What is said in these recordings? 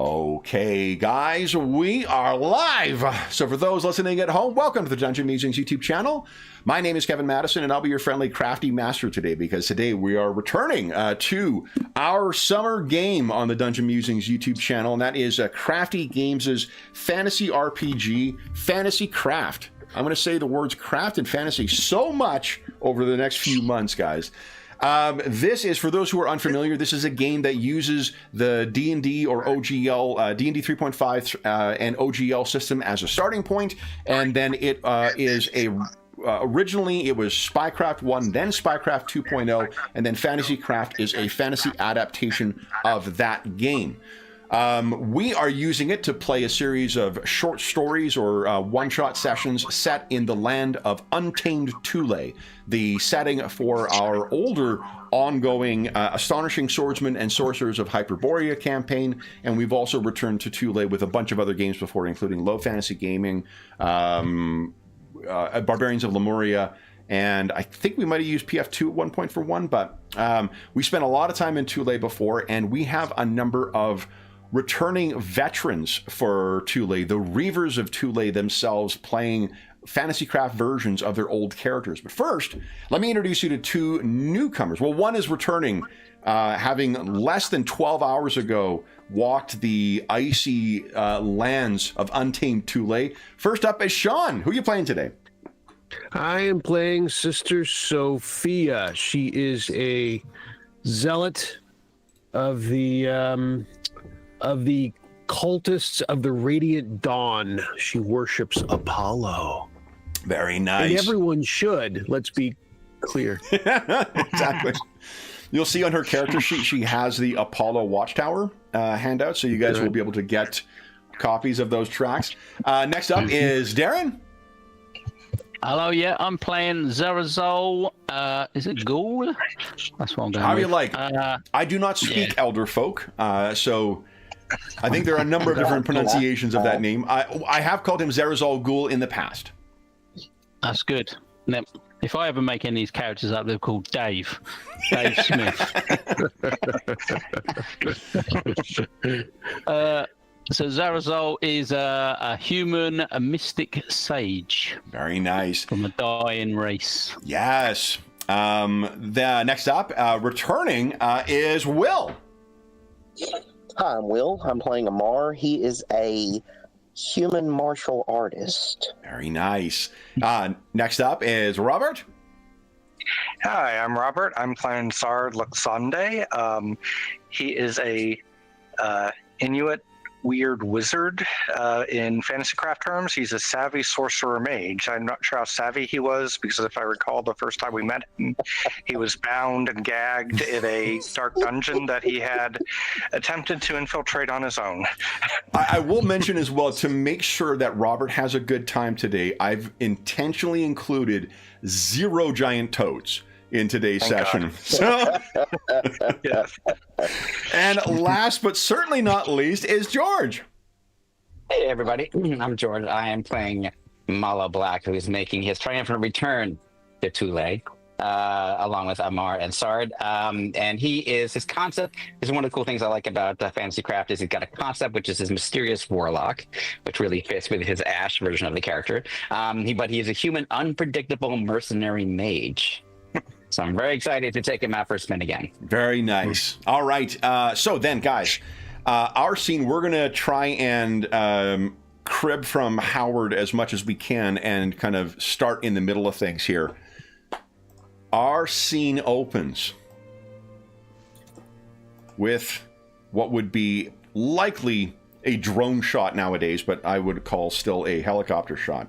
Okay, guys, we are live. So for those listening at home, welcome to the Dungeon Musings YouTube channel. My name is Kevin Madison, and I'll be your friendly crafty master today, because today we are returning to our summer game on the Dungeon Musings YouTube channel, and that is Crafty Games' fantasy RPG, Fantasy Craft. I'm going to say the words craft and fantasy so much over the next few months, guys. This is, for those who are unfamiliar, this is a game that uses the D&D or OGL, D&D 3.5 and OGL system as a starting point, and then it is a... originally, it was Spycraft 1, then Spycraft 2.0, and then Fantasy Craft is a fantasy adaptation of that game. We are using it to play a series of short stories or one-shot sessions set in the land of Untamed Thule, the setting for our older ongoing Astonishing Swordsmen and Sorcerers of Hyperborea campaign, and we've also returned to Thule with a bunch of other games before, including Low Fantasy Gaming, Barbarians of Lemuria, and I think we might have used PF2 at one point for one, but we spent a lot of time in Thule before, and we have a number of returning veterans for Thule, the Reavers of Thule themselves, playing Fantasy Craft versions of their old characters. But first, let me introduce you to two newcomers. Well, one is returning, having less than 12 hours ago walked the icy lands of Untamed Thule. First up is Sean. Who are you playing today? I am playing Sister Sophia. She is a zealot of the cultists of the Radiant Dawn. She worships Apollo. Very nice. And everyone should, let's be clear. Exactly. You'll see on her character sheet, she has the Apollo Watchtower handout, so you guys will be able to get copies of those tracks. Next up is Darren. Hello, yeah, I'm playing Zerazol. Is it Ghoul? That's what I'm going How with. you like? I do not speak Elder Folk, so I think there are a number of different pronunciations of that name. I have called him Zerazol Ghoul in the past. That's good. Now, if I ever make any of these characters up, they're called Dave. Dave Smith. So Zarazol is a human, a mystic sage. Very nice. From a dying race. Yes. The next up, returning, is Will. Hi, I'm Will. I'm playing Amar. He is a human martial artist. Very nice. Next up is Robert. Hi, I'm Robert. I'm playing Sard Luxande. He is a Inuit weird wizard in Fantasy Craft terms. He's a savvy sorcerer mage. I'm not sure how savvy he was, because if I recall the first time we met him, he was bound and gagged in a dark dungeon that he had attempted to infiltrate on his own. I will mention as well, to make sure that Robert has a good time today, I've intentionally included 0 giant toads in today's session. So, Yes. and last but certainly not least is George. Hey everybody, I'm George. I am playing Mala Black, who is making his triumphant return to Thule, along with Amar and Sard. And his concept is one of the cool things I like about Fantasy Craft is he's got a concept which is his mysterious warlock, which really fits with his Ash version of the character. But he is a human, unpredictable mercenary mage. So I'm very excited to take him out for a spin again. Very nice. All right. So then, guys, our scene, we're going to try and crib from Howard as much as we can and kind of start in the middle of things here. Our scene opens with what would be likely a drone shot nowadays, but I would call still a helicopter shot.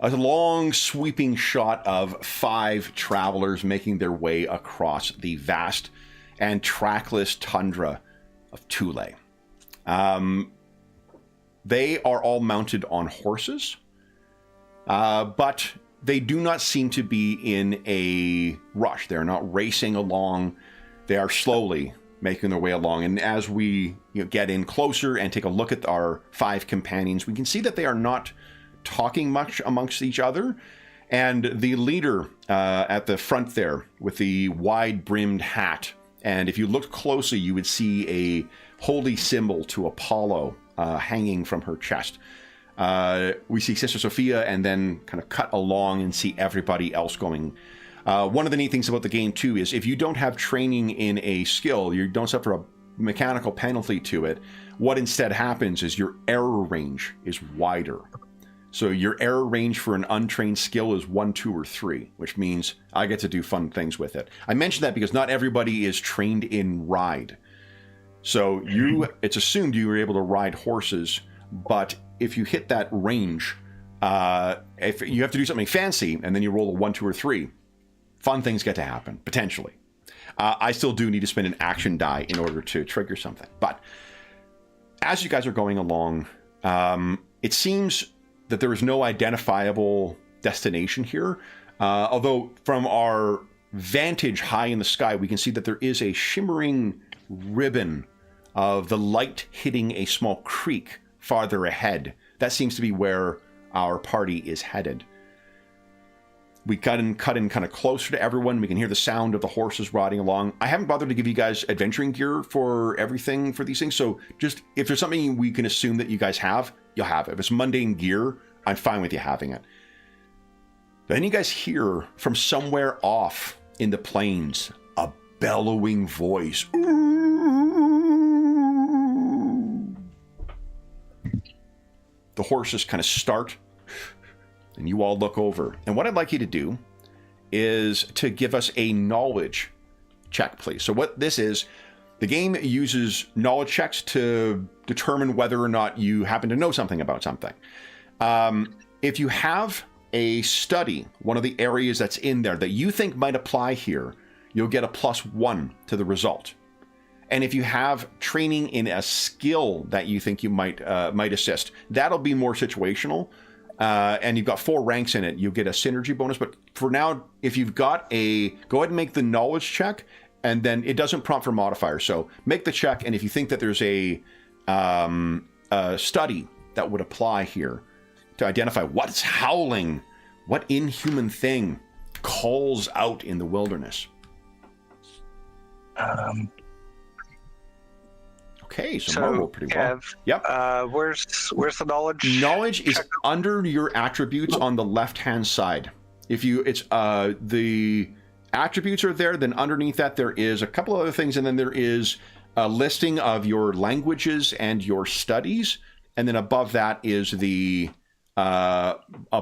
A long sweeping shot of 5 travelers making their way across the vast and trackless tundra of Thule. They are all mounted on horses, but they do not seem to be in a rush. They're not racing along. They are slowly making their way along. And as we get in closer and take a look at our 5 companions, we can see that they are not talking much amongst each other, and the leader at the front there with the wide-brimmed hat And if you looked closely, you would see a holy symbol to Apollo hanging from her chest. We see Sister Sophia and then kind of cut along and see everybody else going. One of the neat things about the game, too, is if you don't have training in a skill, you don't suffer a mechanical penalty to it. What instead happens is your error range is wider. So your error range for an untrained skill is 1, 2, or 3, which means I get to do fun things with it. I mention that because not everybody is trained in ride. So it's assumed you were able to ride horses, but if you hit that range, if you have to do something fancy and then you roll a 1, 2, or 3, fun things get to happen, potentially. I still do need to spend an action die in order to trigger something. But as you guys are going along, it seems that there is no identifiable destination here. Although from our vantage high in the sky, we can see that there is a shimmering ribbon of the light hitting a small creek farther ahead. That seems to be where our party is headed. We cut in kind of closer to everyone. We can hear the sound of the horses riding along. I haven't bothered to give you guys adventuring gear for everything for these things. So just if there's something we can assume that you guys have, you'll have it. If it's mundane gear, I'm fine with you having it. Then you guys hear from somewhere off in the plains a bellowing voice. The horses kind of start, and you all look over. And what I'd like you to do is to give us a knowledge check, please. So what this is, the game uses knowledge checks to determine whether or not you happen to know something about something. If you have a study, one of the areas that's in there that you think might apply here, you'll get a +1 to the result. And if you have training in a skill that you think you might assist, that'll be more situational. And you've got 4 ranks in it. You get a synergy bonus. But for now, if you've got go ahead and make the knowledge check, and then it doesn't prompt for modifiers. So make the check, and if you think that there's a study that would apply here to identify what's howling, what inhuman thing calls out in the wilderness. Okay, so Mar rolled pretty well. Yep. Where's the knowledge? Knowledge is under your attributes on the left-hand side. If the attributes are there, then underneath that there is a couple other things, and then there is a listing of your languages and your studies, and then above that is the a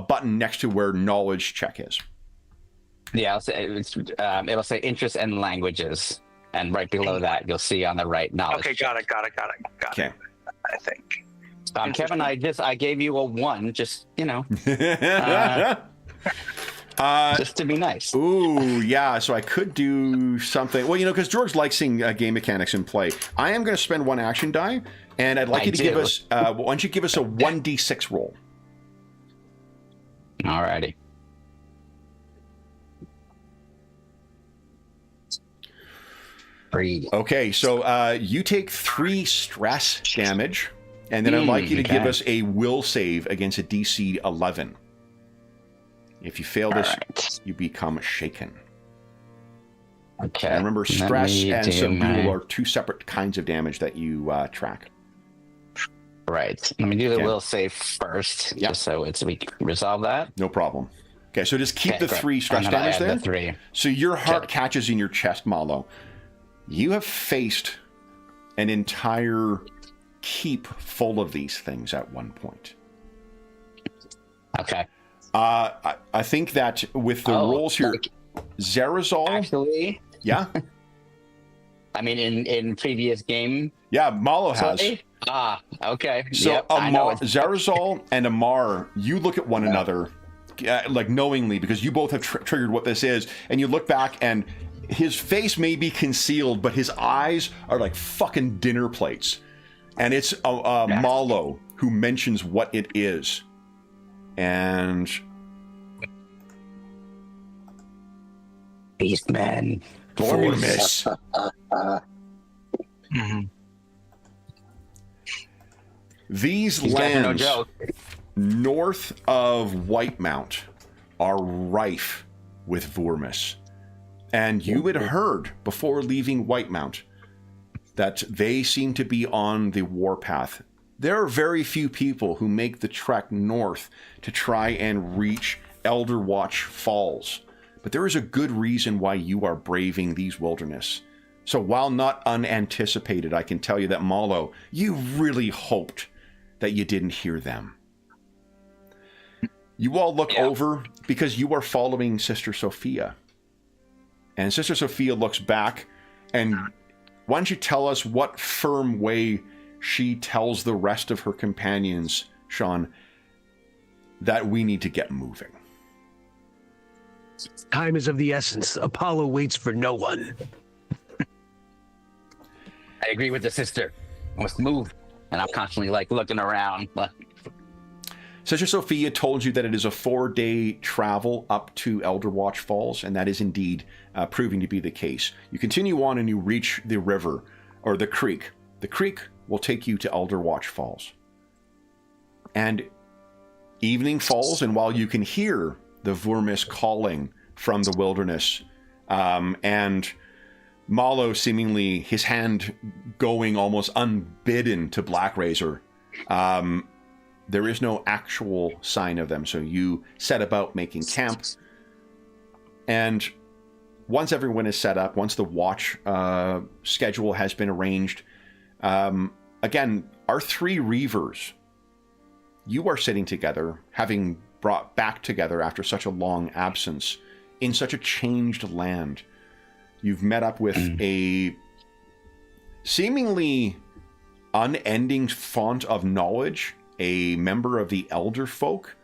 button next to where knowledge check is. Yeah, it'll say interest and languages. And right below that, you'll see on the right knowledge. Okay, got it. Okay. I think. Kevin, I gave you a 1, just, just to be nice. Ooh, yeah, so I could do something. Well, because George likes seeing game mechanics in play. I am going to spend 1 action die, and I'd like you to give us, why don't you give us a 1d6 roll? Alrighty. Okay, so you take 3 stress damage, and then I'd like you to give us a will save against a DC 11. If you fail this, you become shaken. Okay. And remember, stress and subdual are 2 separate kinds of damage that you track. Right. Let me do the will save first, just so we can resolve that. No problem. Okay, so just keep the 3 stress damage there. The 3. So your heart catches in your chest, Malo. You have faced an entire keep full of these things at one point. Okay. I think that with the rolls here, Zarazol... Actually... Yeah? I mean, in previous game... Yeah, Malo has. Okay. So Zarazol and Amar, you look at one another, like knowingly, because you both have triggered what this is, and you look back and... His face may be concealed, but his eyes are like fucking dinner plates. And it's Malo who mentions what it is. And... Beastman. Vormis. These lands north of Whitemount are rife with Vormis. And you had heard before leaving Whitemount that they seem to be on the warpath. There are very few people who make the trek north to try and reach Elder Watch Falls. But there is a good reason why you are braving these wilderness. So while not unanticipated, I can tell you that, Malo, you really hoped that you didn't hear them. You all look over because you are following Sister Sophia. And Sister Sophia looks back, and why don't you tell us what firm way she tells the rest of her companions, Sean, that we need to get moving. Time is of the essence. Apollo waits for no one. I agree with the sister. I must move. And I'm constantly like looking around. Sister Sophia told you that it is a 4-day travel up to Elder Watch Falls, and that is indeed proving to be the case. You continue on and you reach the river, or the creek. The creek will take you to Elder Watch Falls. And evening falls, and while you can hear the Vurmis calling from the wilderness, and Malo seemingly, his hand going almost unbidden to Black Razor, there is no actual sign of them. So you set about making camp. And once everyone is set up, once the watch schedule has been arranged, again, our 3 Reavers, you are sitting together, having brought back together after such a long absence in such a changed land. You've met up with a seemingly unending font of knowledge, a member of the Elder Folk,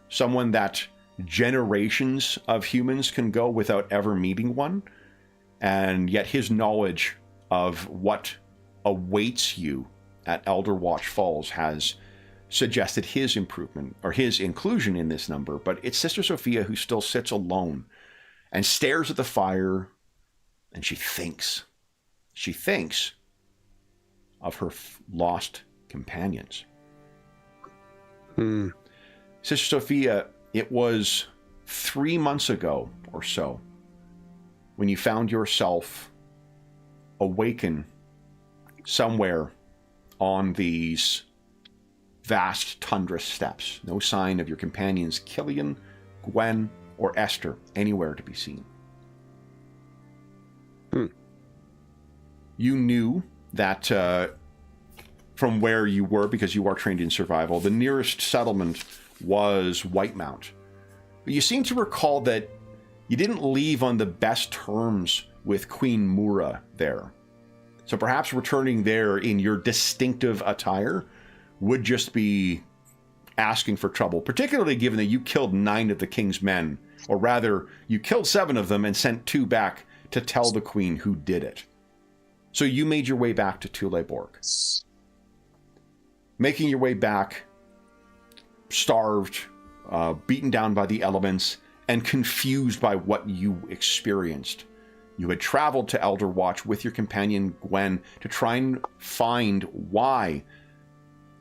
someone that generations of humans can go without ever meeting one, and yet his knowledge of what awaits you at Elder Watch Falls has suggested his improvement, or his inclusion in this number. But it's Sister Sophia who still sits alone and stares at the fire, and she thinks of her lost companions. Sister Sophia, it was 3 months ago or so when you found yourself awaken somewhere on these vast tundra steppes. No sign of your companions Killian, Gwen, or Esther anywhere to be seen. You knew that from where you were, because you are trained in survival, the nearest settlement was Whitemount. But you seem to recall that you didn't leave on the best terms with Queen Mura there. So perhaps returning there in your distinctive attire would just be asking for trouble, particularly given that you killed 9 of the king's men, or rather, you killed 7 of them and sent 2 back to tell the queen who did it. So you made your way back to Tuleborg. Making your way back, starved, beaten down by the elements, and confused by what you experienced. You had traveled to Elder Watch with your companion Gwen to try and find why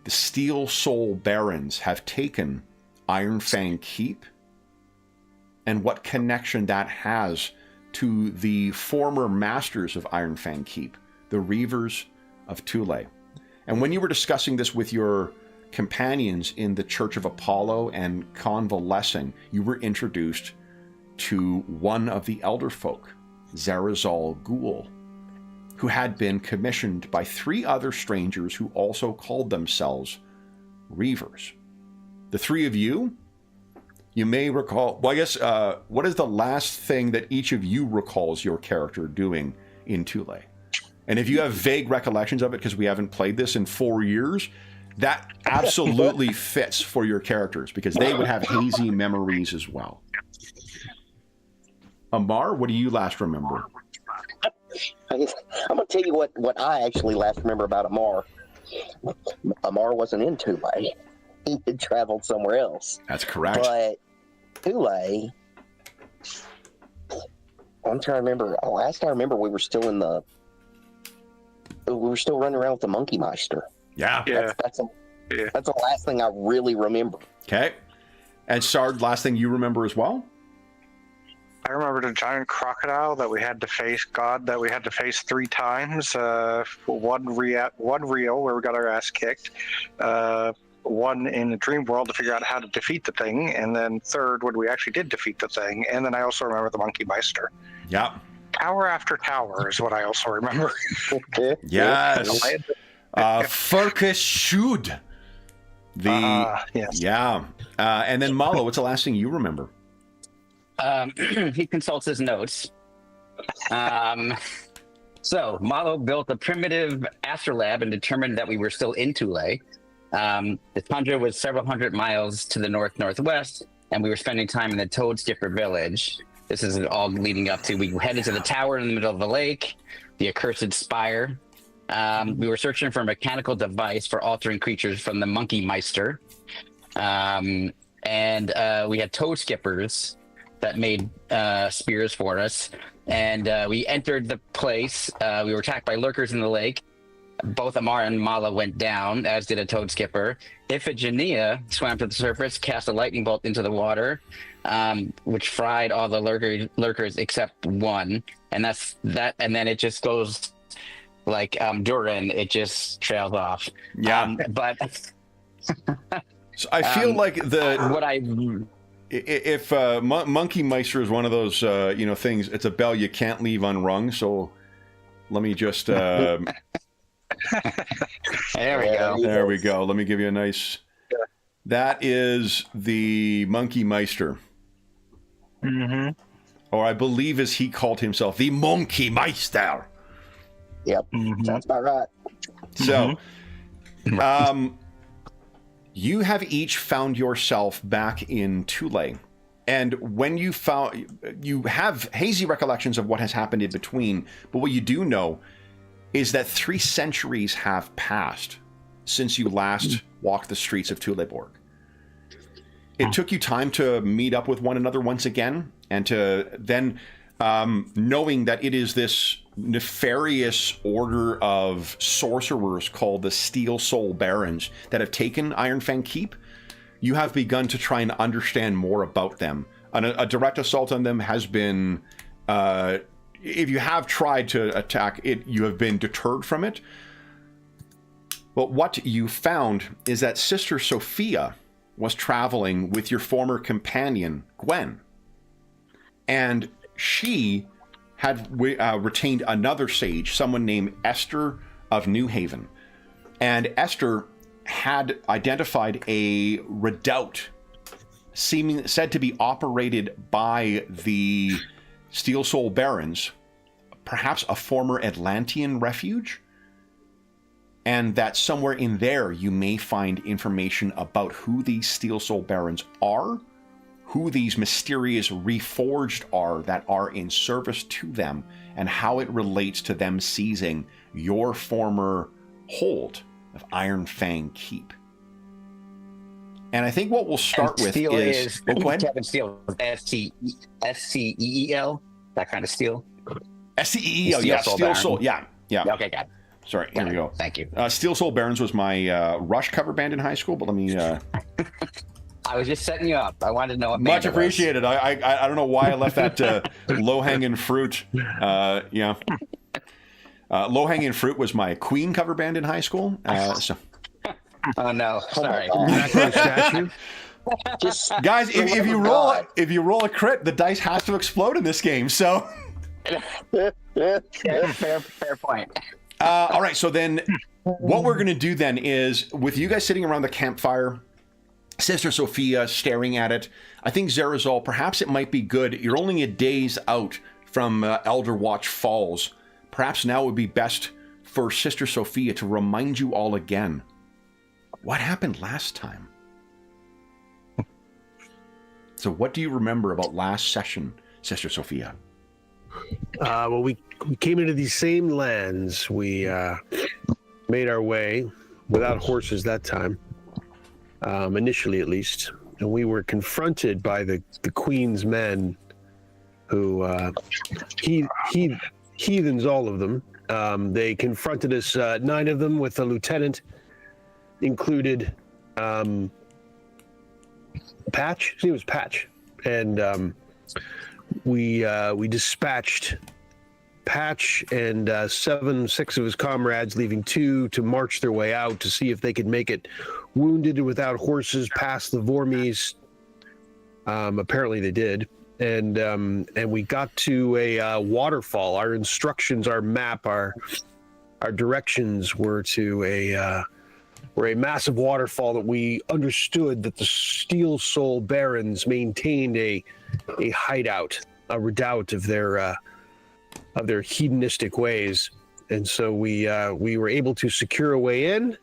the Steel Soul Barons have taken Iron Fang Keep, and what connection that has to the former masters of Iron Fang Keep, the Reavers of Thule. And when you were discussing this with your companions in the Church of Apollo and convalescing, you were introduced to one of the Elder Folk, Zarazal Ghul, who had been commissioned by 3 other strangers who also called themselves Reavers. The 3 of you, you may recall, well, I guess, what is the last thing that each of you recalls your character doing in Thule? And if you have vague recollections of it, because we haven't played this in 4 years, that absolutely fits for your characters, because they would have hazy memories as well. Amar, what do you last remember? I'm going to tell you what I actually last remember about Amar. Amar wasn't in Thule. He had traveled somewhere else. That's correct. But Thule, I'm trying to remember. Last I remember, we were still running around with the Monkey Meister. Yeah. That's the last thing I really remember. Okay. And Sard, last thing you remember as well? I remembered a giant crocodile that we had to face. God, that we had to face 3 times. One real where we got our ass kicked. One in the dream world to figure out how to defeat the thing, and then third when we actually did defeat the thing. And then I also remember the Monkey Meister. Yeah. Tower after tower is what I also remember. Yes. Furkus Shud. Yes. Yeah. And then Malo, what's the last thing you remember? He consults his notes. So Malo built a primitive astrolab and determined that we were still in Thule. The tundra was several hundred miles to the northwest, and we were spending time in the Toad Skipper village. This is all leading up to, we headed to the tower in the middle of the lake, the accursed spire. We were searching for a mechanical device for altering creatures from the Monkey Meister. And we had Toad Skippers that made spears for us. And we entered the place. We were attacked by lurkers in the lake. Both Amar and Mala went down, as did a Toad Skipper. Iphigenia swam to the surface, cast a lightning bolt into the water, which fried all the lurkers except one. And that's that. And then it just goes like Durin. It just trails off. Yeah. But So I feel like if Monkey Meister is one of those things, it's a bell you can't leave unrung. So let me just there we go. There we go. Let me give you a nice. That is the Monkey Meister. Mm-hmm. Or I believe as he called himself, the Monkey Meister. Yep, sounds about right. So, you have each found yourself back in Thule. And when you have hazy recollections of what has happened in between, but what you do know is that 3 centuries have passed since you last walked the streets of Thuleborg. It took you time to meet up with one another once again, and to then, knowing that it is this nefarious order of sorcerers called the Steel Soul Barons that have taken Ironfang Keep, you have begun to try and understand more about them. A direct assault on them has been... if you have tried to attack it, you have been deterred from it. But what you found is that Sister Sophia was traveling with your former companion, Gwen. And she had retained another sage, someone named Esther of New Haven. And Esther had identified a redoubt, said to be operated by the Steel Soul Barons, perhaps a former Atlantean refuge, and that somewhere in there you may find information about who these Steel Soul Barons are, who these mysterious Reforged are that are in service to them, and how it relates to them seizing your former hold of Ironfang Keep. And I think what we'll start with is go ahead. Kevin Steele, S-C-E-E-L, that kind of steel. S-C-E-E-L, yeah, Steel Soul, yeah. Okay, got it. Sorry, here we go. Thank you. Steel Soul Barons was my Rush cover band in high school, but let me... I was just setting you up. I wanted to know what much appreciated. I don't know why I left that low-hanging fruit. Low-hanging fruit was my Queen cover band in high school. So... Oh no! Sorry. Just guys, if you roll a crit, the dice has to explode in this game. So, fair point. All right. So then, what we're gonna do then is, with you guys sitting around the campfire, Sister Sophia staring at it, I think Zerazol, perhaps it might be good. You're only a days out from Elder Watch Falls. Perhaps now would be best for Sister Sophia to remind you all again. What happened last time? So what do you remember about last session, Sister Sophia? Well, we came into these same lands. We made our way without horses that time, initially at least. And we were confronted by the Queen's men, who, heathens, all of them. They confronted us, 9 of them, with a lieutenant, included Patch. His name was Patch. And we dispatched Patch and six of his comrades, leaving 2 to march their way out to see if they could make it wounded without horses past the Vormies. Apparently they did. And we got to a waterfall. Our instructions, our map, our directions were to a massive waterfall that we understood that the Steel Soul Barons maintained a hideout, a redoubt of their hedonistic ways. And so we were able to secure a way in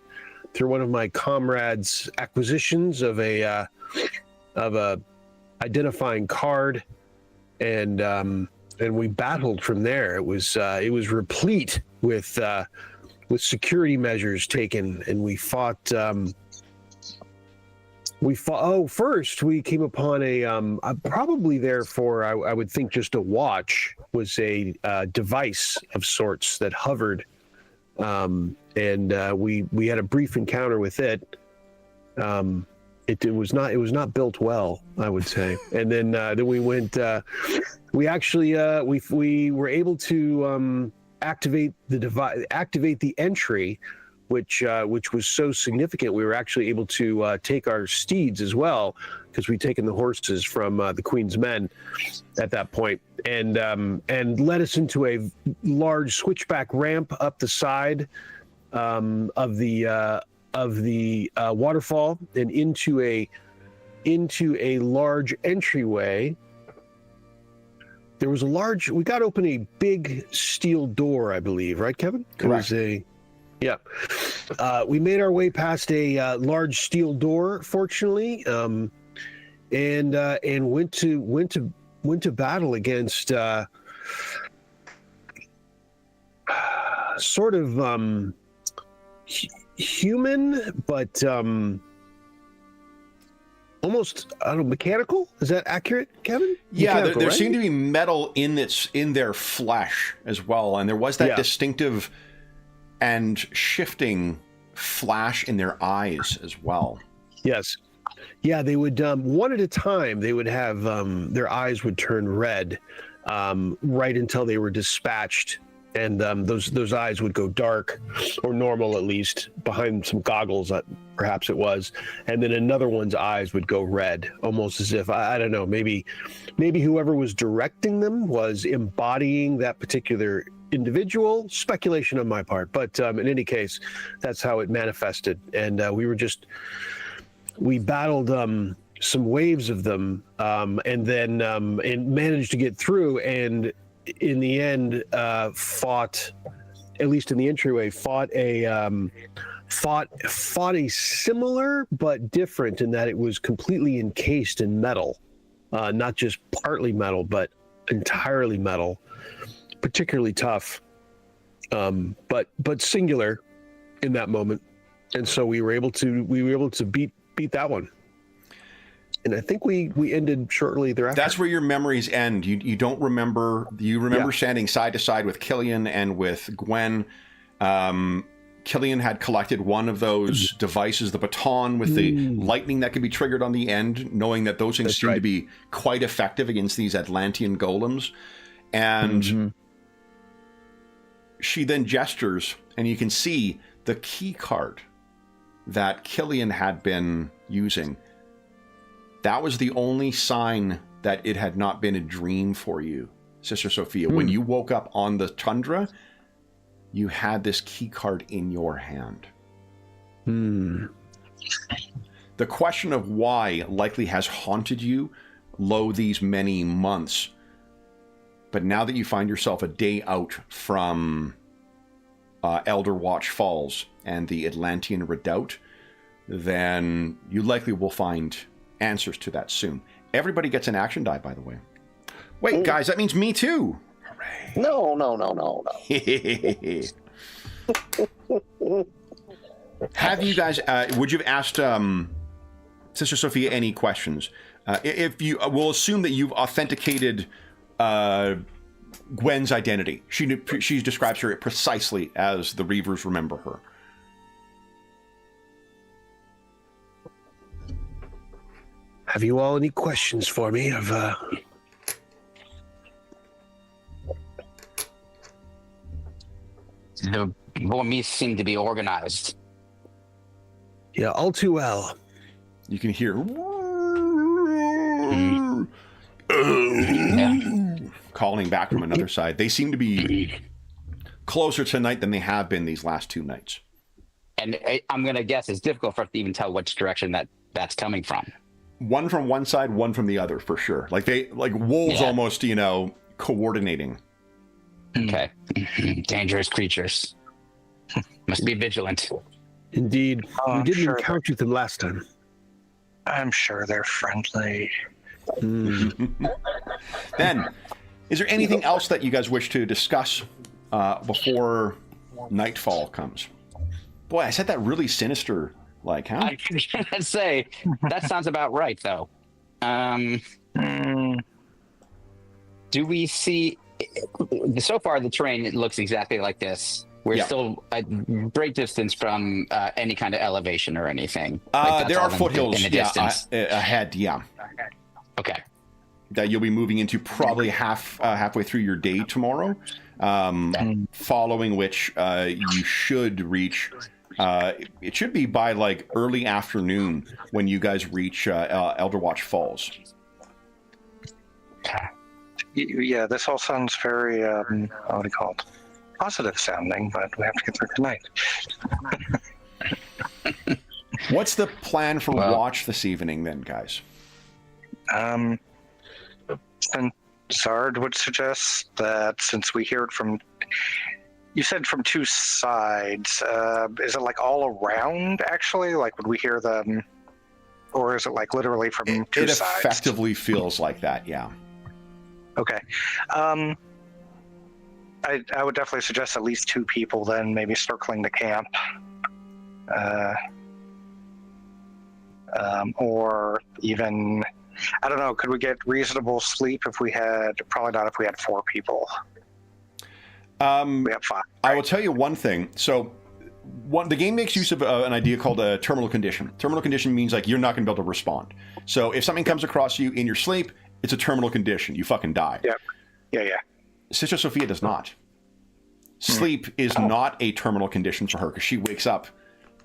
through one of my comrades' acquisitions of a identifying card, and we battled from there. It was replete with security measures taken, and we fought. First we came upon a probably therefore I would think just a watch was a device of sorts that hovered, and we had a brief encounter with it. It was not built well, I would say. And then we went. We actually we were able to activate the entry, which was so significant. We were actually able to take our steeds as well, because we'd taken the horses from the Queen's men at that point, and led us into a large switchback ramp up the side of the waterfall and into a large entryway. There was we got to open a big steel door, I believe, right, Kevin? Correct. Yeah. We made our way past a large steel door, fortunately, and went to battle against sort of human, but almost, I don't know, mechanical. Is that accurate, Kevin? Yeah, there right? seemed to be metal in their flesh as well, and there was that distinctive and shifting flash in their eyes as well. Yes. Yeah, they would one at a time. They would have their eyes would turn red right until they were dispatched, and those eyes would go dark, or normal at least, behind some goggles, perhaps it was, and then another one's eyes would go red, almost as if I don't know, maybe whoever was directing them was embodying that particular individual. Speculation on my part, but in any case, that's how it manifested, and we battled some waves of them, and then and managed to get through, and in the end fought, at least in the entryway, fought a similar but different in that it was completely encased in metal, not just partly metal but entirely metal, particularly tough, but singular in that moment, and so we were able to beat that one. And I think we ended shortly thereafter. That's where your memories end. You don't remember. You remember standing side to side with Killian and with Gwen. Killian had collected one of those devices, the baton with the lightning that could be triggered on the end, knowing that those things seem to be quite effective against these Atlantean golems. And she then gestures, and you can see the key card that Killian had been using. That was the only sign that it had not been a dream for you, Sister Sophia. When you woke up on the tundra, you had this key card in your hand. The question of why likely has haunted you these many months. But now that you find yourself a day out from Elder Watch Falls and the Atlantean Redoubt, then you likely will find answers to that soon. Everybody gets an action die, by the way. Wait, guys, that means me too. Hooray. No. Have you guys, would you have asked Sister Sophia any questions? If you, we'll assume that you've authenticated Gwen's identity. She describes her precisely as the Reavers remember her. Have you all any questions for me? the Burmese seem to be organized. Yeah, all too well. You can hear calling back from another side. They seem to be closer tonight than they have been these last 2 nights. And I'm going to guess it's difficult for us to even tell which direction that's coming from. One from one side, one from the other, for sure. Like wolves almost, coordinating. Okay. Dangerous creatures. Must be vigilant. Indeed. Oh, we didn't sure. encounter them last time. I'm sure they're friendly. Then, is there anything else that you guys wish to discuss before nightfall comes? Boy, I said that really sinister, like, huh? I was going to say, that sounds about right, though. Do we see... So far, the terrain looks exactly like this. We're still a great distance from any kind of elevation or anything. There are foothills in the distance. ahead, yeah. Okay. That you'll be moving into probably halfway through your day tomorrow, following which you should reach... it should be by, like, early afternoon when you guys reach Elderwatch Falls. Yeah, this all sounds very, what do you call it? Positive sounding, but we have to get through tonight. What's the plan for watch this evening, then, guys? And Zard would suggest that since we hear it from, you said from 2 sides, is it like all around, actually? Like, would we hear them, or is it like literally from 2 sides? It effectively feels like that, yeah. Okay. I would definitely suggest at least 2 people then maybe circling the camp. Or even, I don't know, could we get reasonable sleep if we had, probably not if we had 4 people. We have 5. Right? I will tell you one thing. So the game makes use of an idea called a terminal condition. Terminal condition means like you're not going to be able to respond. So if something comes across you in your sleep, it's a terminal condition. You fucking die. Yep. Yeah. Sister Sophia does not. Sleep is not a terminal condition for her because she wakes up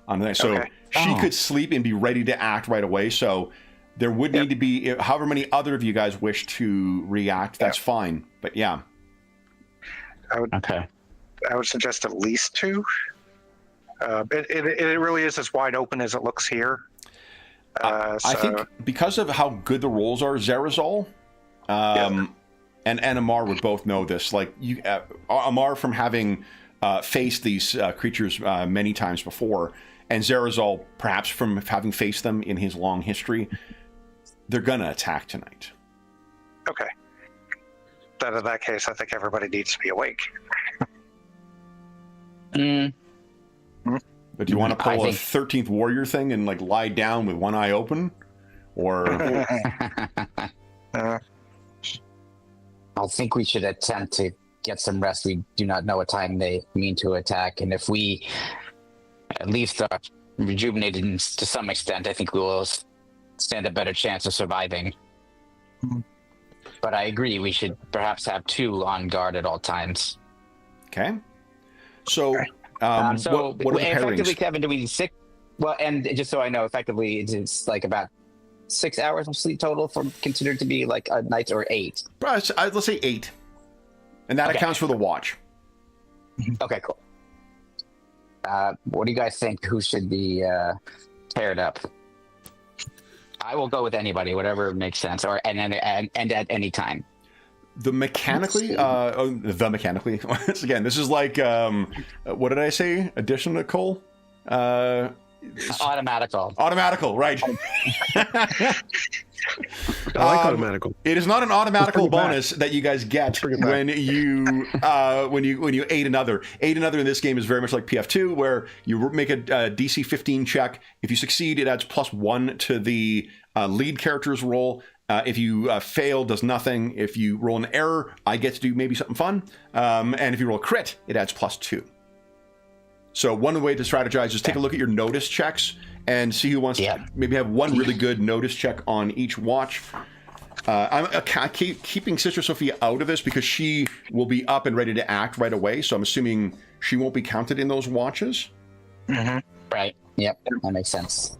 on the night. So she could sleep and be ready to act right away. So there would need to be, however many other of you guys wish to react, that's fine. But yeah. I would suggest at least 2. It really is as wide open as it looks here. I think because of how good the rolls are, Zerazol and Amar would both know this. Like Amar from having faced these creatures many times before, and Zerazol perhaps from having faced them in his long history, they're gonna attack tonight. Okay. Then in that case, I think everybody needs to be awake. But do you want to pull a 13th warrior thing and like lie down with one eye open? Or I think we should attempt to get some rest. We do not know what time they mean to attack, and if we at least are rejuvenated to some extent, I think we will stand a better chance of surviving. But I agree, we should perhaps have 2 on guard at all times. Okay. So, what are the effectively, pairings? Kevin, do we 6? Well, and just so I know, effectively, it's like about 6 hours of sleep total from considered to be like a night, or 8? Let's say 8. And that accounts for the watch. Okay, cool. What do you guys think? Who should be paired up? I will go with anybody, whatever makes sense, or and at any time. Mechanically, once again, this is like, what did I say? Additional? Automatical, right. I like automatical. It is not an automatical bonus that you guys get when you aid another. Aid another in this game is very much like PF2, where you make a DC 15 check. If you succeed, it adds +1 to the lead character's roll. If you fail, does nothing. If you roll an error, I get to do maybe something fun. And if you roll a crit, it adds +2. So one way to strategize is take a look at your notice checks and see who wants to maybe have one really good notice check on each watch. I'm keeping Sister Sophia out of this because she will be up and ready to act right away. So I'm assuming she won't be counted in those watches. Mm-hmm. Right. Yep. That makes sense.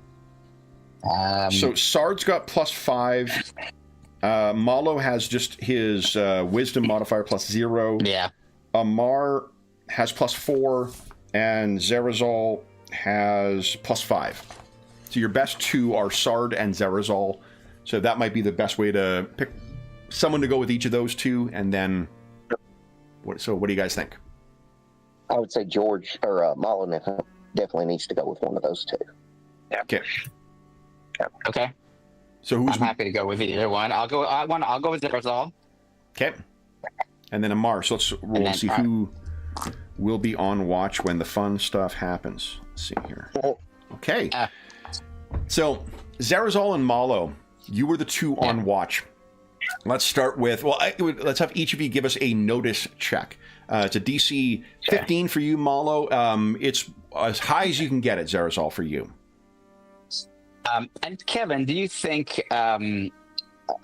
So Sard's got +5. Malo has just his wisdom modifier +0. Yeah. Amar has +4, and Zerazol has +5. So your best two are Sard and Zerazol. So that might be the best way to pick someone to go with each of those two, and then. What do you guys think? I would say George or Mullen definitely needs to go with one of those two. Yeah. Okay. Okay. So who's I'm happy to go with either one. I'll go with Zerazol. okay? And then Amar. So let's roll and see who will be on watch when the fun stuff happens. Let's see here. Okay. So Zerazol and Malo, you were the two on watch. Let's start with, let's have each of you give us a notice check. It's a DC 15 for you, Malo. It's as high as you can get it, Zerazol, for you. And Kevin, do you think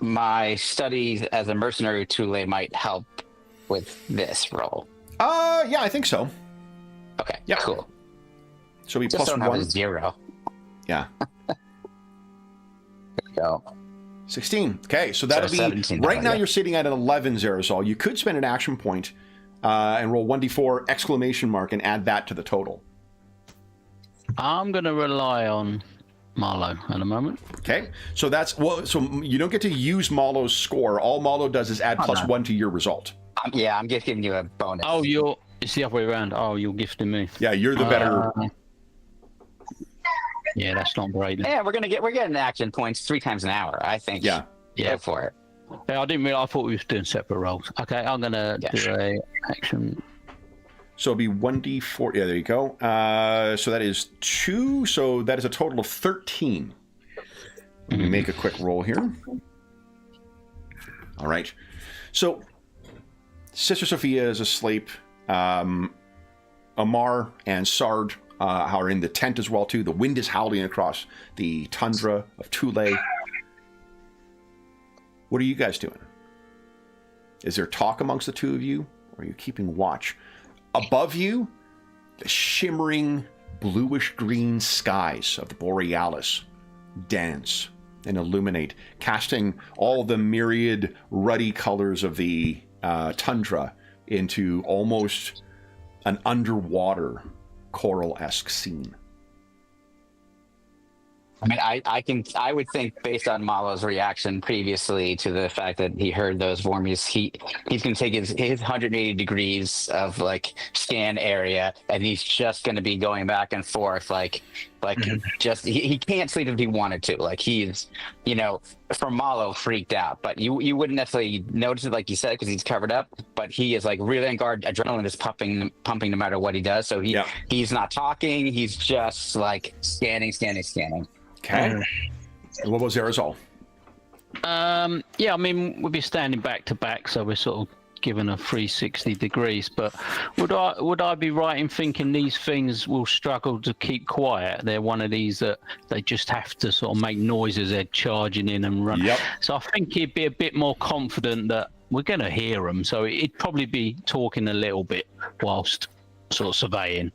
my studies as a mercenary Thule might help with this role? Yeah, I think so. Okay, yeah, cool. So we Just plus don't have 1. a 0. Yeah. There we go. 16. Okay, so that'll be right now. You're sitting at an 11, Zerazol. You could spend an action point and roll 1d4 exclamation mark and add that to the total. I'm going to rely on Marlowe at the moment. Okay, so so you don't get to use Malo's score. All Malo does is add +1 to your result. Yeah, I'm just giving you a bonus. Oh, it's the other way around. Oh, you're gifting me. Yeah, you're the better. Yeah, that's not great. Yeah, we're getting action points 3 times an hour. I think. Yeah. Go for it. Yeah, I didn't realize. I thought we were doing separate roles. Okay, I'm gonna do a action. So it'll be 1d4. Yeah, there you go. So that is 2. So that is a total of 13. Let me make a quick roll here. All right. So Sister Sophia is asleep. Amar and Sard are in the tent as well too. The wind is howling across the tundra of Thule. What are you guys doing? Is there talk amongst the two of you, or are you keeping watch? Above you, the shimmering bluish-green skies of the Borealis dance and illuminate, casting all the myriad ruddy colors of the tundra into almost an underwater coral-esque scene. I mean, I would think based on Malo's reaction previously to the fact that he heard those vormies, he's going to take his 180 degrees of like scan area, and he's just going to be going back and forth just he can't sleep if he wanted to. Like he's, for Malo freaked out, but you wouldn't necessarily notice it like you said because he's covered up, but he is like really on guard. Adrenaline is pumping no matter what he does. So he's not talking. He's just like scanning. Okay. And what was Zerazol? Yeah, I mean, we'll be standing back to back, so we're sort of given a 360 degrees. But would I be right in thinking these things will struggle to keep quiet? They're one of these that they just have to sort of make noises. They're charging in and running. Yep. So I think he'd be a bit more confident that we're going to hear them. So he'd probably be talking a little bit whilst sort of surveying.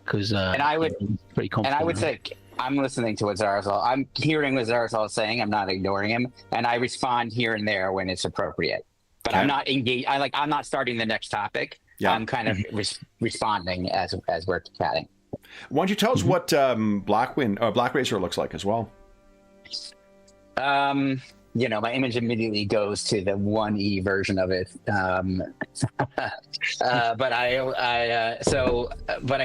Because pretty confident. And I would say, I'm listening to what Zerazol. I'm hearing what Zerazol is saying. I'm not ignoring him, and I respond here and there when it's appropriate. But I'm not engaged. I'm not starting the next topic. Yeah. I'm kind of responding as we're chatting. Why don't you tell us what Black Razor looks like as well? My image immediately goes to the 1E version of it. But I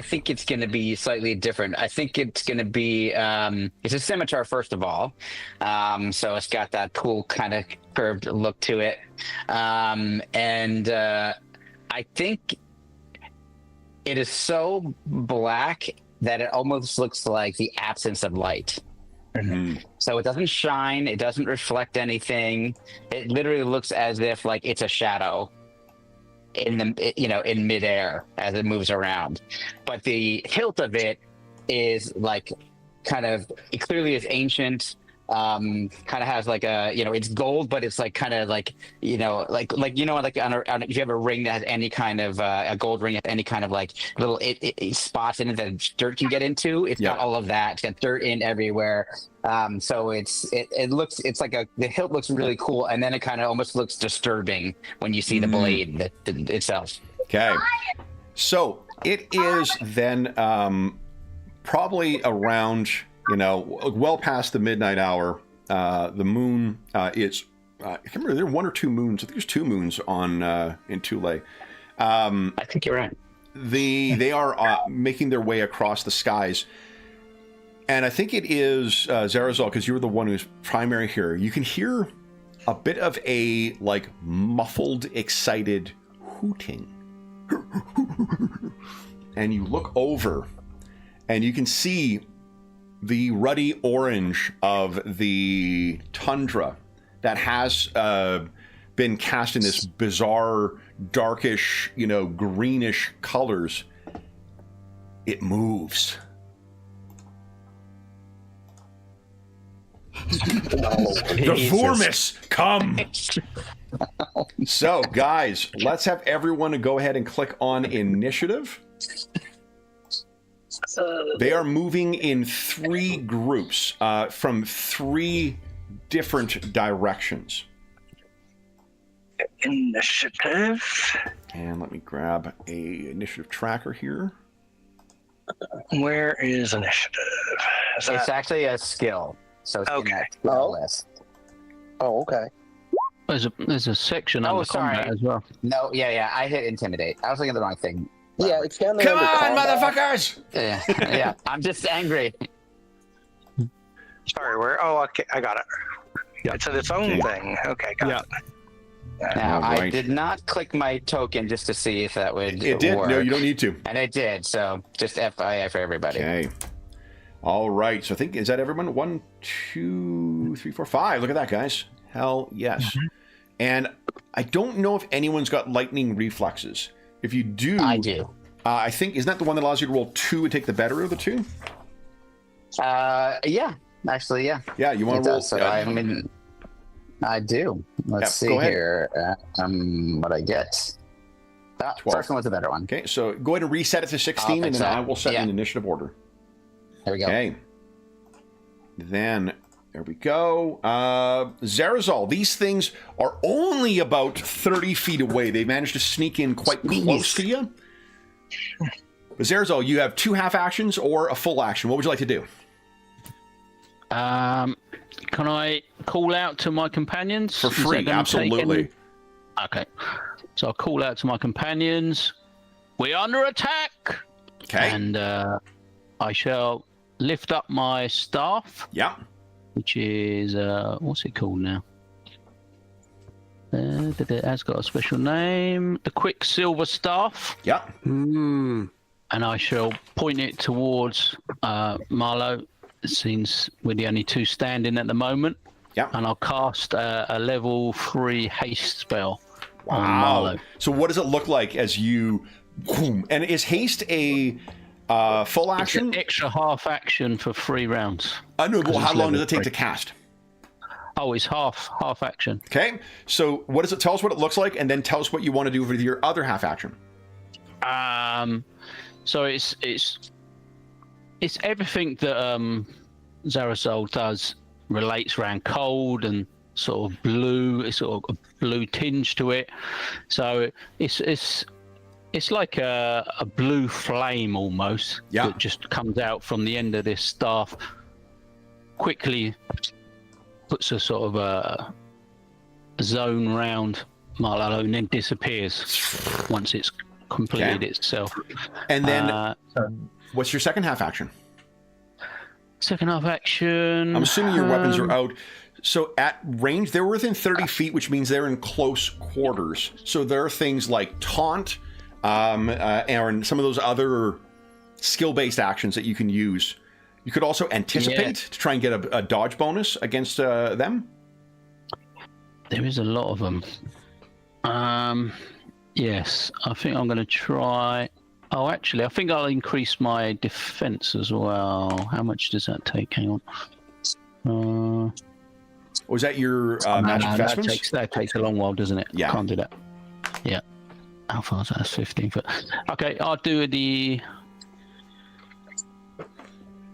think it's going to be slightly different. I think it's going to be, it's a scimitar first of all. So it's got that cool kind of curved look to it. I think it is so black that it almost looks like the absence of light. Mm-hmm. So it doesn't shine, it doesn't reflect anything. It literally looks as if like it's a shadow in midair as it moves around. But the hilt of it is like it clearly is ancient. kind of has like a, it's gold, but it's like kind of like, like on if you have a ring that has any kind of a gold ring, any kind of like little spots in it that dirt can get into. It's got all of that. It's got dirt in everywhere. So it's like the hilt looks really cool, and then it kind of almost looks disturbing when you see the blade itself. Okay, so it is then probably around, well past the midnight hour. The moon is, I can't remember, there are one or two moons. I think there's two moons on in Thule. I think you're right. They are making their way across the skies. And I think it is Zarazal, because you were the one who's primary here. You can hear a bit of a like muffled, excited hooting. And you look over and you can see the ruddy orange of the tundra that has been cast in this bizarre, darkish, greenish colors. It moves. The Vormis, come! So, guys, let's have everyone go ahead and click on initiative. They are moving in 3 groups from 3 different directions. Initiative. And let me grab a initiative tracker here. Where is initiative? It's actually a skill, so it's in that list. Oh, okay. There's a section under combat as well. No, I hit intimidate. I was thinking the wrong thing. Yeah, it's down there. Come under on, combat. motherfuckers! Yeah. I'm just angry. Sorry, where? Oh, okay, I got it. Yeah. It's its own thing. Okay, got it. Now, All right. I did not click my token just to see if that would It did. work. No, you don't need to. And it did, so just FYI for everybody. Okay. All right. So I think, is that everyone? 1, 2, 3, 4, 5. Look at that, guys. Hell yes. Mm-hmm. And I don't know if anyone's got lightning reflexes. If you do, I do. I think, isn't that the one that allows you to roll 2 and take the better of the 2? Yeah. Actually, yeah. Yeah, you want to roll? So I do. Let's see here. What I get. 12. First one was a better one. Okay, so go ahead and reset it to 16, and then I will set an initiative order. There we go. Okay. Then, there we go. Zarazal, these things are only about 30 feet away. They managed to sneak in quite close to you. But Zarazal, you have 2 half actions or a full action. What would you like to do? Can I call out to my companions? For free, absolutely. Okay. So I'll call out to my companions. We're under attack! Okay. And I shall lift up my staff. Yeah. Which is, what's it called now? It has got a special name. The Quicksilver Staff. Yeah. And I shall point it towards Marlowe, since we're the only 2 standing at the moment. Yeah. And I'll cast a level 3 haste spell on Wow. Marlowe. So what does it look like as you... Boom, and is haste a full action? It's an extra half action for 3 rounds. I know, but how long does it take to cast? Oh, it's half action. Okay, so what does it tell us what it looks like, and then tell us what you want to do with your other half action. So it's everything that Zarazal does relates around cold and sort of blue. It's sort of a blue tinge to it. So it's like a blue flame almost that just comes out from the end of this staff. Quickly puts a sort of a zone round Marlowe and then disappears once it's completed itself. And then what's your second half action? Second half action. I'm assuming your weapons are out. So at range, they're within 30 feet, which means they're in close quarters. So there are things like taunt, and some of those other skill-based actions that you can use. You could also anticipate to try and get a dodge bonus against them. There is a lot of them. Yes, I think I'm going to try. Oh, actually, I think I'll increase my defense as well. How much does that take? Hang on. Or is that your magic investments? That takes a long while, doesn't it? Yeah. Can't do that. Yeah. How far is that? That's 15 foot. Okay, I'll do the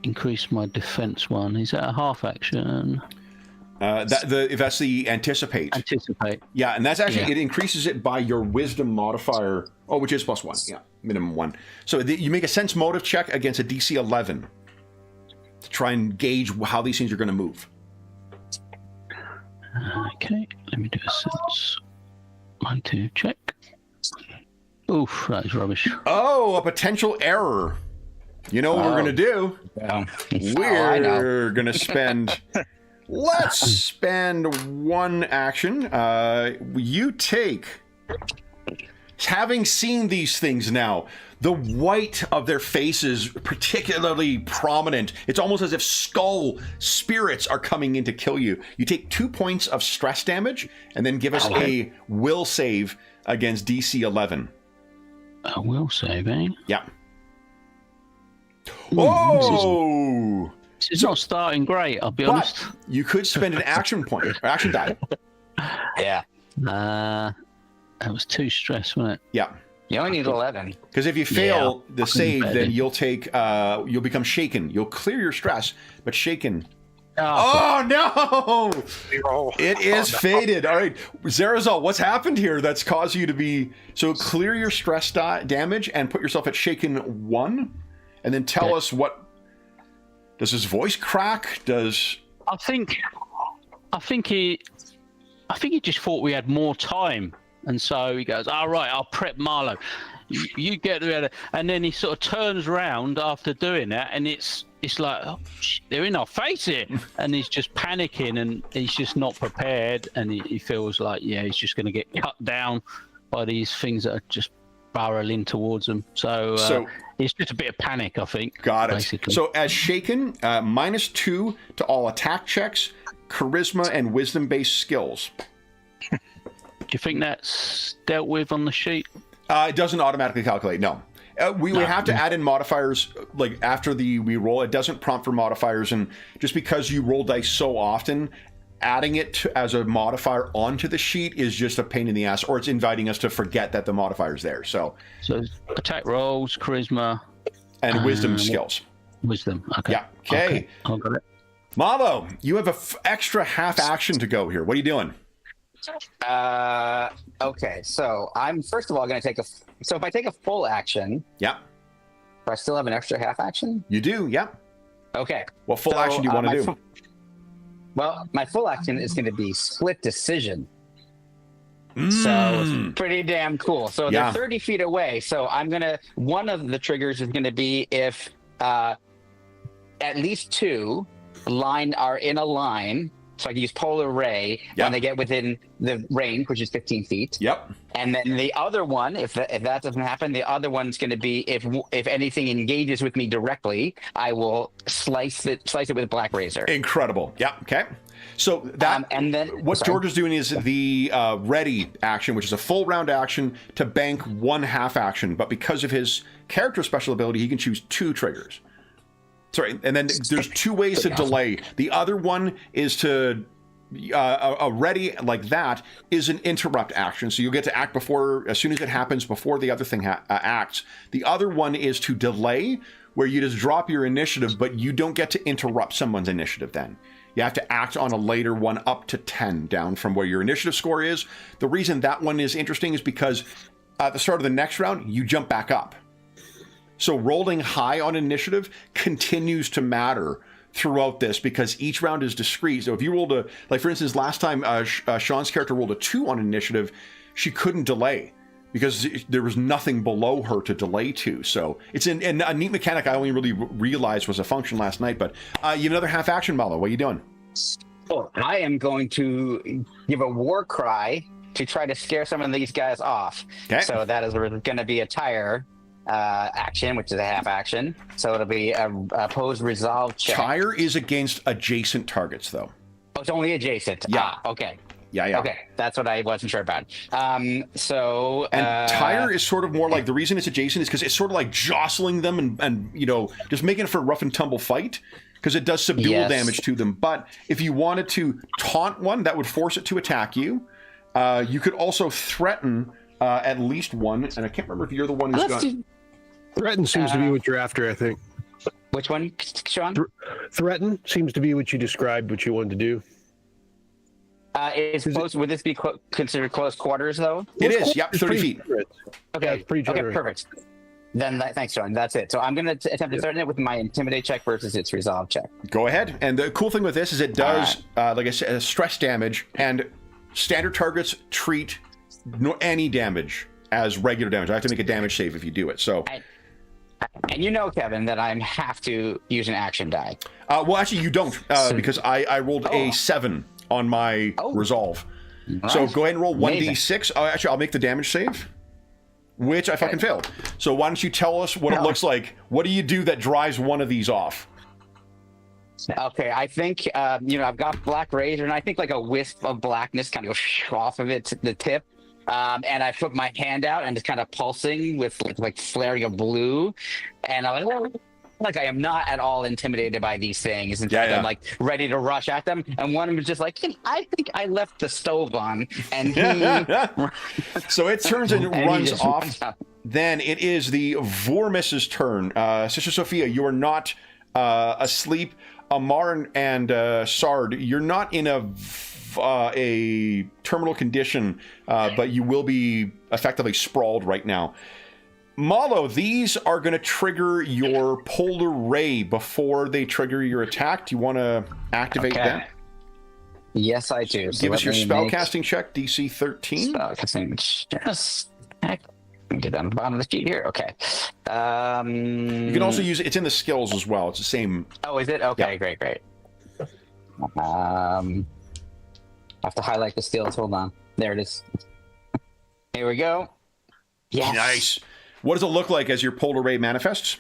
increase my defense one. Is that a half action? That's the anticipate. Anticipate. Yeah, and that's actually, Yeah. it increases it by your wisdom modifier. Oh, which is +1. Yeah, minimum 1. So you make a sense motive check against a DC 11 to try and gauge how these things are going to move. Okay, let me do a sense motive check. Oof, that is rubbish. Oh, a potential error. You know what we're going to do? I know. We're going to spend... Let's spend one action. You take... Having seen these things now, the white of their faces particularly prominent. It's almost as if skull spirits are coming in to kill you. You take 2 points of stress damage, and then give us a will save against DC 11. A will save, eh? Yeah. Oh! This is not starting great, I'll be honest. But you could spend an action point, or action die. Yeah. That was too stress, wasn't it? Yeah. You only need 11. Because if you fail the save, bet then it. you'll take, you'll become shaken. You'll clear your stress, but shaken. Oh, Oh no! Zero. It is faded. All right, Zarazal, what's happened here that's caused you to be so clear your stress damage and put yourself at shaken 1, and then tell us what. Does his voice crack? Does I think he just thought we had more time, and so he goes, "All right, I'll prep Marlowe. You get there," and then he sort of turns around after doing that, and it's like, oh, they're in our face here, and he's just panicking, and he's just not prepared, and he feels like he's just going to get cut down by these things that are just barreling towards him. So it's just a bit of panic, I think. got it? Basically. So as shaken, -2 to all attack checks, charisma, and wisdom-based skills. Do you think that's dealt with on the sheet? It doesn't automatically calculate. No. We have to add in modifiers like after we roll. It doesn't prompt for modifiers, and just because you roll dice so often, adding it as a modifier onto the sheet is just a pain in the ass, or it's inviting us to forget that the modifier's there. So attack rolls, charisma, and wisdom skills. Wisdom. Okay. Yeah. Okay. I got it. Malo, you have an extra half action to go here. What are you doing? Okay, so I'm first of all going to take so if I take a full action, Yeah. do I still have an extra half action? You do. Yeah. Okay. What full So, action do you want to do? Well, my full action is going to be split decision. So Mm. it's pretty damn cool. So Yeah. they're 30 feet away. So one of the triggers is going to be if at least 2 are in a line. So I can use polar ray when they get within the range, which is 15 feet. Yep. And then the other one, if that doesn't happen, the other one's going to be if anything engages with me directly, I will slice it with a black razor. Incredible. Yeah. Okay. So that and then what George is doing is the ready action, which is a full round action to bank 1 half action. But because of his character special ability, he can choose 2 triggers. Sorry, and then there's 2 ways to delay. The other one is to a ready like that is an interrupt action, so you'll get to act as soon as it happens, before the other thing acts. The other one is to delay, where you just drop your initiative, but you don't get to interrupt someone's initiative. Then you have to act on a later one up to 10 down from where your initiative score is. The reason that one is interesting is because at the start of the next round, you jump back up. So rolling high on initiative continues to matter throughout this, because each round is discrete. So if you rolled like for instance, last time Sean's character rolled a 2 on initiative, she couldn't delay because there was nothing below her to delay to. So it's a neat mechanic I only really realized was a function last night. But you have another half action, Malo. What are you doing? Oh, I am going to give a war cry to try to scare some of these guys off. Okay. So that is going to be a tire action, which is a half action. So it'll be a opposed resolve check. Tire is against adjacent targets, though. Oh, it's only adjacent. Yeah. Okay. Yeah. Okay, that's what I wasn't sure about. So And Tyre is sort of more like, the reason it's adjacent is because it's sort of like jostling them and just making it for a rough and tumble fight, because it does subdual damage to them. But if you wanted to taunt one, that would force it to attack you. You could also threaten at least one, and I can't remember if you're the one who's got... Threaten seems to be what you're after, I think. Which one, Sean? Threaten seems to be what you described, what you wanted to do. Would this be considered close quarters, though? It is, yep, 30 feet. Okay, pretty generous. Okay, perfect. Then thanks, Sean. That's it. So I'm going to attempt to threaten it with my intimidate check versus its resolve check. Go ahead. And the cool thing with this is it does, like I said, stress damage, and standard targets treat any damage as regular damage. I have to make a damage save if you do it. So. And you know, Kevin, that I have to use an action die. Well, actually, you don't, because I rolled a 7 on my resolve. Right. So go ahead and roll 1d6. Actually, I'll make the damage save, which I fucking failed. So why don't you tell us what it looks like? What do you do that drives one of these off? Okay, I think, I've got black razor, and I think like a wisp of blackness kind of goes off of it, the tip. And I put my hand out and it's kind of pulsing with like flaring of blue. And I'm like I am not at all intimidated by these things. In fact, I'm like ready to rush at them. And one of them is just like, I think I left the stove on. And he... So it turns and runs off. Then it is the Vormis's turn. Sister Sophia, you are not asleep. Amar and Sard, you're not in a terminal condition, but you will be effectively sprawled right now. Malo, these are going to trigger your polar ray before they trigger your attack. Do you want to activate that? Yes, I do. Give us your spellcasting check, DC 13. Spellcasting just get down the bottom of the sheet here. Okay. You can also use it. It's in the skills as well. It's the same. Oh, is it? Okay, yeah. Great. I have to highlight the skills. Hold on. There it is. Here we go. Yes. Nice. What does it look like as your polar ray manifests?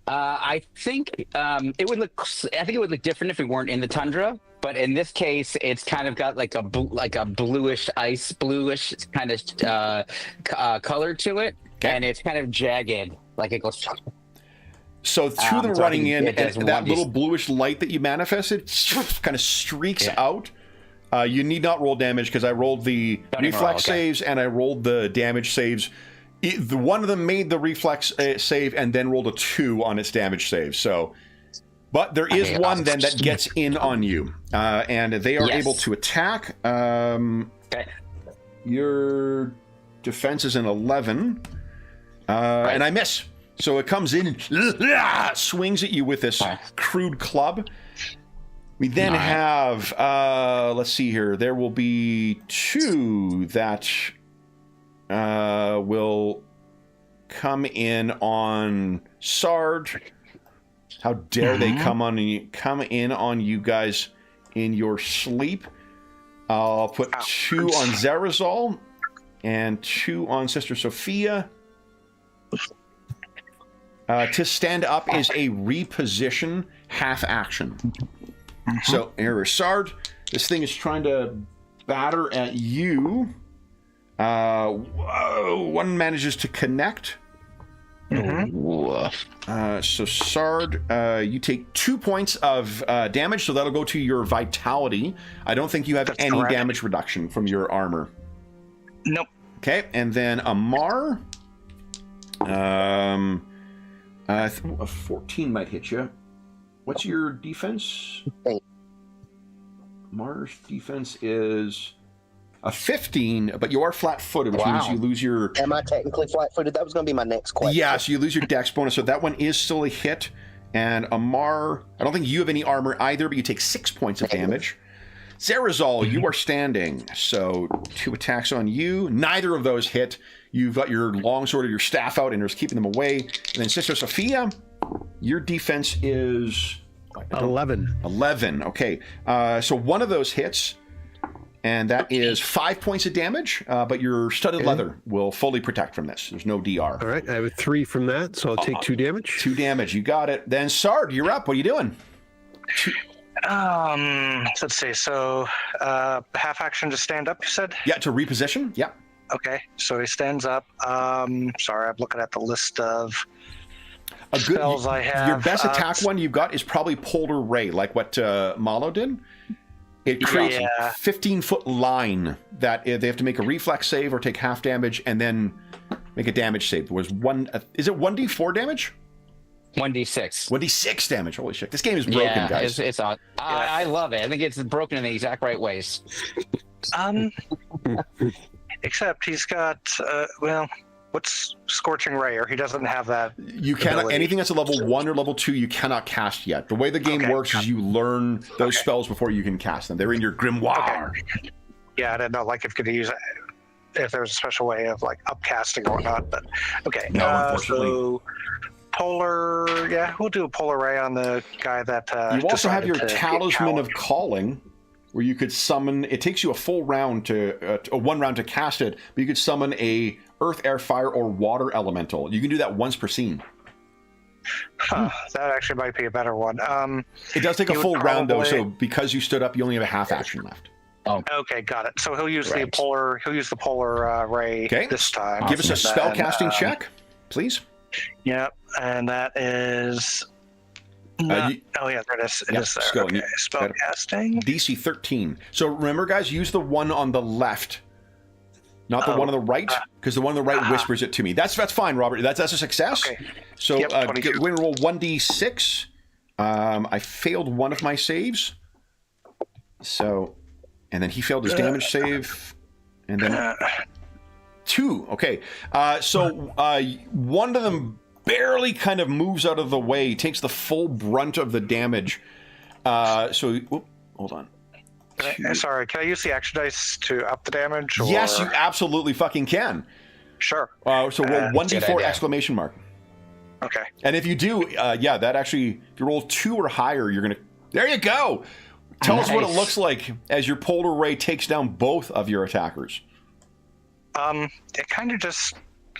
I think it would look. I think it would look different if it weren't in the tundra. But in this case, it's kind of got like a bluish kind of color to it, and it's kind of jagged, like it goes. So through them running in, and that little bluish light that you manifested kind of streaks out. You need not roll damage because I rolled the reflex saves and I rolled the damage saves. One of them made the reflex save and then rolled a 2 on its damage save. So, but there is one then that gets in on you, and they are able to attack. Your defense is an 11, and I miss. So it comes in and swings at you with this crude club. We then have, let's see here, there will be 2 that will come in on Sard. How dare they come in on you guys in your sleep. I'll put 2 on Zarazal and 2 on Sister Sophia. To stand up is a reposition half action. So, Sard, this thing is trying to batter at you. One manages to connect. So, Sard, you take 2 points of damage, so that'll go to your vitality. I don't think you have any damage reduction from your armor. Nope. Okay, and then Amar. A 14 might hit you. What's your defense? 8. Mars' defense is a 15, but you are flat-footed, which means you lose your... Am I technically flat-footed? That was going to be my next question. Yeah, so you lose your dex bonus, so that one is still a hit. And Amar, I don't think you have any armor either, but you take 6 points of damage. Zarazal, you are standing, so 2 attacks on you. Neither of those hit. You've got your longsword or your staff out and you're keeping them away. And then Sister Sophia, your defense is... 11. 11, okay. So one of those hits, and that is 5 points of damage, but your studded leather will fully protect from this. There's no DR. All right, I have a 3 from that, so I'll take 2 damage. 2 damage, you got it. Then Sard, you're up. What are you doing? Let's see. So, half action to stand up, you said? Yeah, to reposition. Yeah. Okay, so he stands up. Sorry, I'm looking at the list of A good, spells I have. Your best attack one you've got is probably Polar Ray, like what MacLeod did. It creates a 15-foot line that they have to make a reflex save or take half damage and then make a damage save. Is it 1d4 damage? 1d6. 1d6 damage. Holy shit. This game is broken, guys. It's on. I love it. I think it's broken in the exact right ways. Except he's got, what's Scorching Ray? Or he doesn't have that. You cannot, ability. anything that's a level 1 or level 2, you cannot cast yet. The way the game works is you learn those spells before you can cast them. They're in your grimoire. Okay. Yeah, I didn't know, like, if you could use it, if there was a special way of, like, upcasting or whatnot, but, okay. No, unfortunately. So, Polar, we'll do a Polar Ray on the guy that, you also have your decided to Talisman get of Calling, where you could summon, it takes you a full round to, 1 round to cast it, but you could summon a Earth, Air, Fire, or Water Elemental. You can do that once per scene. That actually might be a better one. It does take a full round, though, so because you stood up, you only have a half action left. Okay, got it. So he'll use the polar. He'll use the Polar Ray this time. Give us a spell casting check, please. Yep, and that is. Oh yeah, there it is. It is there. Okay. Spell casting. DC 13. So remember, guys, use the one on the left, not the one on the right, because the one on the right whispers it to me. That's fine, Robert. That's a success. Okay. So Yep, we're going to roll 1d6. I failed one of my saves. So, and then he failed his damage save, and then 2. Okay. So one of them barely kind of moves out of the way, takes the full brunt of the damage. Hold on. Sorry, can I use the action dice to up the damage? Or... Yes, you absolutely fucking can. Sure. So roll 1d4 exclamation mark. Okay. And if you do, that actually, if you roll 2 or higher, you're going to... There you go! Tell us what it looks like as your Polar Ray takes down both of your attackers. It kind of just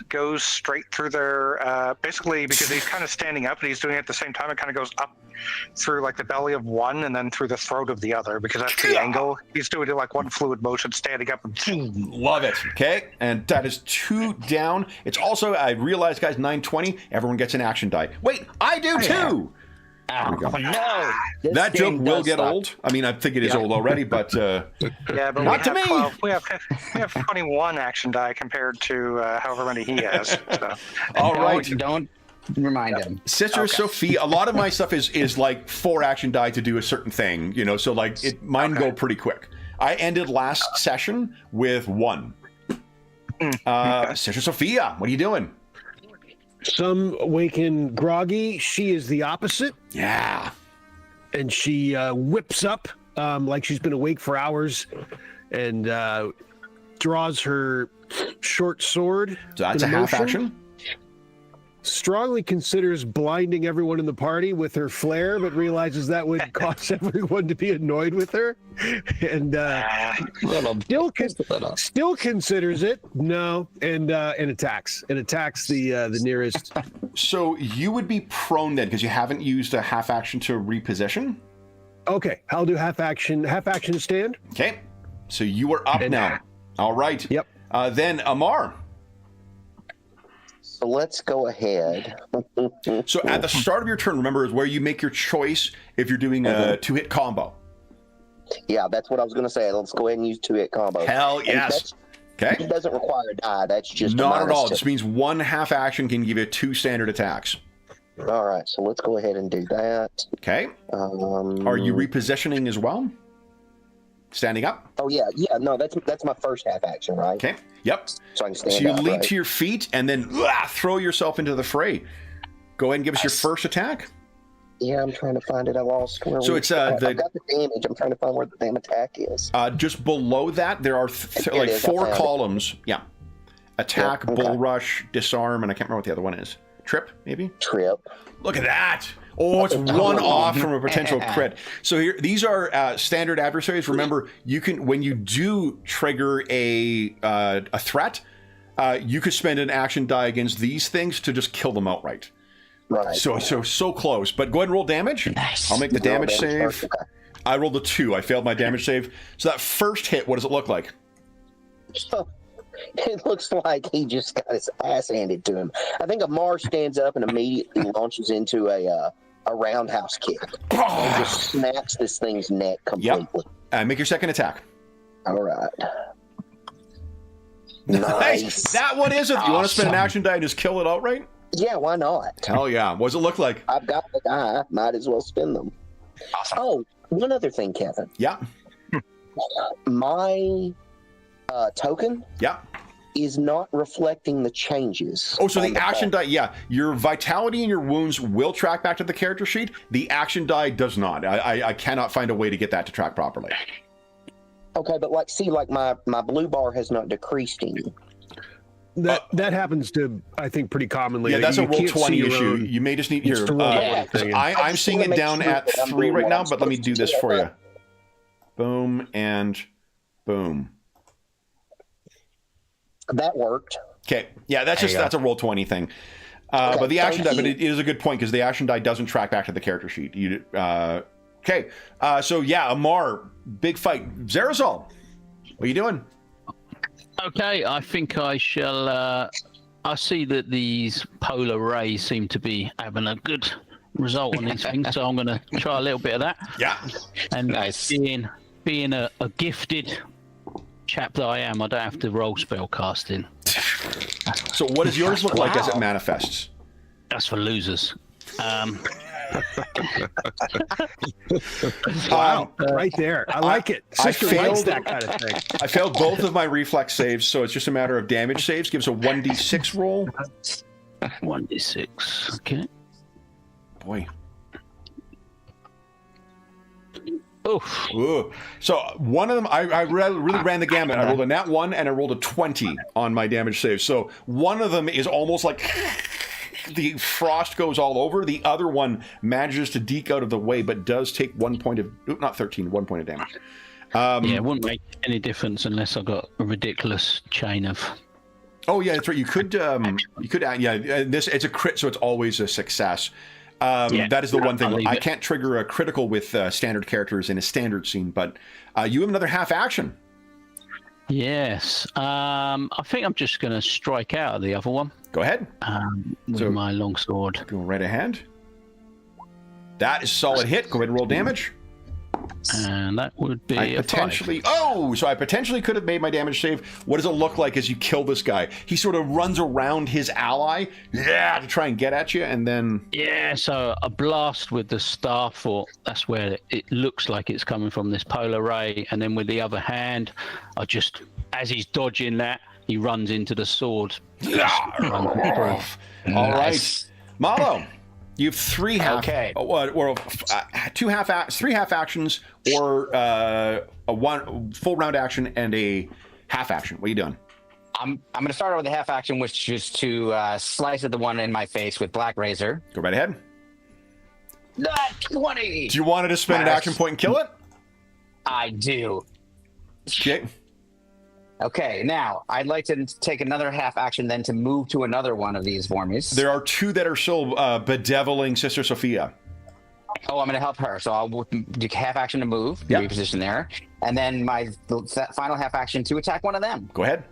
goes straight through their... basically, because he's kind of standing up and he's doing it at the same time, it kind of goes up through like the belly of one and then through the throat of the other, because that's the angle. He's doing it like one fluid motion, standing up and... Love it. Okay, and that is 2 down. It's also, I realize, guys, 9:20, everyone gets an action die. Wait, I do too! Oh, no! That joke will get old. I mean, I think it is old already, but, but not to me. 12, we have 21 action die compared to however many he has. So. All right. Don't remind him. Sister Sophie, a lot of my stuff is like 4 action die to do a certain thing, so like mine go pretty quick. I ended last session with 1. Sister Sophia, what are you doing? Some awaken groggy. She is the opposite. Yeah. And she whips up like she's been awake for hours and draws her short sword. So that's a half action. Strongly considers blinding everyone in the party with her flare, but realizes that would cause everyone to be annoyed with her. And still considers it. No, and attacks. And attacks the nearest. So you would be prone then, because you haven't used a half action to reposition. Okay, I'll do half action stand. Okay, so you are up now. All right. Yep. Then Amar. So let's go ahead. So at the start of your turn, remember, is where you make your choice if you're doing a 2-hit combo. Yeah, that's what I was going to say. Let's go ahead and use 2-hit combo. Hell yes. Okay. It doesn't require a die. That's just not at all. 2. It just means 1 half action can give you 2 standard attacks. All right, so let's go ahead and do that. Okay. Are you repositioning as well? Standing up? Oh yeah. No, that's my first half action, right? Okay. Yep. So I can stand So you up, leap to your feet and then throw yourself into the fray. Go ahead and give us your first attack. Yeah, I'm trying to find it. I lost. So it's I've got the damage. I'm trying to find where the damn attack is. Just below that, there are like 4 columns. Yeah. Attack, bull rush, disarm, and I can't remember what the other one is. Trip, maybe? Trip. Look at that. Oh, it's 1 off from a potential crit. So here, these are standard adversaries. Remember, you can, when you do trigger a threat, you could spend an action die against these things to just kill them outright. Right. So close. But go ahead and roll damage. Nice. I'll make the damage save. I rolled a 2. I failed my damage save. So that first hit, what does it look like? It looks like he just got his ass handed to him. I think Amar stands up and immediately launches into a roundhouse kick and just snaps this thing's neck completely. Yep. Make your second attack. All right. Nice. That one is it. You want to spend an action die and just kill it outright? Yeah, why not? Hell yeah. What does it look like? I've got the die. Might as well spend them. Awesome. Oh, one other thing, Kevin. Yeah. My token Yeah. is not reflecting the changes. Oh, so on the action die, yeah. Your vitality and your wounds will track back to the character sheet. The action die does not. I cannot find a way to get that to track properly. Okay, but my blue bar has not decreased any. That happens to, I think, pretty commonly. Yeah, that's You a roll can't 20 see your issue. own- You may just need It's here. the roll thing. I'm just seeing wanna it make down sure at that I'm 3 doing right what now, I'm but let me supposed do to this do. for you. Boom and boom. That worked. Okay, yeah, that's a roll 20 thing. Okay, But the action die, thank but you. it is a good point because the action die doesn't track back to the character sheet. Okay, so yeah, Amar, big fight. Zarazal, what are you doing? Okay, I think I shall. I see that these polar rays seem to be having a good result on these things, so I'm going to try a little bit of that. Yeah. And Nice. being a gifted chap that I am, I don't have to roll spell casting. So what does yours look like as it manifests? That's for losers. Wow, right there. I like it. I Sister failed- likes that kind of thing. I failed both of my reflex saves, so it's just a matter of damage saves. Gives a 1d6 roll. 1d6. Okay. Boy. Oof. Ooh. So one of them, I really ran the gamut. I rolled a nat 1 and I rolled a 20 on my damage save. So one of them is almost like the frost goes all over. The other one manages to deke out of the way, but does take 1 point of, not 13, 1 point of damage. Yeah, it wouldn't make any difference unless I got a ridiculous chain of. Oh yeah, that's right. You could add, yeah, this, it's a crit, so it's always a success. Yeah, that is the one I'll thing. leave I it. can't trigger a critical with standard characters in a standard scene, but you have another half action. Yes. I think I'm just going to strike out of the other one Go ahead. with So- my longsword. Go right ahead. That is a solid hit. Go ahead and roll damage. And that would be I a potentially, so I potentially could have made my damage save. What does it look like as you kill this guy? He sort of runs around his ally, to try and get at you, and then 5. Yeah, so a blast with the staff, or that's where it looks like it's coming from, this polar ray, and then with the other hand, I just, as he's dodging that, he runs into the sword. all right, Nice. Malo. You have three half, Okay. three half actions, or a one full round action and a half action. What are you doing? I'm going to start out with a half action, which is to slice at the one in my face with Black Razor. Go right ahead. Not 20. Do you want to just spend an Nice. action point and kill it? I do. Okay. Okay, now I'd like to take another half action then to move to another one of these vormies. There are two that are still bedeviling Sister Sophia. Oh, I'm going to help her. So I'll do half action to move, Yep. reposition there. And then my final half action to attack one of them. Go ahead.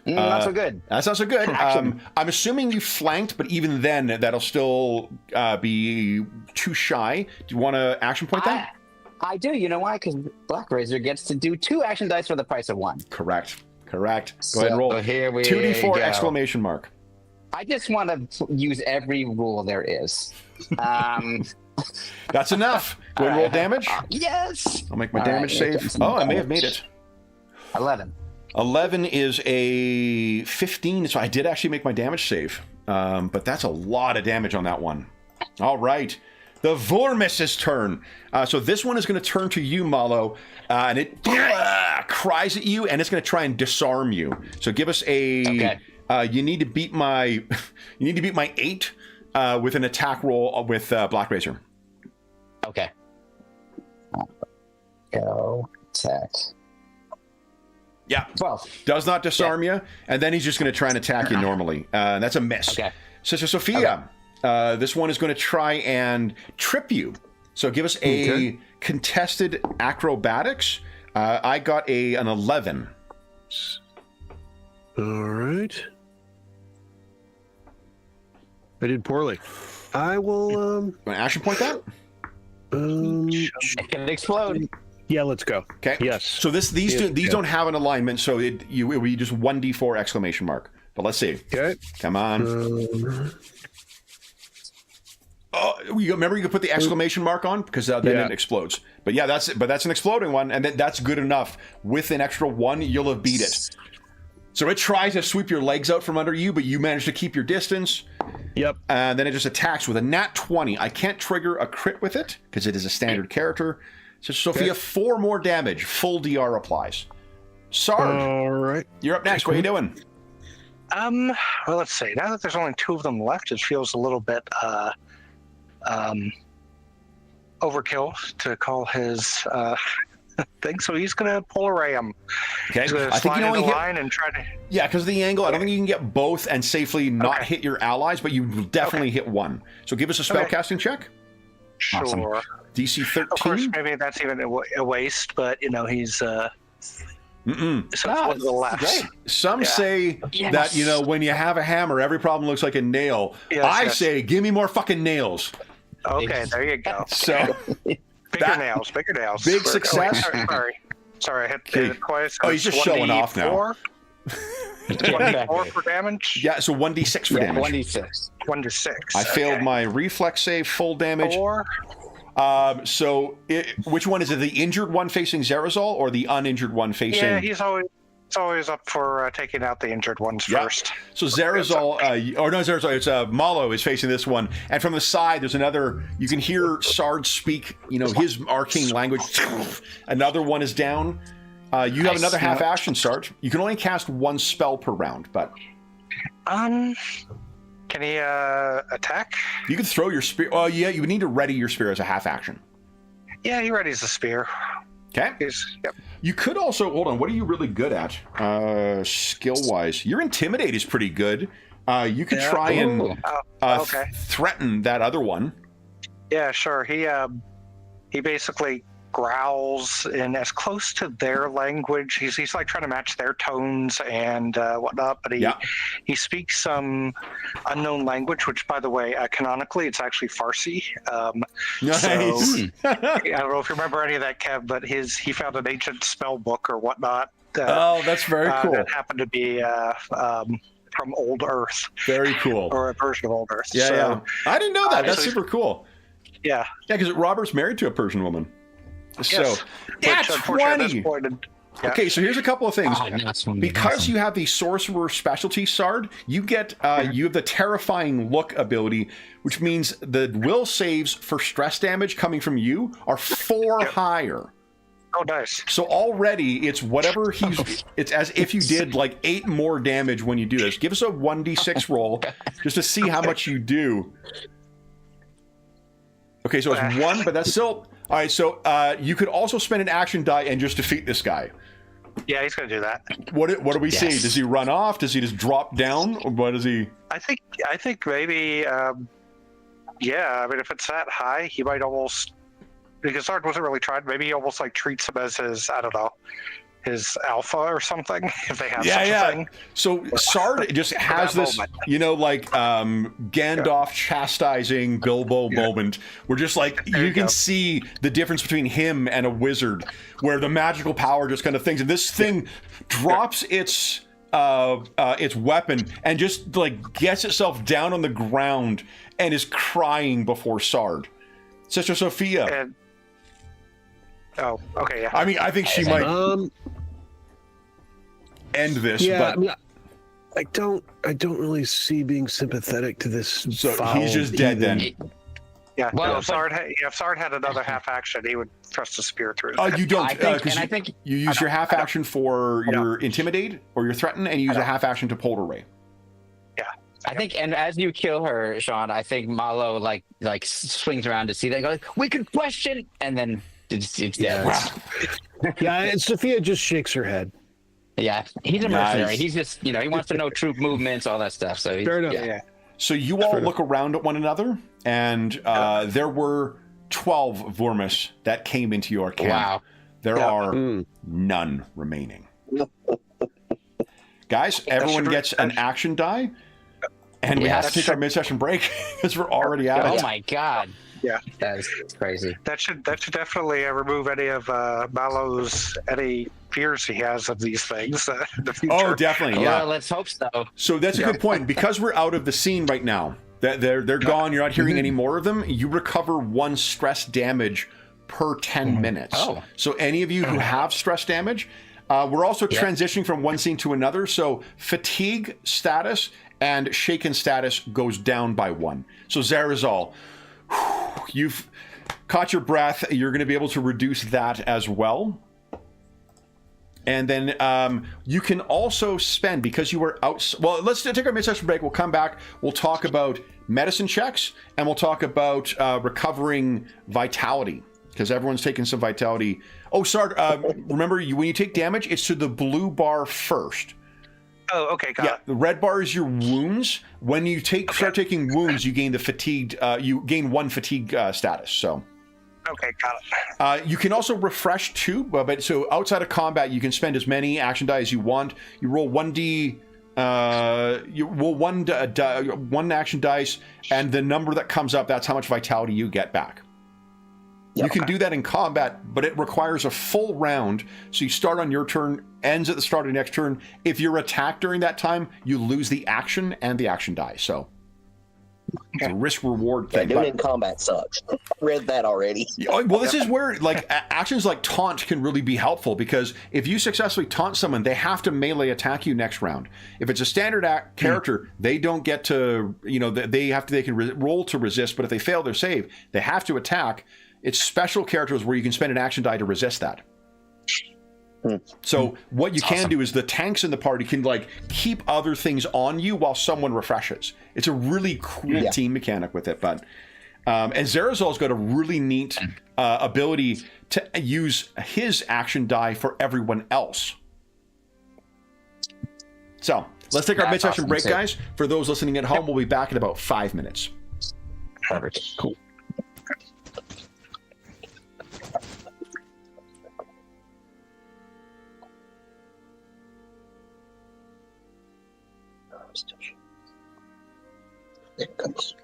Not so good. That's not so good. Action. I'm assuming you flanked, but even then, that'll still be too shy. Do you want to action point that? I do. You know why? Because Black Razor gets to do 2 action dice for the price of 1. Correct. Go ahead and So roll. here we 2d4 go. exclamation mark. I just want to use every rule there is. That's enough. Go ahead and roll damage. Yes. I'll make my All damage right, save. Oh, I may have made it. 11. 11 is a 15, so I did actually make my damage save. But that's a lot of damage on that one. All right. The Vormis's turn. So this one is going to turn to you, Malo, and it cries at you, and it's going to try and disarm you. So give us a. Okay. You need to beat my. You need to beat my 8 with an attack roll with Black Razor. Okay. Go attack. Yeah. 12. Does not disarm you, and then he's just going to try and attack you normally. That's a miss. Okay. Sister Sophia, this one is going to try and trip you. So give us a contested acrobatics. I got an 11. All right. I did poorly. I will. Want to action point that? It can explode. Yeah, let's go. Okay. Yes. So these don't have an alignment, so it will be just 1d4 exclamation mark. But let's see. Okay. Come on. Remember you can put the exclamation mark on because then it explodes. But yeah, that's an exploding one, and that's good enough. With an extra 1, you'll have beat it. So it tries to sweep your legs out from under you, but you manage to keep your distance. Yep. And then it just attacks with a nat 20. I can't trigger a crit with it because it is a standard character. So Sophia, 4 more damage. Full DR applies. Sarge, all right. You're up next. What are you doing? Well, let's see. Now that there's only 2 of them left, it feels a little bit overkill to call his thing. So he's going to pull array him. Okay. He's going to slide into line and try to... Yeah, because of the angle, I don't think you can get both and safely not hit your allies, but you will definitely hit one. So give us a spellcasting check. Sure. Awesome. DC 13. Of course, maybe that's even a waste, but, he's... So it's one of the less. Some say that, when you have a hammer, every problem looks like a nail. I say, give me more fucking nails. Okay, there you go. So... Bigger nails. Big success. Sorry, I hit it twice. Oh, he's just showing off now. 1d4 for damage? Yeah, so 1d6 for damage. 1d6. 1d6. I failed my reflex save, full damage. 4. Which one is it? The injured one facing Zarazal or the uninjured one facing... Yeah, he's always up for taking out the injured ones first. So Zarazal, Zarazal, it's Malo is facing this one, and from the side there's another. You can hear Sarge speak, his arcane language. Another one is down. You have another half action, Sarge. You can only cast 1 spell per round, but can he attack? You can throw your spear. Oh yeah, you would need to ready your spear as a half action. Yeah, he readies the spear. Okay. Yep. You could also hold on. What are you really good at, skill-wise? Your intimidate is pretty good. You could try and threaten that other one. Yeah, sure. He basically growls in as close to their language. He's like trying to match their tones and whatnot, but he speaks some unknown language, which, by the way, canonically, it's actually Farsi. Nice. So, I don't know if you remember any of that, Kev, but he found an ancient spell book or whatnot. That's very cool. That happened to be from Old Earth. Very cool. Or a version of Old Earth. Yeah. I didn't know that. That's super cool. Yeah. Yeah, because Robert's married to a Persian woman. So, yes. 20! Okay, so here's a couple of things. Because you have the Sorcerer specialty, Sard, you get you have the Terrifying Look ability, which means the will saves for stress damage coming from you are 4 higher. Oh, nice. So already it's whatever it's as if you did like 8 more damage when you do this. Give us a 1d6 roll just to see how much you do. Okay, so it's 1, but that's still... All right, so you could also spend an action die and just defeat this guy. Yeah, he's going to do that. What do we see? Does he run off? Does he just drop down? Or what does he... I think maybe, I mean, if it's that high, he might almost... Because Sard wasn't really trying. Maybe he almost like treats him as his, I don't know, his alpha or something, if they have such a thing. So Sard just has this, like Gandalf chastising Bilbo moment, where just like you can see the difference between him and a wizard, where the magical power just kind of things, and this thing drops its weapon and just like gets itself down on the ground and is crying before Sard. Sister Sophia. Oh, okay, yeah. I mean, I think she might end this. Yeah, but I mean, I don't really see being sympathetic to this. So he's just dead then. Yeah. Well, if Sard had another half action, he would thrust a spear through. Oh, you don't. I think you use your half action for your intimidate or your threaten, and you use a half action to polar ray. Yeah. I think, and as you kill her, Sean, I think Malo like swings around to see that, and goes, "We could question," and then it's dead. Yeah, and Sophia just shakes her head. Yeah, he's a mercenary. He's just, he wants to know troop movements, all that stuff. So fair enough. Yeah. So you all look around at one another, and there were 12 Vormis that came into your camp. Wow. There are none remaining. Guys, everyone gets an action die, and we have to take our mid-session break because we're already out of Oh it. my god. Yeah. That is crazy. That should definitely remove any of Malo's any fears he has of these things in the future. Oh, definitely, yeah. Well, let's hope so. So that's a good point. Because we're out of the scene right now, that they're gone, you're not hearing any more of them, you recover 1 stress damage per 10 minutes. Oh. So any of you who have stress damage, we're also transitioning from one scene to another. So fatigue status and shaken status goes down by 1. So Zarazal, you've caught your breath. You're going to be able to reduce that as well. And then you can also spend, because you were out. Well, let's take our mid-session break. We'll come back. We'll talk about medicine checks, and we'll talk about recovering vitality, because everyone's taking some vitality. Oh, sorry. Remember, when you take damage, it's to the blue bar first. Oh, okay, got it. The red bar is your wounds. When you start taking wounds, you gain the fatigued. You gain 1 fatigue status. So. Okay, got it. You can also refresh too, but so outside of combat, you can spend as many action die as you want. You roll 1d. You roll one action dice, and the number that comes up, that's how much vitality you get back. You can do that in combat, but it requires a full round. So you start on your turn, ends at the start of the next turn. If you're attacked during that time, you lose the action and the action die. So it's a risk-reward thing. Doing it in combat sucks. Read that already. Well, this is where actions like taunt can really be helpful, because if you successfully taunt someone, they have to melee attack you next round. If it's a standard character, they don't get to, they can roll to resist, but if they fail their save, they have to attack. It's special characters where you can spend an action die to resist that. So what you can do is the tanks in the party can keep other things on you while someone refreshes. It's a really cool team mechanic with it. But and Zarazal's got a really neat ability to use his action die for everyone else. So let's take our mid-session break, guys. For those listening at home, we'll be back in about 5 minutes. Perfect. Cool. There it comes.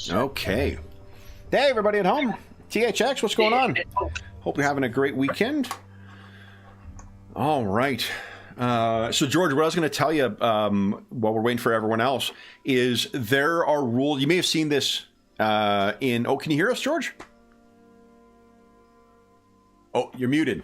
Okay. Hey, everybody at home. THX, what's going on? Hope you're having a great weekend. All right. So, George, what I was going to tell you while we're waiting for everyone else is there are rules. You may have seen this in... Oh, can you hear us, George? Oh, you're muted.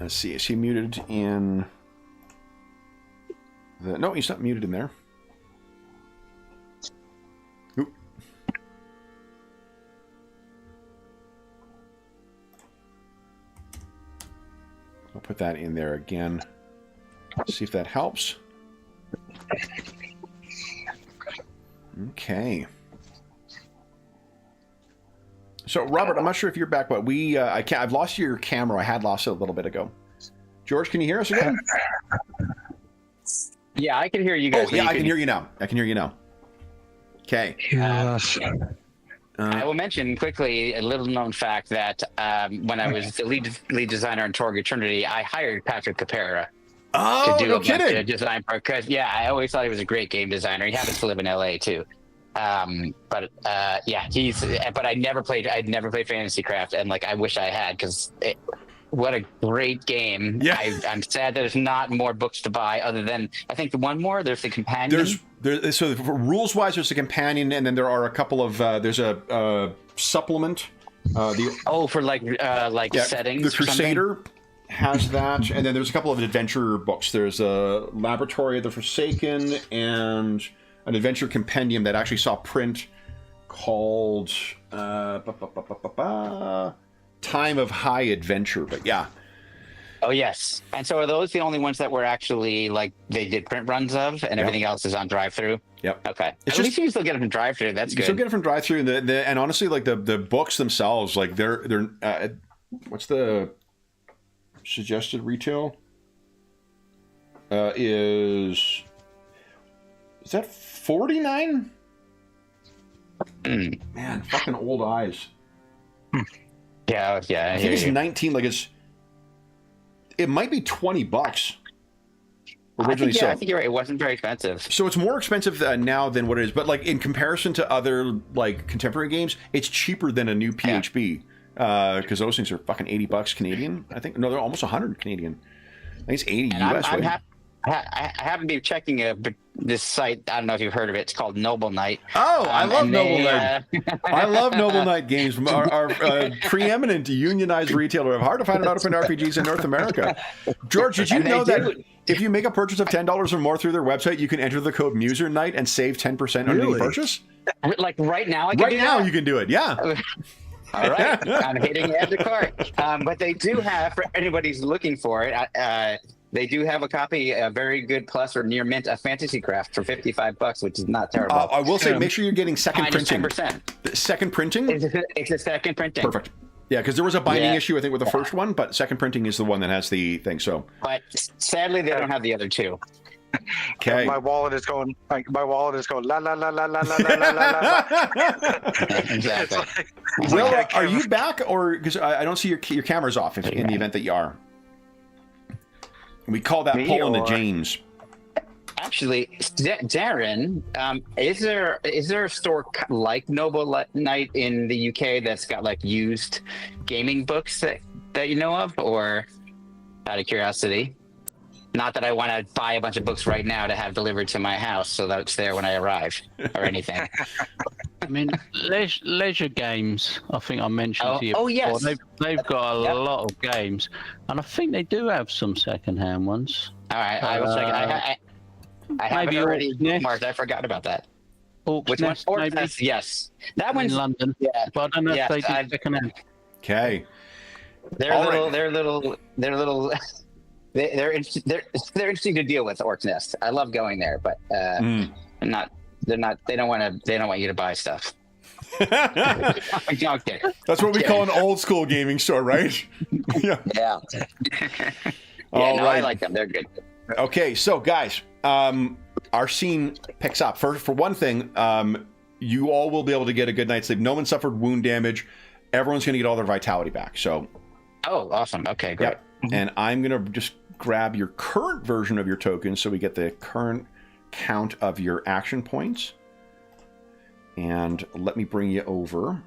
Let's see, is he muted in the... No, he's not muted in there. Oop. I'll put that in there again. See if that helps. Okay. So, Robert, I'm not sure if you're back, but I've lost your camera. I had lost it a little bit ago. George, can you hear us again? Yeah, I can hear you guys. Oh, yeah, I can hear you now. I can hear you now. Okay. Yes. I will mention quickly a little known fact that when I was the lead designer in Torg Eternity, I hired Patrick Capera Oh, to do no a bunch kidding. of design because I always thought he was a great game designer. He happens to live in LA too. But I never played Fantasy Craft, and like I wish I had, because what a great game. Yeah. I'm sad that there's not more books to buy other than I think the one more. There's the companion. So rules wise, there's a companion, and then there are a couple of there's a supplement. For settings. The Crusader has that, and then there's a couple of adventure books. There's a Laboratory of the Forsaken and an adventure compendium that actually saw print called Time of High Adventure. But yeah. Oh yes. And so are those the only ones that were actually like they did print runs of, and everything else is on drive-through? Yep. Okay. It's At least you can still get them from drive-through. That's You good. still get it from drive-through, and honestly, like the books themselves, like they're what's the suggested retail? Is that $49? Man, fucking old eyes. Yeah. I think it's 19. Like it might be $20 originally. I think you're right. It wasn't very expensive. So it's more expensive now than what it is, but like in comparison to other like contemporary games, it's cheaper than a new PHB because those things are fucking $80 Canadian. I think no, they're almost 100 Canadian. I think it's 80 US. I haven't been checking this site. I don't know if you've heard of it. It's called Noble Knight. Oh, I love Noble Knight. I love Noble Knight games from our preeminent unionized retailer of hard-to-find and out-of-print RPGs in North America. George, did you know that if you make a purchase of $10 or more through their website, you can enter the code MuserNight and save 10% on any purchase? Like right now, I can right do now that? You can do it. Yeah. All right, I'm hitting add to cart. But they do have, for anybody who's looking for it, they do have a copy, a very good plus or near mint, of Fantasy Craft for $55, which is not terrible. I will say, make sure you're getting second printing. 10%. Second printing? It's a second printing. Perfect. Yeah, because there was a binding issue, I think, with the first one, but second printing is the one that has the thing. So, but sadly, they don't have the other two. Okay. My wallet is going la la la la la la la la la. Exactly. Will, are you back, or because I don't see your camera's off in the event that you are? We call that pulling the James. Actually, Darren, is there a store like Noble Knight in the UK that's got like used gaming books that you know of, or out of curiosity? Not that I want to buy a bunch of books right now to have delivered to my house so that it's there when I arrive or anything. I mean, leisure games, I think I mentioned to you. Oh, yes. They've got a lot of games, and I think they do have some second-hand ones. All right, I will check it. I haven't already marked. I forgot about that. Which one? Orcs, yes. That one's in London. Yeah. But I don't know if they do second-hand. Okay. They're interesting to deal with. Orcs Nest. I love going there, but they don't want you to buy stuff. Okay. That's what we call an old school gaming store, right? Yeah. Yeah. All right. I like them. They're good. Okay, so guys, our scene picks up. For one thing, you all will be able to get a good night's sleep. No one suffered wound damage. Everyone's going to get all their vitality back. So, Oh, awesome. Okay, great. yeah. And I'm going to just grab your current version of your token so we get the current count of your action points. And let me bring you over.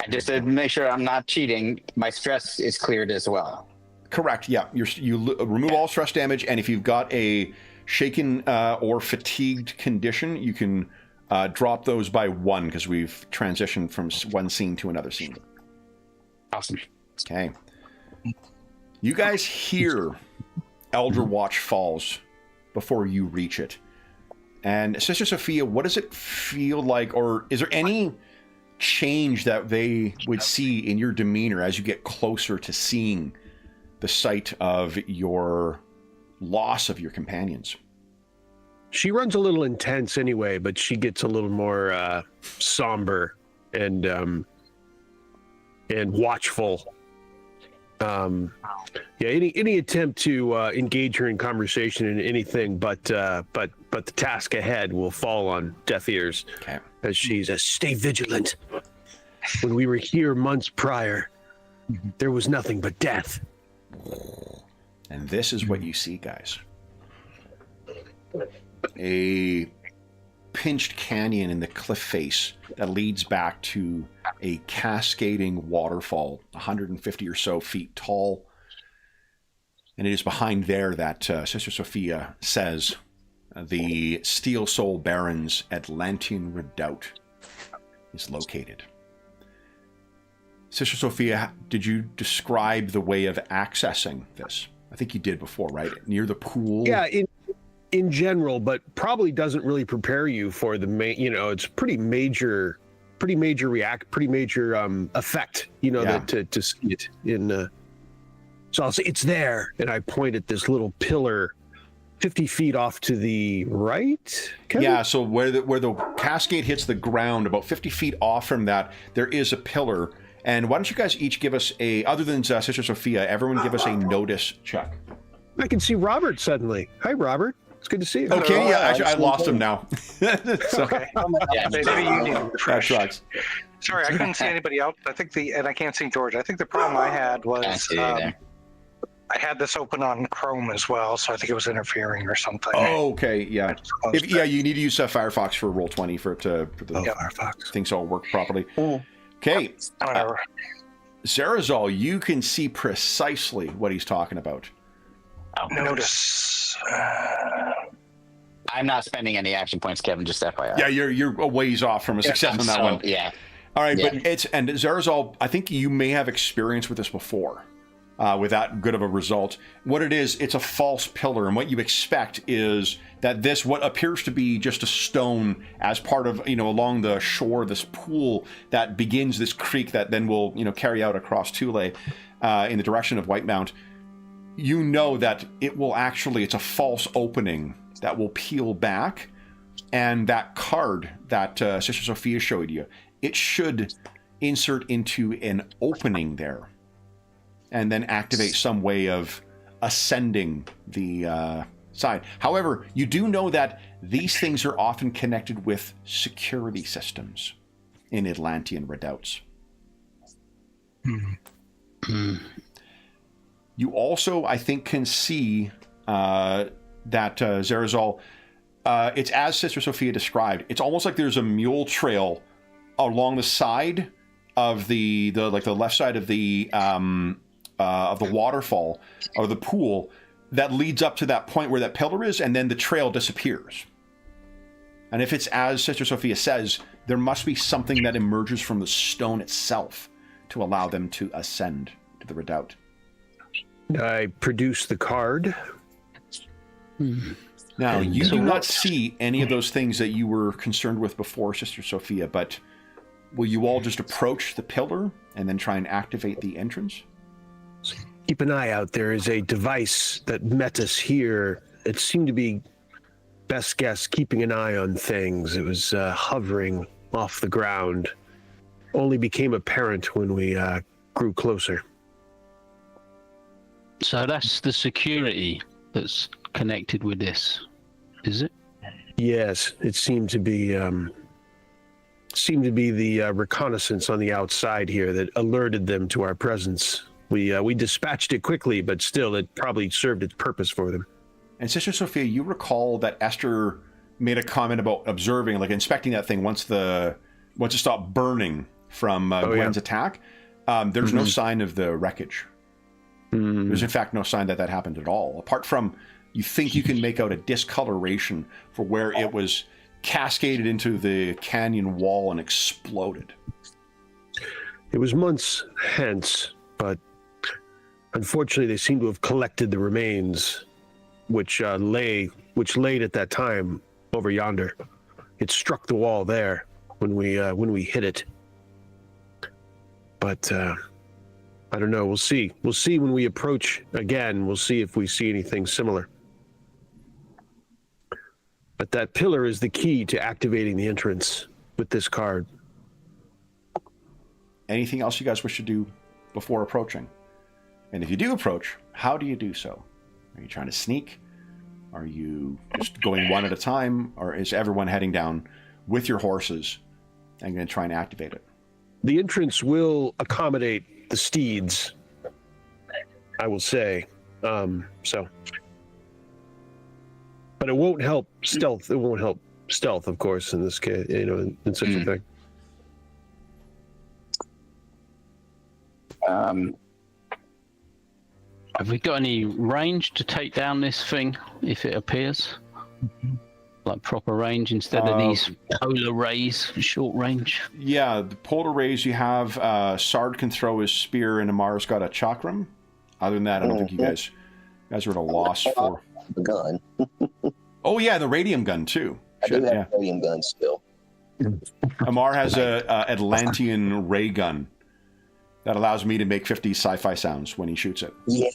And just to make sure I'm not cheating, my stress is cleared as well. Correct. Yeah. You remove all stress damage, and if you've got a shaken or fatigued condition, you can drop those by 1 because we've transitioned from one scene to another scene. Awesome. Okay. You guys hear Elder Watch Falls before you reach it. And Sister Sophia, what does it feel like, or is there any change that they would see in your demeanor as you get closer to seeing the site of your loss of your companions? She runs a little intense anyway, but she gets a little more somber and watchful. Yeah, any attempt to engage her in conversation in anything but the task ahead will fall on deaf ears. Okay. As she says, "Stay vigilant. When we were here months prior, there was nothing but death." And this is what you see, guys. A pinched canyon in the cliff face that leads back to a cascading waterfall, 150 or so feet tall. And it is behind there that Sister Sophia says the Steel Soul Baron's Atlantean Redoubt is located. Sister Sophia, did you describe the way of accessing this? I think you did before, right? Near the pool? Yeah, in general, but probably doesn't really prepare you for the main, it's pretty major effect, that to see it in. So I'll say it's there, and I point at this little pillar 50 feet off to the right. Kevin? Yeah, so where the cascade hits the ground, about 50 feet off from that, there is a pillar. And why don't you guys each give us other than Sister Sophia, everyone give us a notice check. I can see Robert suddenly. Hi, Robert. It's good to see you. Okay, yeah, actually, I lost him now. So, Okay. Yeah, Maybe you need to that refresh. sucks. Sorry, I couldn't see anybody else. I think and I can't see George. I think the problem I had Can't was see you there. I had this open on Chrome as well, so I think it was interfering or something. Oh, okay, yeah. I just closed Yeah, it. you need to use Firefox for Roll20 for the Firefox. things all work properly. Okay, Whatever. Zarazal, you can see precisely what he's talking about. Notice. I'm not spending any action points, Kevin, just FYI. Yeah, you're a ways off from a success on that one. Yeah. All right, Yeah. but and Zarazal, I think you may have experience with this before, with that good of a result. What it is, it's a false pillar, and what you expect is that this, what appears to be just a stone as part of, along the shore of this pool that begins this creek that then will, carry out across Thule in the direction of Whitemount. You know that it will actually, it's a false opening that will peel back, and that card that Sister Sophia showed you, it should insert into an opening there and then activate some way of ascending the side. However, you do know that these things are often connected with security systems in Atlantean redoubts. You also, I think, can see that Zarazal, it's as Sister Sophia described. It's almost like there's a mule trail along the side of the left side of the waterfall or the pool that leads up to that point where that pillar is, and then the trail disappears. And if it's as Sister Sophia says, there must be something that emerges from the stone itself to allow them to ascend to the redoubt. I produce the card. Now, you do not see any of those things that you were concerned with before, Sister Sophia, but will you all just approach the pillar and then try and activate the entrance? Keep an eye out. There is a device that met us here. It seemed to be, best guess, keeping an eye on things. It was hovering off the ground. Only became apparent when we grew closer. So that's the security that's connected with this. Is it? Yes, it seemed to be the reconnaissance on the outside here that alerted them to our presence. We dispatched it quickly, but still, it probably served its purpose for them. And Sister Sophia, you recall that Esther made a comment about observing, like inspecting that thing once it stopped burning from Gwen's attack. There's no sign of the wreckage. There's in fact no sign that happened at all, apart from you think you can make out a discoloration for where it was cascaded into the canyon wall and exploded. It was months hence, but unfortunately they seem to have collected the remains which laid at that time over yonder. It struck the wall there when we hit it. But I don't know. We'll see. We'll see when we approach again. We'll see if we see anything similar. But that pillar is the key to activating the entrance with this card. Anything else you guys wish to do before approaching? And if you do approach, how do you do so? Are you trying to sneak? Are you just going one at a time? Or is everyone heading down with your horses and going to try and activate it? The entrance will accommodate the steeds, I will say. So, but it won't help stealth. It won't help stealth, of course, in this case, in such a thing. Have we got any range to take down this thing if it appears? Like proper range instead of these polar rays, short range? Yeah, the polar rays you have, Sard can throw his spear and Amar's got a chakram. Other than that, I don't think you guys are at a loss for... The gun. Oh yeah, the radium gun too. I do have a radium gun still. Amar has a Atlantean ray gun that allows me to make 50 sci-fi sounds when he shoots it. Yeah.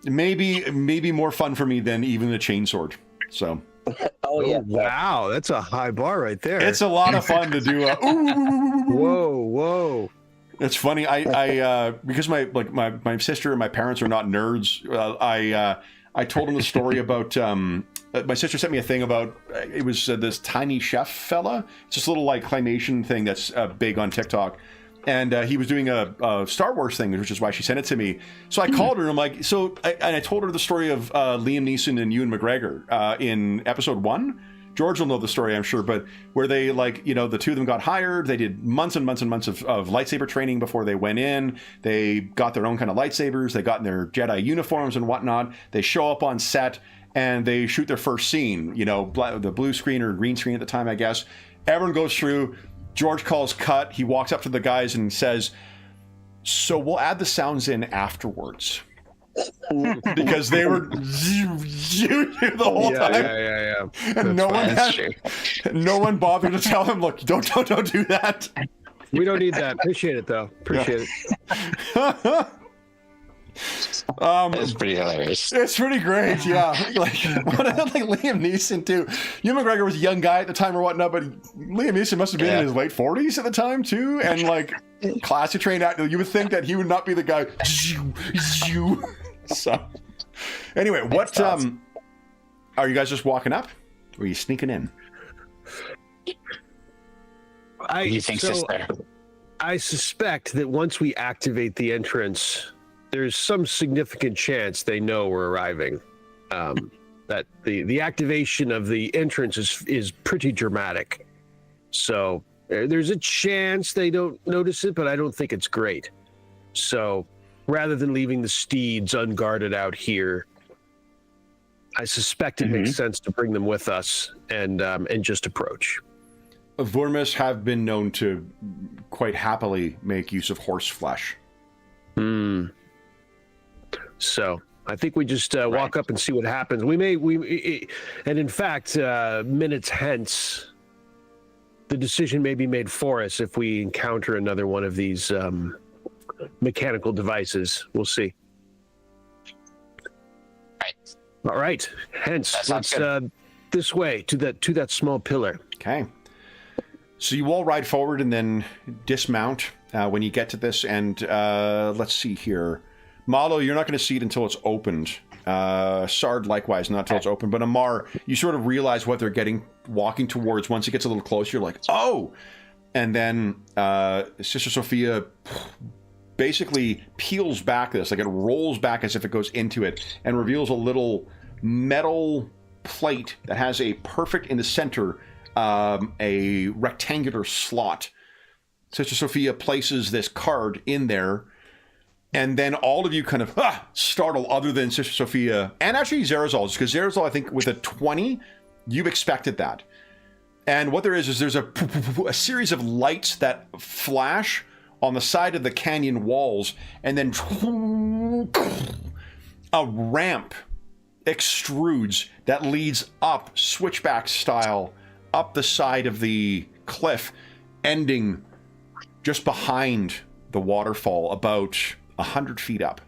Maybe more fun for me than even the chainsword. So. Oh yeah. Wow, that's a high bar right there. It's a lot of fun to do. Whoa. It's funny. I because my sister and my parents are not nerds. I told them the story about. My sister sent me a thing about. It was this tiny chef fella. It's this little like claymation thing that's big on TikTok. And he was doing a Star Wars thing, which is why she sent it to me. So I called her and I'm like, and I told her the story of Liam Neeson and Ewan McGregor in episode 1. George will know the story, I'm sure, but where they the two of them got hired. They did months and months and months of lightsaber training before they went in. They got their own kind of lightsabers. They got in their Jedi uniforms and whatnot. They show up on set and they shoot their first scene, the blue screen or green screen at the time, I guess. Everyone goes through. George calls cut. He walks up to the guys and says, "So we'll add the sounds in afterwards," because they were the whole time. Yeah. And no one bothered to tell him, "Look, don't do that." We don't need that. Appreciate it though. Appreciate it. It's pretty hilarious. It's pretty great, yeah. Like Liam Neeson too. Ewan McGregor was a young guy at the time or whatnot, but Liam Neeson must have been in his late 40s at the time too, and like classically trained actor. You would think that he would not be the guy. So, anyway, what are you guys just walking up? Or are you sneaking in? What do you think, sister? I suspect that once we activate the entrance, there's some significant chance they know we're arriving. That the activation of the entrance is pretty dramatic. So there's a chance they don't notice it, but I don't think it's great. So rather than leaving the steeds unguarded out here, I suspect it makes sense to bring them with us and just approach. Vormis have been known to quite happily make use of horse flesh. So I think we just walk up and see what happens. And in fact, minutes hence, the decision may be made for us if we encounter another one of these mechanical devices. We'll see. Right. All right. Hence, let's good. This way to that small pillar. Okay. So you all ride forward and then dismount when you get to this. And let's see here. Malo, you're not going to see it until it's opened. Sard likewise, not till it's open. But Amar, you sort of realize what they're walking towards. Once it gets a little closer, you're like, oh! And then Sister Sophia basically peels back this, like it rolls back as if it goes into it, and reveals a little metal plate that has a perfect, in the center, a rectangular slot. Sister Sophia places this card in there, and then all of you kind of startle, other than Sister Sophia, and actually Zerazol, because Zerazol, I think, with a 20, you expected that. And what there is there's a series of lights that flash on the side of the canyon walls, and then a ramp extrudes that leads up, switchback style, up the side of the cliff, ending just behind the waterfall, about 100 feet up.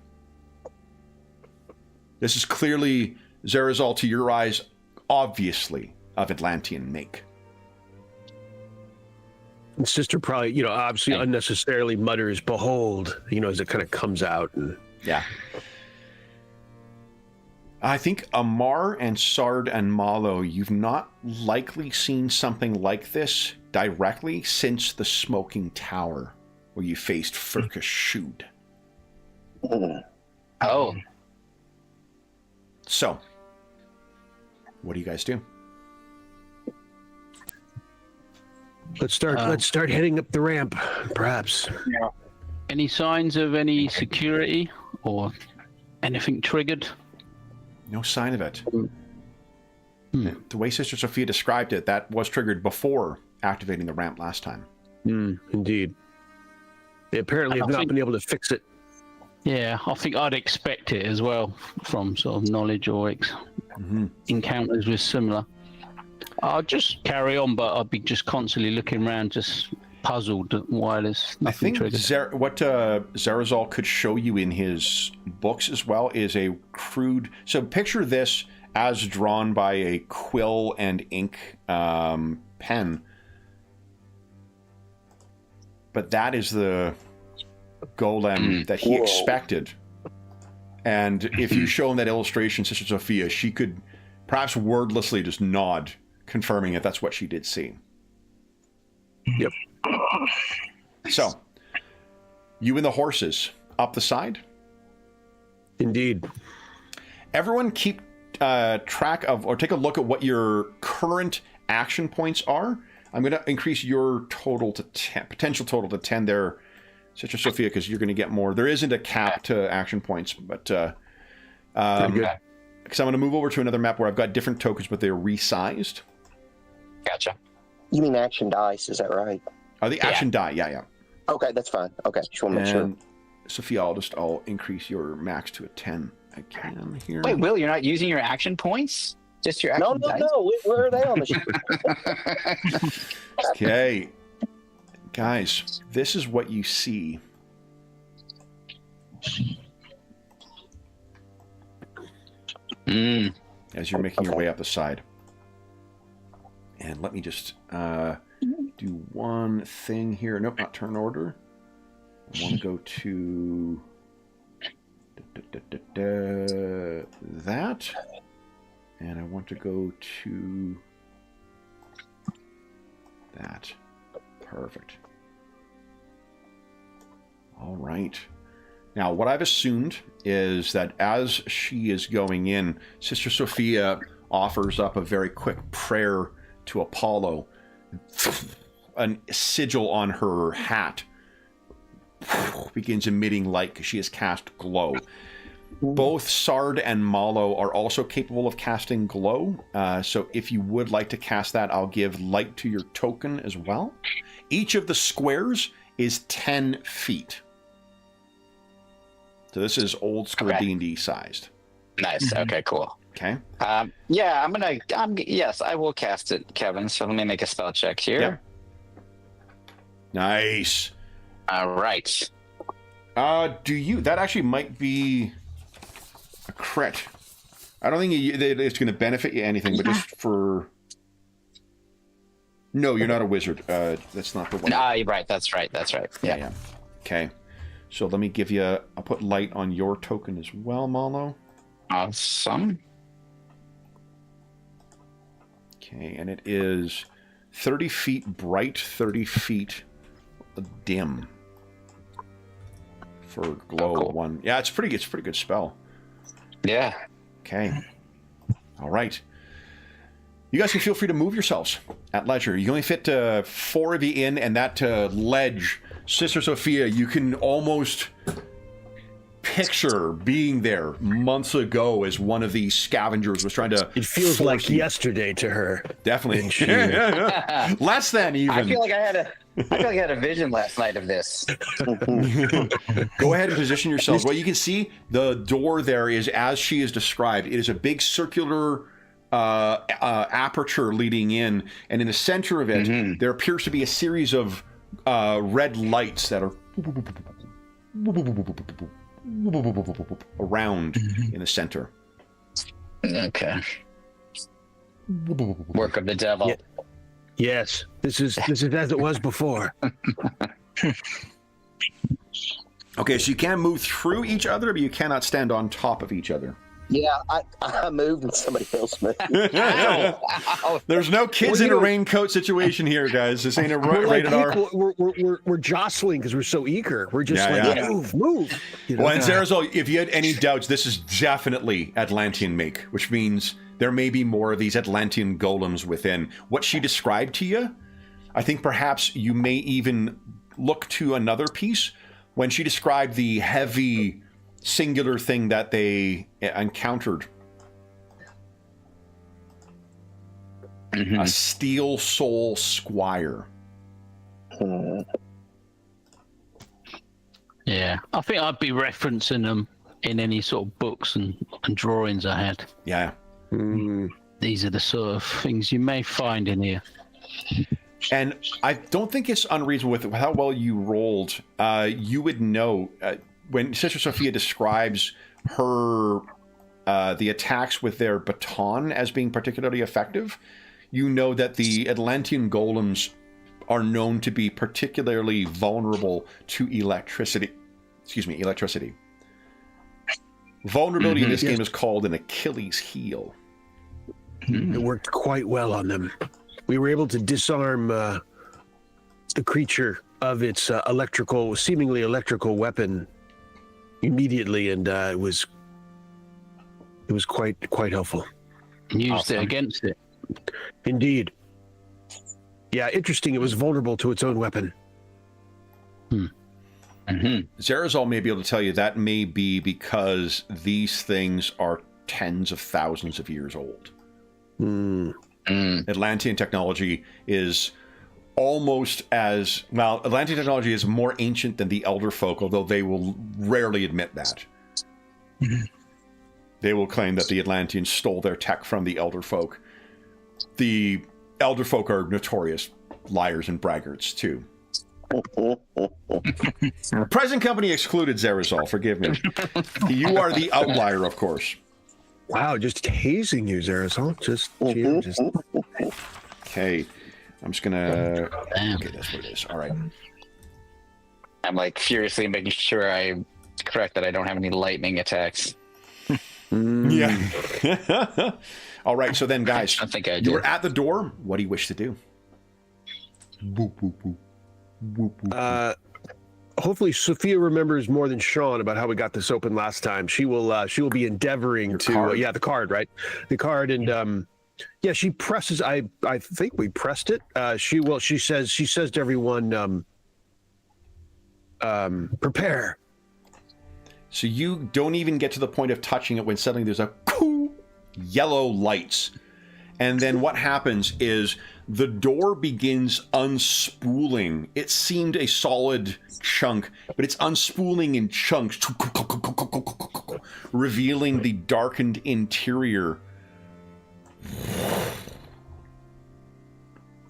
This is clearly, Zerazol, to your eyes, obviously of Atlantean make. And Sister probably, obviously unnecessarily mutters, "Behold," as it kind of comes out. And... Yeah. I think Amar and Sard and Malo, you've not likely seen something like this directly since the Smoking Tower, where you faced Furka Shud. Oh. So, what do you guys do? Let's start heading up the ramp, perhaps. Yeah. Any signs of any security or anything triggered? No sign of it. The way Sister Sophia described it, that was triggered before activating the ramp last time. Indeed. They apparently have not been able to fix it. Yeah, I think I'd expect it as well from sort of knowledge or encounters with similar. I'll just carry on, but I'll be just constantly looking around, just puzzled why there's nothing triggered. What Zerazol could show you in his books as well is a crude... So picture this as drawn by a quill and ink pen. But that is the golem that he expected. And if you show him that illustration, Sister Sophia, she could perhaps wordlessly just nod, confirming that that's what she did see. Yep. So, you and the horses up the side? Indeed. Everyone keep track of, or take a look at what your current action points are. I'm going to increase your total to 10, potential total to 10 there, Sister Sophia, because you're going to get more. There isn't a cap to action points, but because I'm going to move over to another map where I've got different tokens, but they're resized. Gotcha. You mean action dice, is that right? Oh, the action die, yeah. Okay, that's fine. Okay, just want to make sure. Sophia, I'll increase your max to a 10 again here. Wait, Will, you're not using your action points? Just your action dice? No. Where are they on the sheet? Okay. Guys, this is what you see. As you're making your way up the side. And let me just do one thing here. Nope, not turn order. I want to go to that. And I want to go to that. Perfect. All right. Now, what I've assumed is that as she is going in, Sister Sophia offers up a very quick prayer to Apollo. A sigil on her hat begins emitting light because she has cast glow. Both Sard and Malo are also capable of casting glow. So if you would like to cast that, I'll give light to your token as well. Each of the squares is 10 feet. So this is old school D&D sized. Nice. Okay, cool. Okay. Yeah, yes, I will cast it, Kevin. So let me make a spell check here. Yep. Nice. All right. That actually might be a crit. I don't think it's going to benefit you anything, but just for... No, you're not a wizard. That's not the one. You're right. That's right. Yeah. Okay. So let me give you... I'll put light on your token as well, Malo. Awesome. Okay, and it is 30 feet bright, 30 feet dim for glow cool. 1. Yeah, it's a pretty good spell. Yeah. Okay. All right. You guys can feel free to move yourselves at leisure. You can only fit 4 of you in, and that ledge, Sister Sophia, you can almost picture being there months ago as one of these scavengers was trying to. It feels like force you. yesterday to her. Definitely. She- Less than even. I feel like I had a vision last night of this. Go ahead and position yourselves. Well, you can see the door there is as she is described. It is a big circular aperture leading in, and in the center of it, there appears to be a series of red lights that are around in the center. Okay. Work of the devil. Yeah. Yes, this is as it was before. Okay, so you can move through each other, but you cannot stand on top of each other. Yeah, I moved and somebody else moved. Ow. There's no kids in a raincoat situation here, guys. This ain't a rated R. We're jostling because we're so eager. We're just move. You know? Well, and Zarazol, if you had any doubts, this is definitely Atlantean make, which means there may be more of these Atlantean golems within. What she described to you, I think perhaps you may even look to another piece when she described the heavy singular thing that they encountered. A steel soul squire. Yeah, I think I'd be referencing them in any sort of books and drawings I had. Yeah. These are the sort of things you may find in here. And I don't think it's unreasonable with how well you rolled. You would know when Sister Sophia describes her the attacks with their baton as being particularly effective. You know that the Atlantean golems are known to be particularly vulnerable to electricity. Electricity. Vulnerability in this game is called an Achilles heel. It worked quite well on them. We were able to disarm the creature of its seemingly electrical weapon immediately, and it was quite helpful. Used it against it. Indeed. Yeah, interesting. It was vulnerable to its own weapon. Zarazol may be able to tell you that may be because these things are tens of thousands of years old. Atlantean technology is almost as well. Atlantean technology is more ancient than the Elder Folk, although they will rarely admit that. They will claim that the Atlanteans stole their tech from the Elder Folk. The Elder Folk are notorious liars and braggarts too. Present company excluded, Zarazol. Forgive me. You are the outlier, of course. Wow, just hazing you, Zarazol. Just. Okay, I'm just gonna. Okay, that's what it is. All right. I'm like furiously making sure I'm correct that I don't have any lightning attacks. Yeah. All right, so then, guys, I think I you did. were at the door. What do you wish to do? Hopefully, Sophia remembers more than Sean about how we got this open last time. She will be endeavoring to. Card. The card, right? The card, and yeah, she presses. I think we pressed it. She says to everyone, prepare. So you don't even get to the point of touching it when suddenly there's a yellow lights. And then what happens is the door begins unspooling. It seemed a solid chunk, but it's unspooling in chunks, revealing the darkened interior.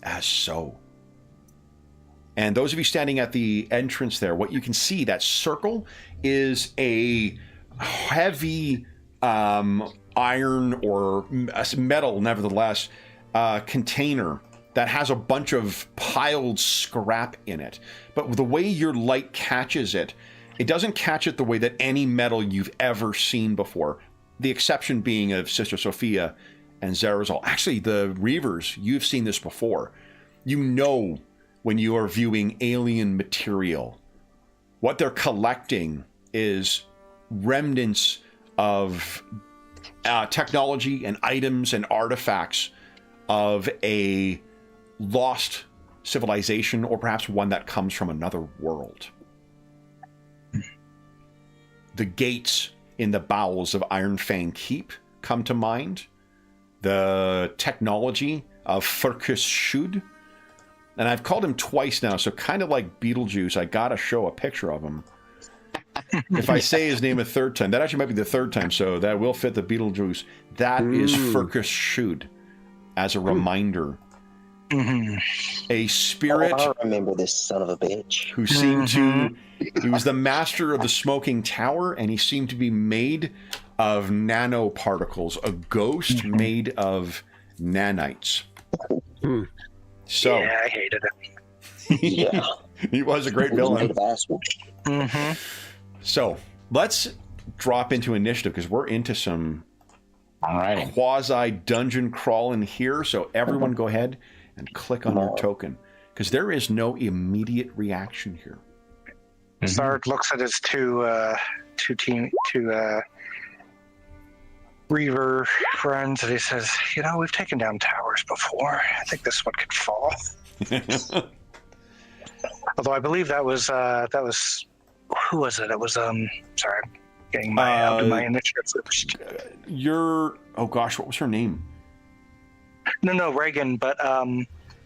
As so. And those of you standing at the entrance there, what you can see, that circle is a heavy iron or metal, nevertheless, container that has a bunch of piled scrap in it. But the way your light catches it, it doesn't catch it the way that any metal you've ever seen before. the exception being of Sister Sophia and Zarazal. Actually, the Reavers, you've seen this before. You know when you are viewing alien material, what they're collecting is remnants of technology and items and artifacts of a lost civilization, or perhaps one that comes from another world. The gates in the bowels of Iron Fang Keep come to mind. The technology of Furkus Shud. And I've called him twice now, so kind of like Beetlejuice, I gotta show a picture of him. If I say his name a third time, that actually might be the third time, so that will fit the Beetlejuice. That is Furkus Shud, as a reminder. A spirit. I remember this son of a bitch. Who seemed to. He was the master of the Smoking Tower, and he seemed to be made of nanoparticles, a ghost made of nanites. So yeah, I hated him. Yeah. He was a great villain. Mm-hmm. So let's drop into initiative, because we're into some Alrighty. quasi dungeon crawling here. So everyone go ahead and click on your token, because there is no immediate reaction here. Zard looks at his two Reaver friends, and he says, "You know, we've taken down towers before. I think this one could fall." Although I believe that was who was it? It was sorry, I'm getting my initiative first. Oh gosh, what was her name? No, Reagan, but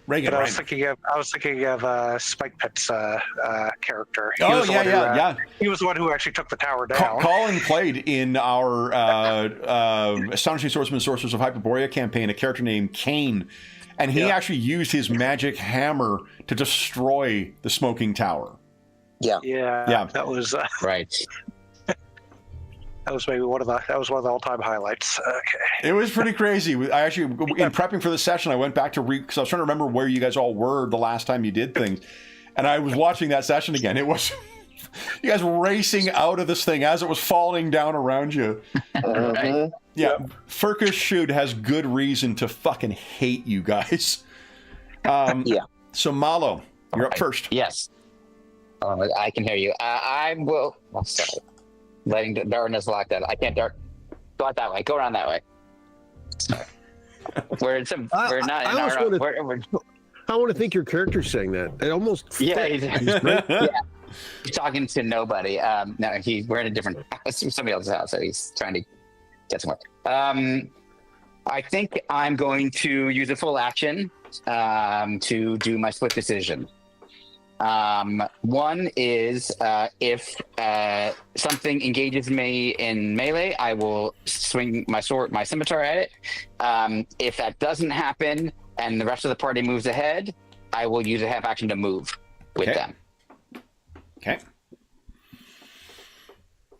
Reagan. But Right. I was thinking of Spike Pit's character. He Oh was the one who, He was the one who actually took the tower down. Colin played in our Astonishing Swordsmen, Sorcerers of Hyperborea campaign a character named Kane, and he actually used his magic hammer to destroy the Smoking Tower. Yeah. That was Right. That was maybe one of the all-time highlights. Okay. It was pretty crazy. I actually, in prepping for the session, I went back to because I was trying to remember where you guys all were the last time you did things, and I was watching that session again. It was you guys racing out of this thing as it was falling down around you. Right. Yeah, Furkus Shud has good reason to fucking hate you guys. So Malo, you're up first. Yes. I can hear you. I will. Oh, sorry. Letting darkness lock that. I can't dart. Go out that way. Go around that way. Sorry. We're not in our. I want to think your character's saying that. It almost. Yeah, he's talking to nobody. No, we're in a different house, somebody else's house, so he's trying to get somewhere. I think I'm going to use a full action to do my split decision. One is if something engages me in melee, I will swing my scimitar at it. If that doesn't happen and the rest of the party moves ahead, I will use a half action to move with them. Okay.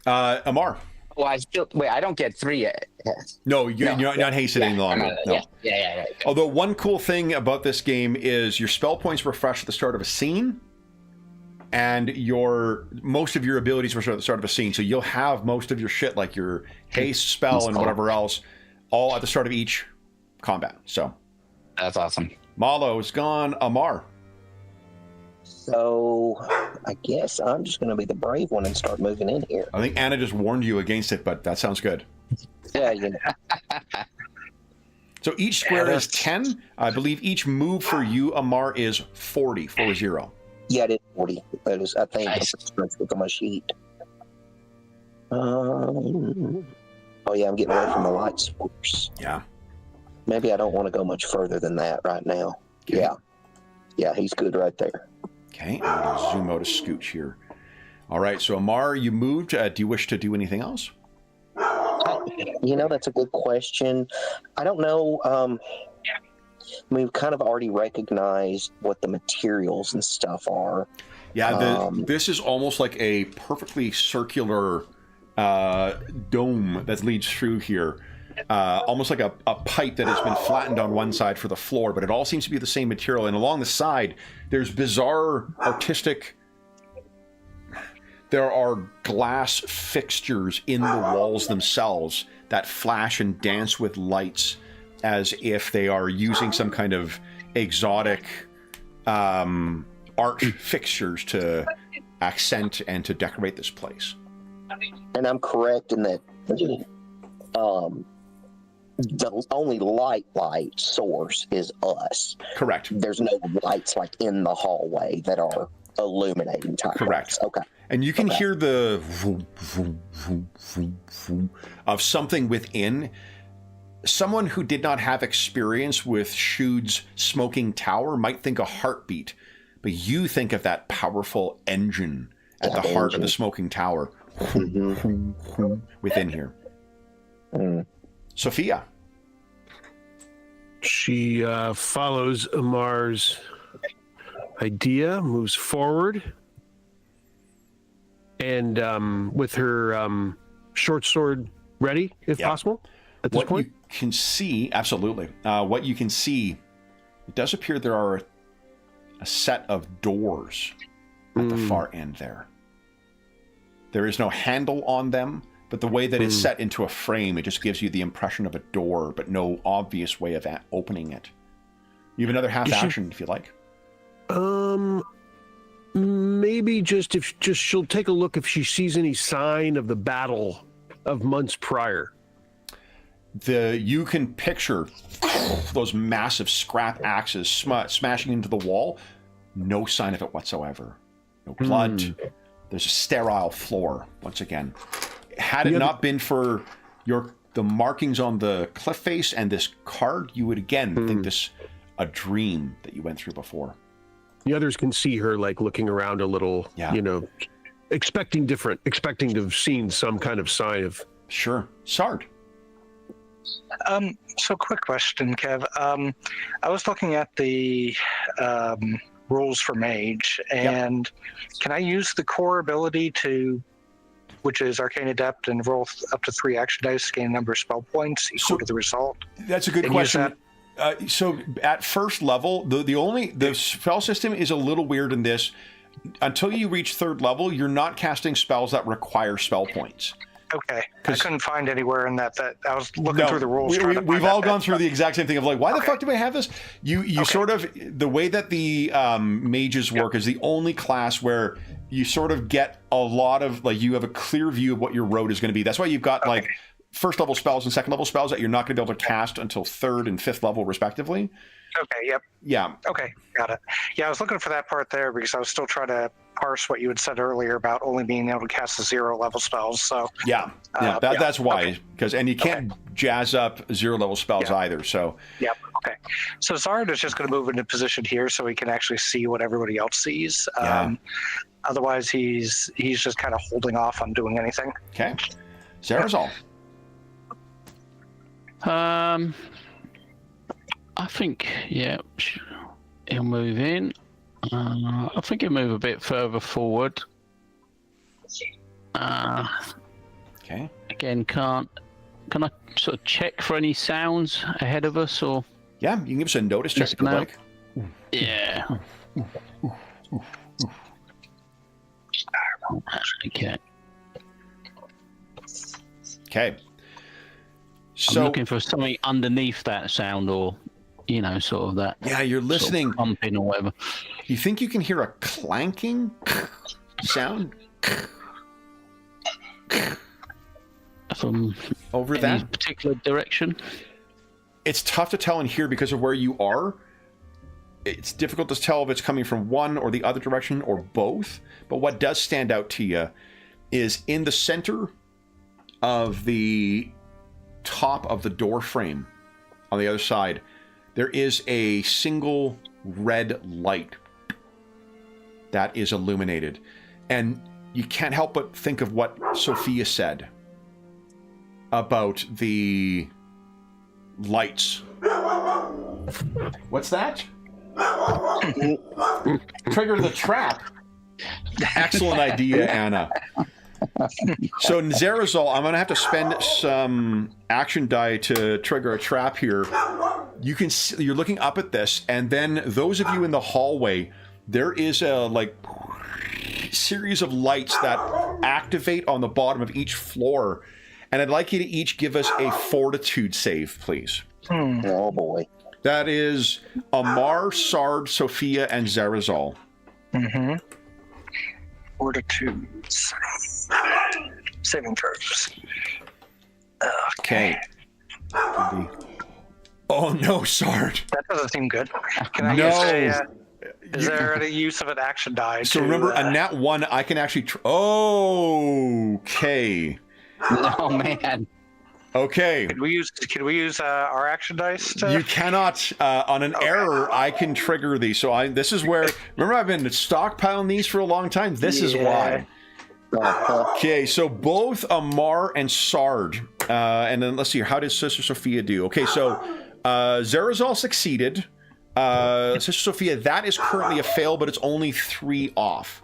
Amar. Well, I don't get 3 yet. No, you're not hasted any longer. No. Yeah. Although one cool thing about this game is your spell points refresh at the start of a scene, and most of your abilities refresh at the start of a scene. So you'll have most of your shit, like your haste spell and whatever else, all at the start of each combat. So that's awesome. Malo's gone. Amar. So I guess I'm just going to be the brave one and start moving in here. I think Anna just warned you against it, but that sounds good. Yeah, you know. So each square is 10. I believe each move for you, Amar, is 40. Yeah, it is 40. That is, I think, Nice. look on my sheet. Oh yeah, I'm getting away from the light source. Yeah. Maybe I don't want to go much further than that right now. Okay. Yeah, he's good right there. Okay, I'm going to zoom out a scooch here. All right, so Amar, you moved. Do you wish to do anything else? You know, that's a good question. I don't know. We've kind of already recognized what the materials and stuff are. Yeah, this is almost like a perfectly circular dome that leads through here. Almost like a pipe that has been flattened on one side for the floor, but it all seems to be the same material. And along the side, there's bizarre artistic... There are glass fixtures in the walls themselves that flash and dance with lights as if they are using some kind of exotic art fixtures to accent and to decorate this place. And I'm correct in that the only light source is us. Correct. There's no lights like in the hallway that are illuminating type. Correct. Lights. Okay. And you can hear the vroom, vroom, vroom, vroom, vroom of something within. Someone who did not have experience with Shude's smoking tower might think a heartbeat, but you think of that powerful engine at the heart of the smoking tower within here. Sophia. She follows Amar's idea, moves forward, and with her short sword ready, if possible, at this point. You can see, absolutely. What you can see, it does appear there are a set of doors at the far end there. There is no handle on them, but the way that it's set into a frame, it just gives you the impression of a door, but no obvious way of opening it. You have another half action if you like. Maybe just she'll take a look if she sees any sign of the battle of months prior. You can picture those massive scrap axes smashing into the wall. No sign of it whatsoever. No blood. There's a sterile floor once again. Had it not been for the markings on the cliff face and this card, you would again think this a dream that you went through before. The others can see her like looking around a little, expecting to have seen some kind of sign of. Sure. Sard. So quick question, Kev. I was looking at the rules for mage, and can I use the core ability which is Arcane Adept, and roll up to 3 action dice to gain a number of spell points equal to the result? That's a good question. So at first level, the spell system is a little weird in this. Until you reach 3rd level, you're not casting spells that require spell points. Okay, I couldn't find anywhere in that I was looking through the rules. We've all gone through the exact same thing of like, why the fuck do I have this? You sort of, the way that the mages work is the only class where you sort of get a lot of, like, you have a clear view of what your road is going to be. That's why you've got like 1st level spells and 2nd level spells that you're not going to be able to cast until 3rd and 5th level respectively. Okay, yep. Yeah. Okay, got it. Yeah, I was looking for that part there because I was still trying to parse what you had said earlier about only being able to cast the 0 level spells. So that's why. Because and you can't jazz up 0 level spells either. So okay. So Zard is just going to move into position here so he can actually see what everybody else sees. Otherwise, he's just kind of holding off on doing anything. Okay. Zarazal. I think, he'll move in. I think he'll move a bit further forward. Okay. Again, can I sort of check for any sounds ahead of us, or? Yeah, you can give us a notice check if you like. Yeah. Okay. Okay. So I'm looking for something underneath that sound, or sort of that. Yeah, you're listening. Sort of pumping or whatever. You think you can hear a clanking sound from over any that particular direction? It's tough to tell in here because of where you are. It's difficult to tell if it's coming from one or the other direction or both. But what does stand out to you is in the center of the top of the door frame on the other side, there is a single red light that is illuminated. And you can't help but think of what Sophia said about the lights. What's that? Trigger the trap. Excellent idea, Anna. So Zarazal, I'm going to have to spend some action die to trigger a trap here. You can see, you're looking up at this, and then those of you in the hallway, there is a series of lights that activate on the bottom of each floor, and I'd like you to each give us a fortitude save, please. Oh boy. That is Amar, Sard, Sophia, and Zarazal. Mm-hmm. Fortitudes. Saving throws. Okay. Oh no, Sard. That doesn't seem good. Can I No. use a, is there any use of an action die? So to, remember, a nat 1, I can actually... okay. Oh man. Okay. Could we use our action dice? You cannot, on an error, I can trigger these. So this is where... Remember, I've been stockpiling these for a long time? This is why. Okay, so both Amar and Sard, and then let's see, how did Sister Sophia do? Okay, so Zarazal succeeded. Sister Sophia, that is currently a fail, but it's only 3 off.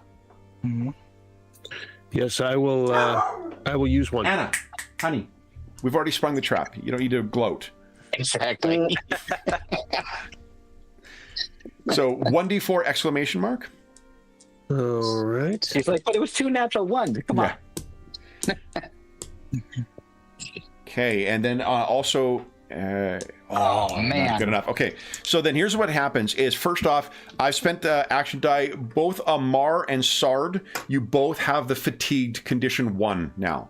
Mm-hmm. Yes, I will use one. Anna, honey, we've already sprung the trap. You don't need to gloat. Exactly. So 1d4 exclamation mark. All right. He's like, but it was 2 natural ones. Come on. Okay, and then also... man. Not good enough. Okay, so then here's what happens is, first off, I've spent the action die. Both Amar and Sard, you both have the fatigued condition 1 now.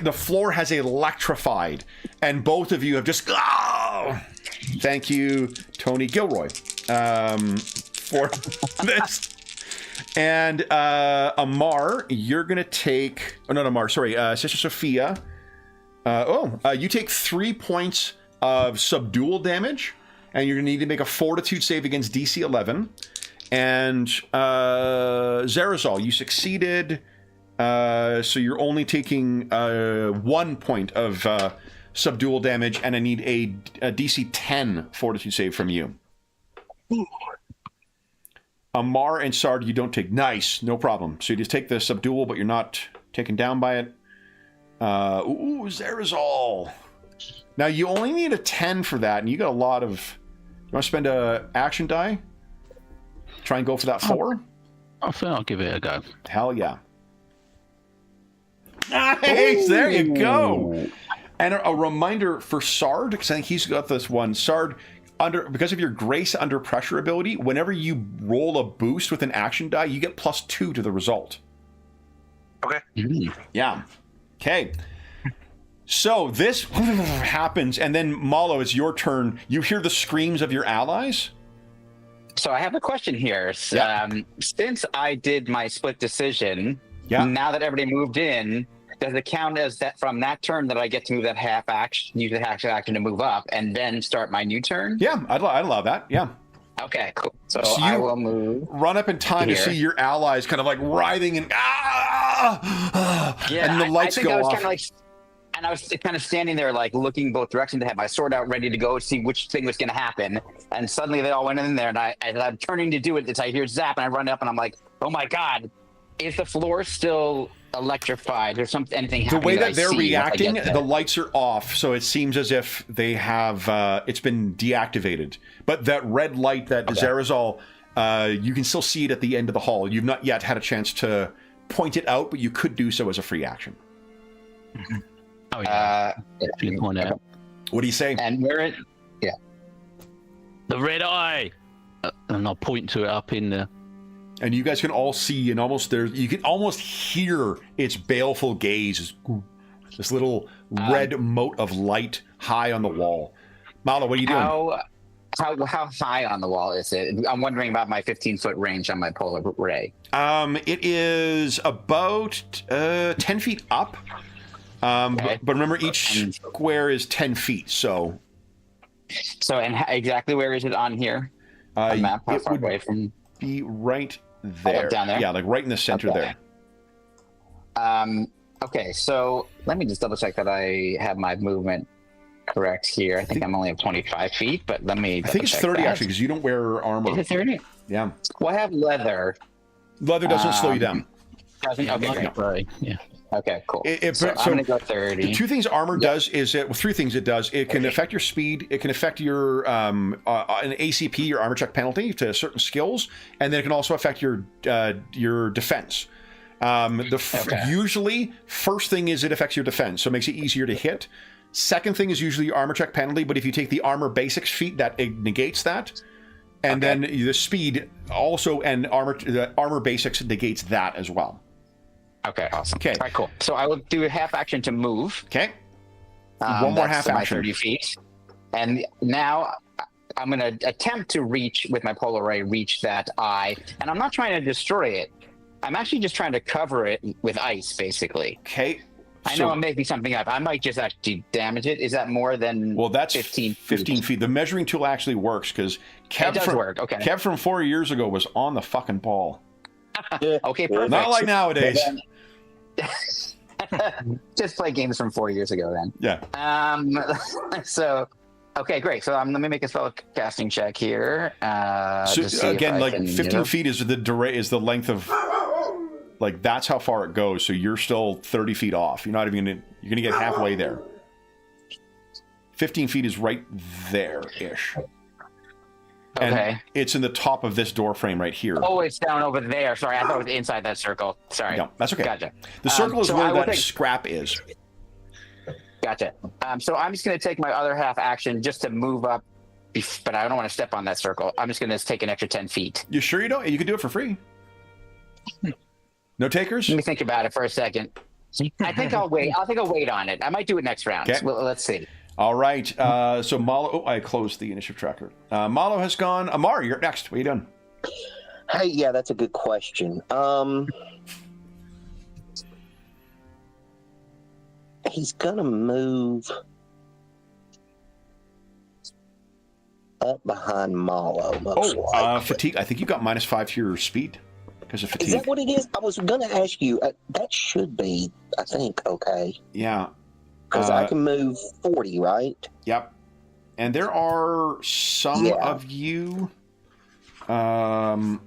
The floor has electrified, and both of you have just... Thank you, Tony Gilroy, for this. And Amar, you're going to take... Oh, not Amar, sorry, Sister Sophia. You take 3 points of subdual damage, and you're going to need to make a fortitude save against DC 11. And Zarazal, you succeeded, so you're only taking 1 point of subdual damage, and I need a DC 10 fortitude save from you. Amar and Sard, you don't take. Nice, no problem. So you just take the subdual, but you're not taken down by it. Zarazal. Now you only need a 10 for that, and you got a lot of... You want to spend a action die? Try and go for that 4? I think I'll give it a go. Hell yeah. Nice! There you go! And a reminder for Sard, because I think he's got this one. Sard, because of your Grace Under Pressure ability, whenever you roll a boost with an action die, you get +2 to the result. Okay. Yeah. Okay. So this happens, and then Malo, it's your turn. You hear the screams of your allies. So I have a question here. Yeah. Since I did my split decision, Yeah. now that everybody moved in, does it count as that from that turn that I get to move that half action, use the half action to move up, and then start my new turn? Yeah, I'd allow that. Yeah. Okay, cool. So So I you will move. Run up in time to here. see your allies kind of like writhing and Yeah, and the lights I think go I was off. kind of like, and I was kind of standing there like looking both directions to have my sword out ready to go to see which thing was going to happen. And suddenly they all went in there, and as I'm turning to do it, I hear zap, and I run up, and I'm like, oh my god, is the floor still electrified or something? Anything The happening? way I that they're see once I reacting, get there? the lights are off, so it seems as if they have it's been deactivated. But that red light that Zarazal, you can still see it at the end of the hall. You've not yet had a chance to point it out, but you could do so as a free action. Oh yeah. Yeah. Good point out. What do you say? And where it? The red eye. And I'll point to it up in the. And you guys can all see, and you can almost hear its baleful gaze. This little red mote of light high on the wall. Malo, what are you doing? How high on the wall is it? I'm wondering about my 15-foot range on my polar ray. It is about 10 feet up. Okay. But remember, each square is 10 feet, so... So, and exactly where is it on here? The map, how it far would away from? be right there. down there? Yeah, like right in the center Okay. there. Okay, so let me just double check that I have my movement correct here. I think I'm only at 25 feet, but let me. I think it's 30 actually, because you don't wear armor. Is it 30? Yeah. Well, I have leather. Leather doesn't slow you down. Doesn't? Okay, great. Right. Yeah. Okay, cool. So So I'm gonna go 30. The two things armor does is it, well, three things it does. It can affect your speed. It can affect your an ACP, your armor check penalty to certain skills, and then it can also affect your defense. Usually, first thing is it affects your defense, so it makes it easier to hit. Second thing is usually your armor check penalty, but if you take the armor basics feat, that it negates that. And then the speed also, and the armor basics negates that as well. Okay, awesome. Okay. All right, cool. So I will do a half action to move. Okay. One more half action. 30 feet. And now I'm going to attempt to reach, with my polar ray, reach that eye. And I'm not trying to destroy it. I'm actually just trying to cover it with ice, basically. Okay. I know I'm making something up. I might just actually damage it. Is that more than that's 15 feet. The measuring tool actually works because Kev from 4 years ago was on the fucking ball. Okay, perfect. Not like nowadays. Just play games from 4 years ago then. Yeah. So, okay, great. So let me make a spell casting check here. So again, like 15 feet is the length of, like, that's how far it goes. So you're still 30 feet off. You're not even you're gonna get halfway there. 15 feet is right there-ish. And okay. It's in the top of this door frame right here. Oh, it's down over there. Sorry, I thought it was inside that circle. Sorry. No, that's okay. Gotcha. The circle is where that scrap is. Gotcha. So I'm just going to take my other half action just to move up, but I don't want to step on that circle. I'm just going to take an extra 10 feet. You sure you don't? You can do it for free. No takers? Let me think about it for a second. I think I'll wait. I'll wait on it. I might do it next round. Okay. Well, let's see. All right. So Malo, I closed the initiative tracker. Malo has gone. Amar, you're next. What are you doing? Hey, yeah, that's a good question. He's gonna move up behind Malo. Most likely. Fatigue. I think you got -5 to your speed because of fatigue. Is that what it is? I was gonna ask you. That should be, I think, okay. Yeah. Because I can move 40, right? Yep. And there are some of you. Some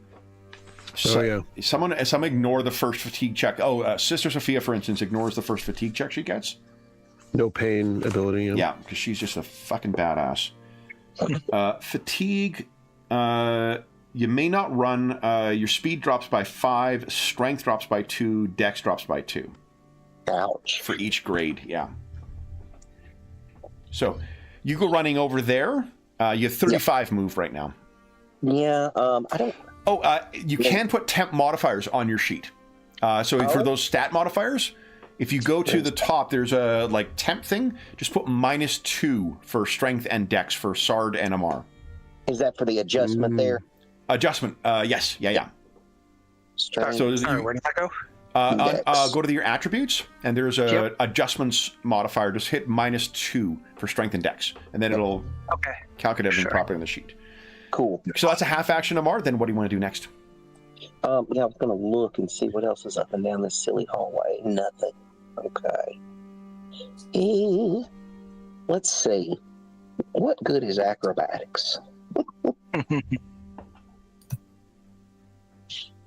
ignore the first fatigue check. Sister Sophia, for instance, ignores the first fatigue check she gets. No pain ability. Yeah, because she's just a fucking badass. Fatigue. You may not run. Your speed drops by 5. Strength drops by 2. Dex drops by 2. Ouch. For each grade, yeah. So you go running over there. You have 35 move right now. Yeah, I don't... You can put temp modifiers on your sheet. For those stat modifiers, if you go to the top, there's a temp thing. Just put -2 for strength and dex for Sard and Amar. Is that for the adjustment there? Adjustment, yes. Yeah. Strength. So where did that go? Go to your attributes, and there's a adjustments modifier. Just hit -2 for strength and dex, and then it'll calculate everything properly on the sheet. Cool. So that's a half action, Amar. Then what do you want to do next? I was going to look and see what else is up and down this silly hallway. Nothing. Okay. Let's see. What good is acrobatics?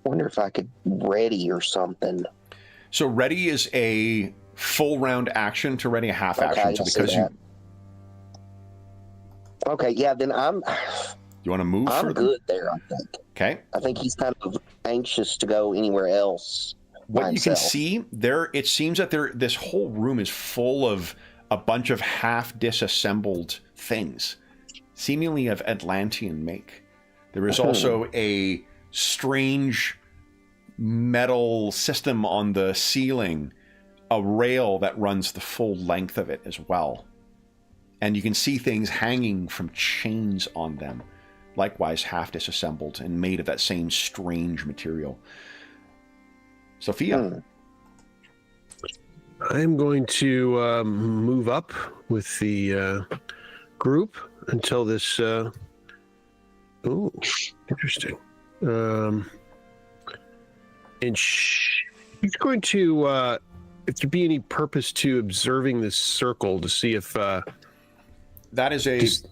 Wonder if I could ready or something. So ready is a full round action to ready a half action. So because Okay, yeah, then you want to move? I'm good there, I think. Okay. I think he's kind of anxious to go anywhere else. What you can see there, it seems that this whole room is full of a bunch of half disassembled things, seemingly of Atlantean make. There is also a strange metal system on the ceiling, a rail that runs the full length of it as well. And you can see things hanging from chains on them, likewise half disassembled and made of that same strange material. Sophia. I'm going to move up with the group until this... interesting. And she's going to, if there be any purpose to observing this circle to see if... that is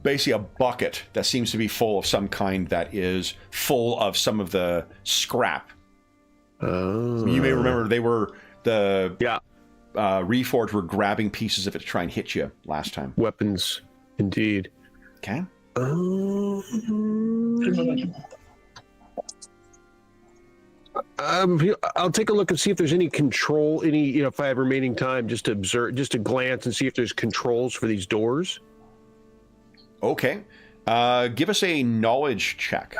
basically a bucket that seems to be full of some kind that is full of some of the scrap. You may remember Reforged were grabbing pieces of it to try and hit you last time. Weapons, indeed. Okay. I'll take a look and see if there's any control, if I have remaining time, just to observe, just to glance and see if there's controls for these doors. Okay. Give us a knowledge check,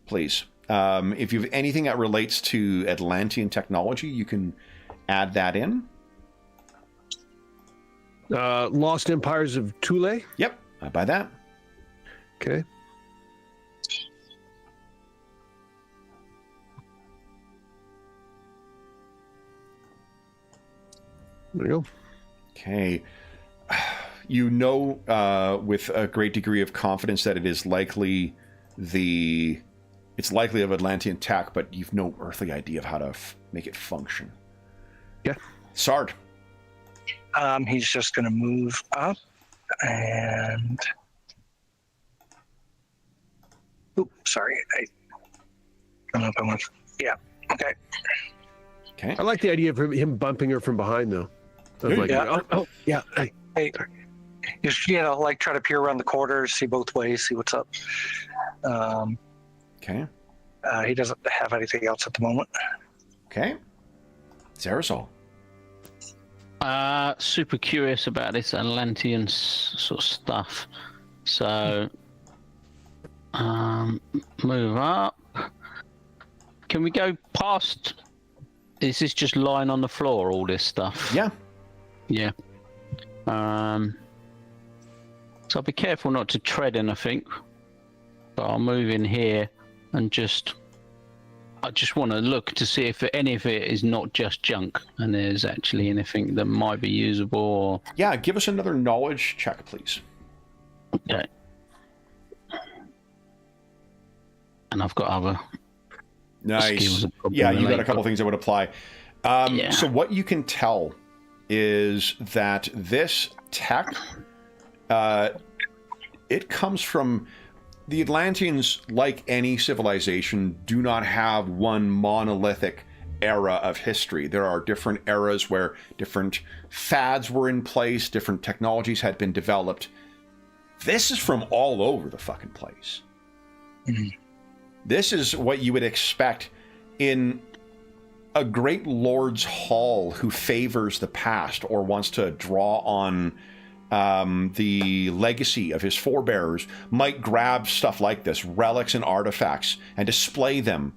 please. If you have anything that relates to Atlantean technology, you can add that in. Lost Empires of Thule. Yep, I buy that. Okay. There you go. Okay. You know with a great degree of confidence that it is likely it's likely of Atlantean tech, but you've no earthly idea of how to make it function. Yeah. Sard. He's just going to move up and... Oops, sorry. I don't know if I want to... Yeah, okay. Okay. I like the idea of him bumping her from behind, though. Yeah. Hey, just, try to peer around the corners, see both ways, see what's up. Okay. He doesn't have anything else at the moment. Okay. Zarazol. Super curious about this Atlantean sort of stuff. So, move up. Can we go past? Is this just lying on the floor, all this stuff? Yeah. Yeah. So I'll be careful not to tread anything, but I'll move in here and I just want to look to see if any of it is not just junk and there's actually anything that might be usable. Or... Yeah, give us another knowledge check, please. Okay. And I've got other nice. skills. Yeah, you've got a couple things that would apply. Yeah. So what you can tell is that this tech, it comes from the Atlanteans, like any civilization, do not have one monolithic era of history. There are different eras where different fads were in place, different technologies had been developed. This is from all over the fucking place. Mm-hmm. This is what you would expect in a great lord's hall who favors the past or wants to draw on the legacy of his forebears, might grab stuff like this, relics and artifacts, and display them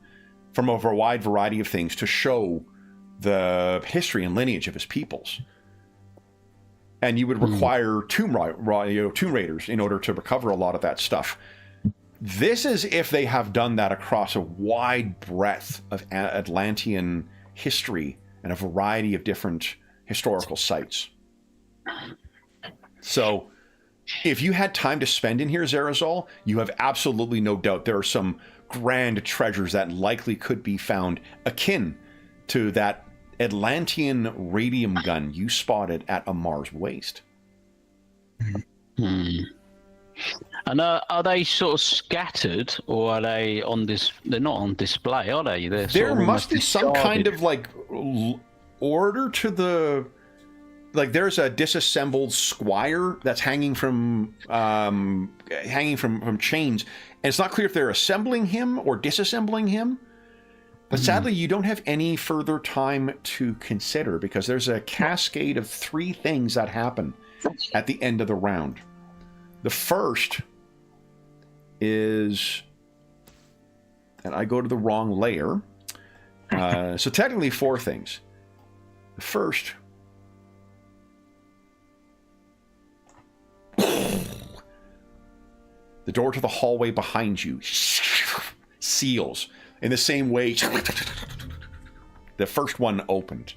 from over a wide variety of things to show the history and lineage of his peoples. And you would require tomb raiders in order to recover a lot of that stuff. This is if they have done that across a wide breadth of Atlantean history and a variety of different historical sites. So, if you had time to spend in here, Zarazol, you have absolutely no doubt there are some grand treasures that likely could be found akin to that Atlantean radium gun you spotted at Amar's waist. Hmm. And are they sort of scattered, or are they on this? They're not on display, are they? There must be some kind of like order to the. Like there's a disassembled squire that's hanging from chains, and it's not clear if they're assembling him or disassembling him. But sadly, you don't have any further time to consider because there's a cascade of 3 things that happen at the end of the round. The first is, and I go to the wrong layer. So technically 4 things. The first. The door to the hallway behind you seals in the same way the first one opened.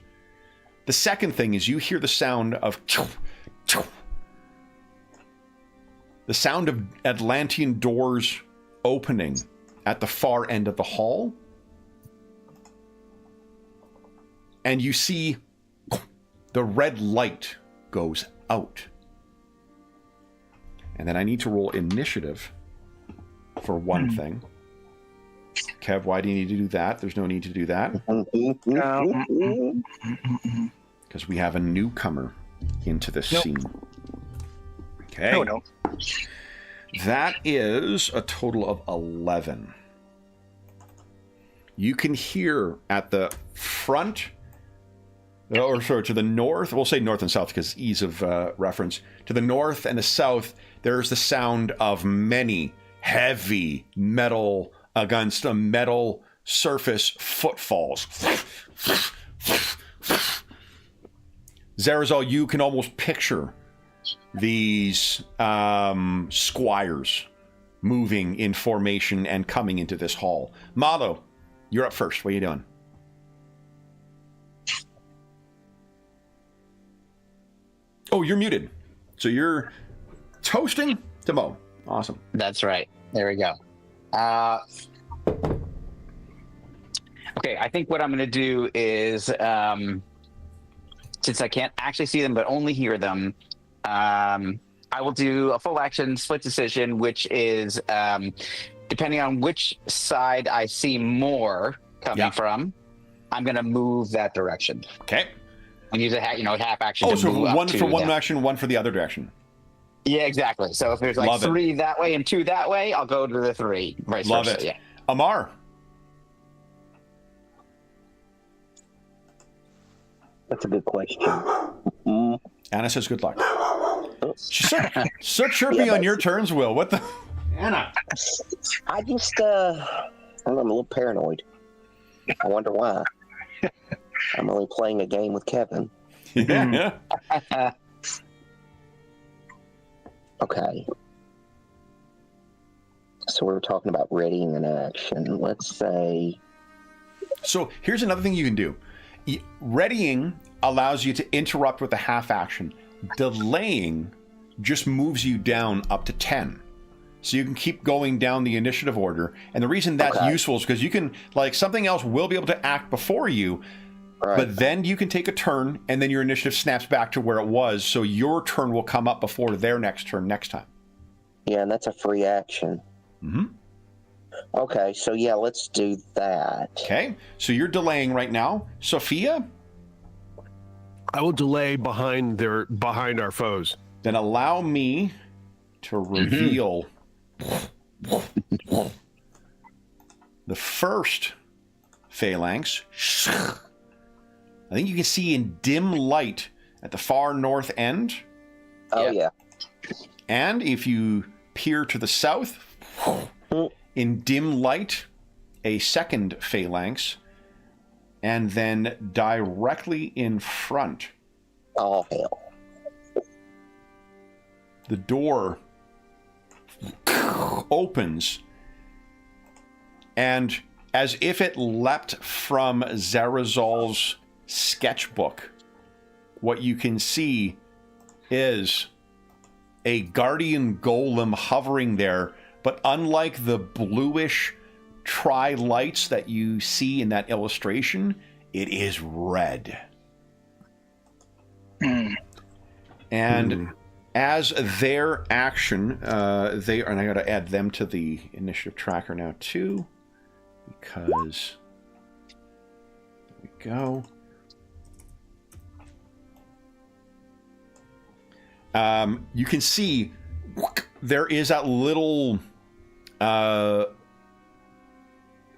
The second thing is you hear the sound of Atlantean doors opening at the far end of the hall. And you see the red light goes out. And then I need to roll initiative for one thing. Kev, why do you need to do that? There's no need to do that. Because we have a newcomer into this scene. Okay. No. That is a total of 11. you can hear at the front, or sorry, to the north, we'll say north and south because ease of reference. To the north and the south, there's the sound of many heavy metal against a metal surface footfalls. Zarazal, you can almost picture these squires moving in formation and coming into this hall. Malo, you're up first. What are you doing? Oh, you're muted. So you're toasting to Mo. Awesome. That's right. There we go. Okay, I think what I'm going to do is, since I can't actually see them but only hear them, I will do a full action split decision, which is depending on which side I see more coming from, I'm going to move that direction. Okay. And use a half action. Oh, to so move one up for to one them. action, one for the other direction. Yeah, exactly. So if there's like Love 3 that way and 2 that way, I'll go to the 3. Vice Love versa. it. Yeah. Amar. That's a good question. Anna says good luck. She's so chirpy on your turns, Will. What the? Anna. I just, I'm a little paranoid. I wonder why. I'm only playing a game with Kevin. Yeah. Okay. So we were talking about readying an action. Let's say... So here's another thing you can do. Readying allows you to interrupt with a half action. Delaying just moves you down up to 10. So you can keep going down the initiative order. And the reason that's useful is because you can, like, something else will be able to act before you, but then you can take a turn and then your initiative snaps back to where it was. So your turn will come up before their next turn next time. Yeah, and that's a free action. Mm-hmm. Okay, so yeah, let's do that. Okay, so you're delaying right now. Sophia? I will delay behind our foes. Then allow me to reveal the first phalanx. I think you can see in dim light at the far north end. Oh, yeah. And if you peer to the south, in dim light, a second phalanx. And then directly in front. Oh, hell. The door opens, and as if it leapt from Zarazal's sketchbook, what you can see is a guardian golem hovering there, but unlike the bluish tri-lights that you see in that illustration, it is red. And as their action, and I got to add them to the initiative tracker now too, because there we go. You can see there is that little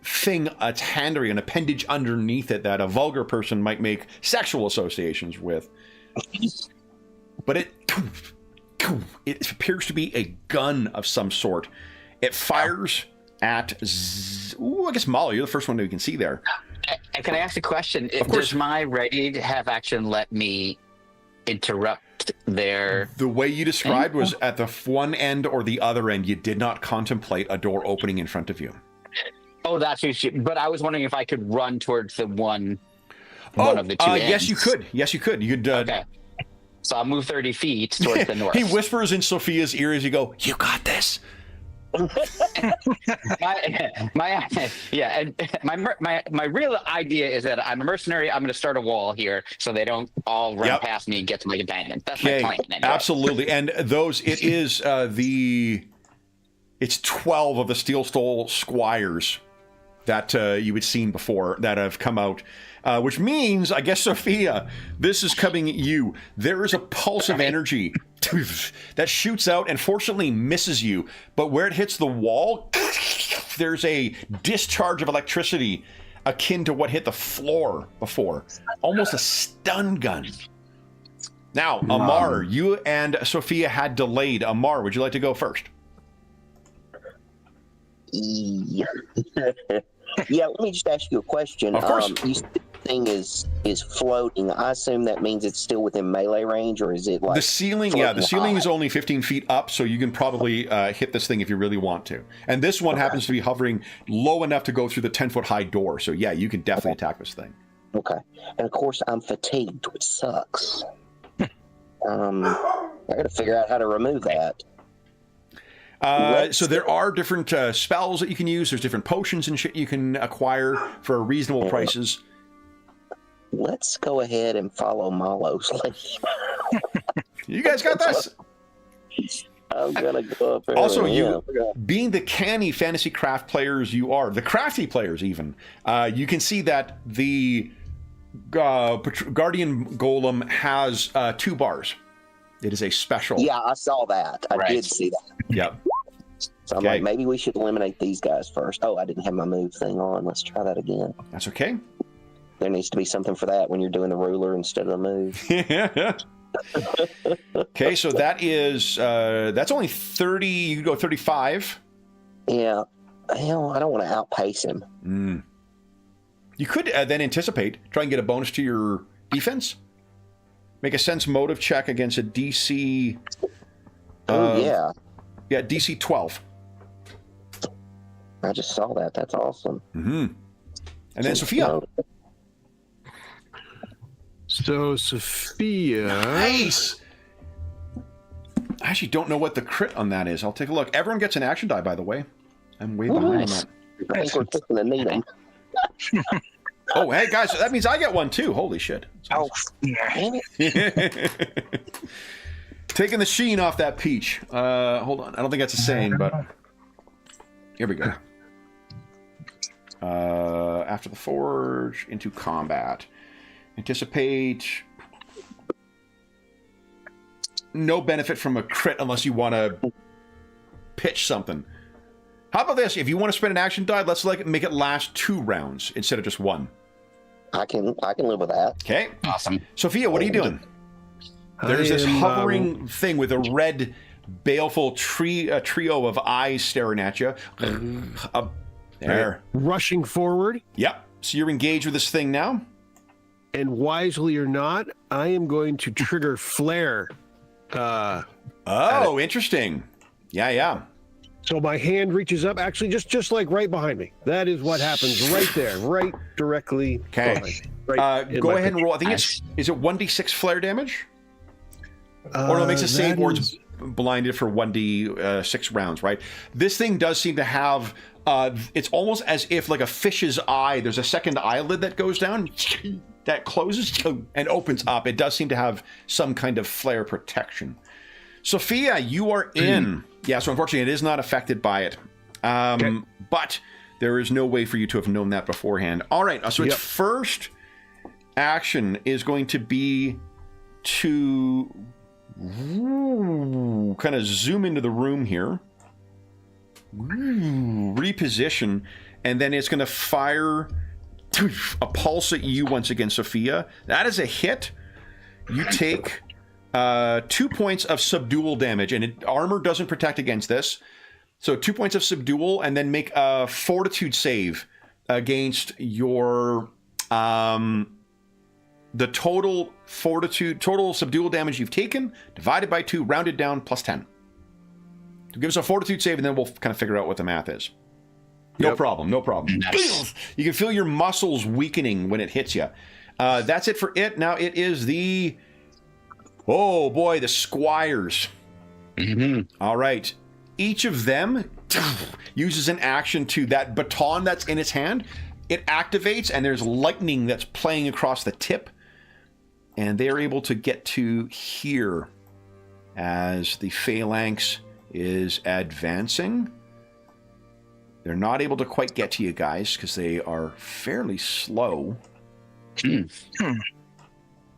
thing attending, an appendage underneath it that a vulgar person might make sexual associations with. But it appears to be a gun of some sort. It fires at... I guess Molly, you're the first one who can see there. Can I ask a question? Of course. Does my ready to have action let me interrupt their... The way you described was at the one end or the other end. You did not contemplate a door opening in front of you. Oh, that's what but I was wondering if I could run towards the one of the two ends. Yes, you could. Yes, you could. You could... Okay. So I'll move 30 feet towards the north. He whispers in Sophia's ear as you go, "You got this." My real idea is that I'm a mercenary. I'm going to start a wall here so they don't all run past me and get to my companion. That's my plan. Anyway. Absolutely. And those, it is it's 12 of the Steel Stole squires that you had seen before that have come out. Which means, I guess, Sophia, this is coming at you. There is a pulse of energy that shoots out and fortunately misses you. But where it hits the wall, there's a discharge of electricity akin to what hit the floor before. Almost a stun gun. Now, Amar, you and Sophia had delayed. Amar, would you like to go first? Yeah. Yeah, let me just ask you a question. Of course. You said the thing is floating. I assume that means it's still within melee range, or is it like The ceiling, the ceiling is only 15 feet up, so you can probably hit this thing if you really want to. And this one happens to be hovering low enough to go through the 10-foot high door. So yeah, you can definitely attack this thing. Okay. And of course, I'm fatigued, which sucks. I got to figure out how to remove that. So there are different spells that you can use. There's different potions and shit you can acquire for reasonable prices. Let's go ahead and follow Malo's lead. You guys got this. I'm gonna go up there. Also, you being the canny fantasy craft players you are, the crafty players even, you can see that the Guardian Golem has 2 bars. It is a special. Yeah, I saw that. I did see that. Yep. So I'm like, maybe we should eliminate these guys first. Oh, I didn't have my move thing on. Let's try that again. That's okay. There needs to be something for that when you're doing the ruler instead of the move. Okay, so that is that's only 30. You can go 35. Yeah. Hell, I don't want to outpace him. You could then anticipate, try and get a bonus to your defense. Make a sense motive check against a DC. Yeah, DC 12. I just saw that. That's awesome. And then Sophia. So Sophia. Nice. I actually don't know what the crit on that is. I'll take a look. Everyone gets an action die, by the way. I'm way behind on that. I think we're fixing to need him. Oh, hey guys, that means I get one too. Holy shit! Oh, Damn it. Taking the sheen off that peach. Hold on. I don't think that's a saying, but here we go. After the forge, into combat. Anticipate. No benefit from a crit unless you want to pitch something. How about this? If you want to spend an action die, let's make it last 2 rounds instead of just 1. I can live with that. Okay. Awesome. Sophia, what are you doing? There's this hovering thing with a red, baleful trio of eyes staring at you. There. Rushing forward. Yep. So you're engaged with this thing now? And wisely or not, I am going to trigger flare. Interesting. Yeah. So my hand reaches up, actually just like right behind me. That is what happens right there, right directly behind me. Right go ahead and roll. I think is it 1d6 flare damage? Or no, it makes a save or it's blinded for 1d6 rounds, right? This thing does seem to have, it's almost as if like a fish's eye, there's a second eyelid that goes down, that closes and opens up. It does seem to have some kind of flare protection. Sophia, you are in. Yeah, so unfortunately it is not affected by it. But there is no way for you to have known that beforehand. All right, so its first action is going to be to kind of zoom into the room here. Reposition, and then it's going to fire a pulse at you once again, Sophia. That is a hit. You take 2 points of subdual damage, and armor doesn't protect against this. So 2 points of subdual, and then make a fortitude save against your the total subdual damage you've taken divided by 2, rounded down, plus 10. So give us a fortitude save, and then we'll kind of figure out what the math is. No problem. Nice. You can feel your muscles weakening when it hits you. That's it for it. Now it is the... Oh boy, the squires. All right. Each of them uses an action to that baton that's in its hand. It activates, and there's lightning that's playing across the tip. And they're able to get to here as the phalanx is advancing. They're not able to quite get to you guys because they are fairly slow.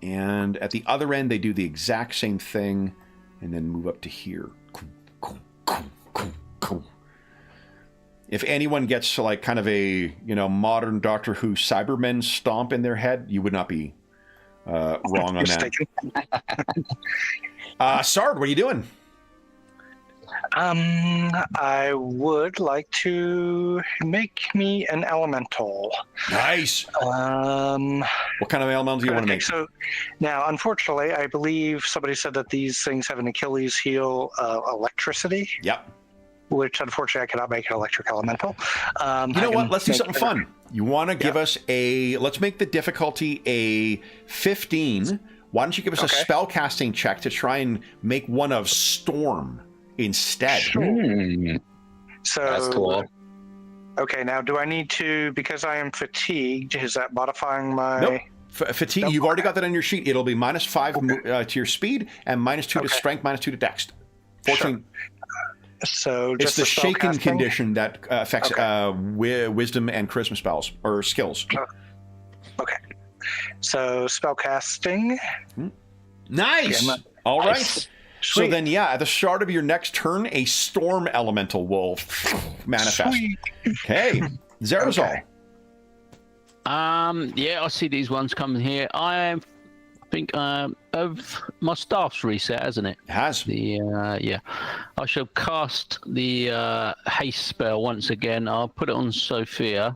And at the other end, they do the exact same thing and then move up to here. if anyone gets like kind of a modern Doctor Who Cybermen stomp in their head, you would not be wrong on that. Sard, what are you doing? I would like to make me an elemental. Nice. What kind of elemental do you want to make? So now, unfortunately, I believe somebody said that these things have an Achilles heel electricity. Yep. Which unfortunately I cannot make an electric elemental. You know what? Let's do something fun. You want to give us let's make the difficulty a 15. Why don't you give us a spell casting check to try and make one of Storm instead? Sure. So that's cool. Okay, now do I need to, because I am fatigued, is that modifying my... Nope. Fatigue, you've already got that on your sheet. It'll be -5 to your speed and -2 to strength, -2 to dex. Fortunately, so it's just the shaken condition that affects wisdom and charisma spells or skills. Okay. So spellcasting. Nice. All right. So then, at the start of your next turn, a storm elemental will manifest. Sweet. Okay. Zerazol. Yeah, I see these ones coming here. I think of my staff's reset, hasn't it? It has. I shall cast the haste spell once again. I'll put it on Sophia.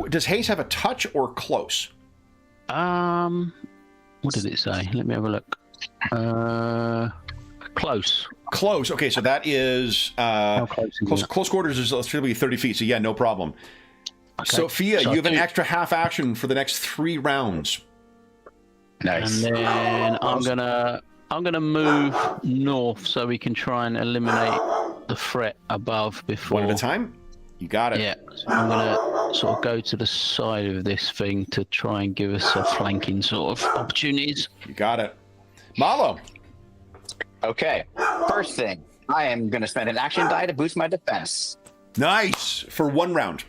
Does haste have a touch or close? What did it say? Let me have a look. Close. Close. Okay, so that is close quarters is typically 30 feet. So no problem. Okay. Sophia, you have an extra half action for the next 3 rounds. Nice. And then I'm gonna move north so we can try and eliminate the threat above before. One at a time. You got it. Yeah. So I'm gonna sort of go to the side of this thing to try and give us a flanking sort of opportunities. You got it. Malo. Okay. First thing, I am going to spend an action die to boost my defense. Nice. For 1 round.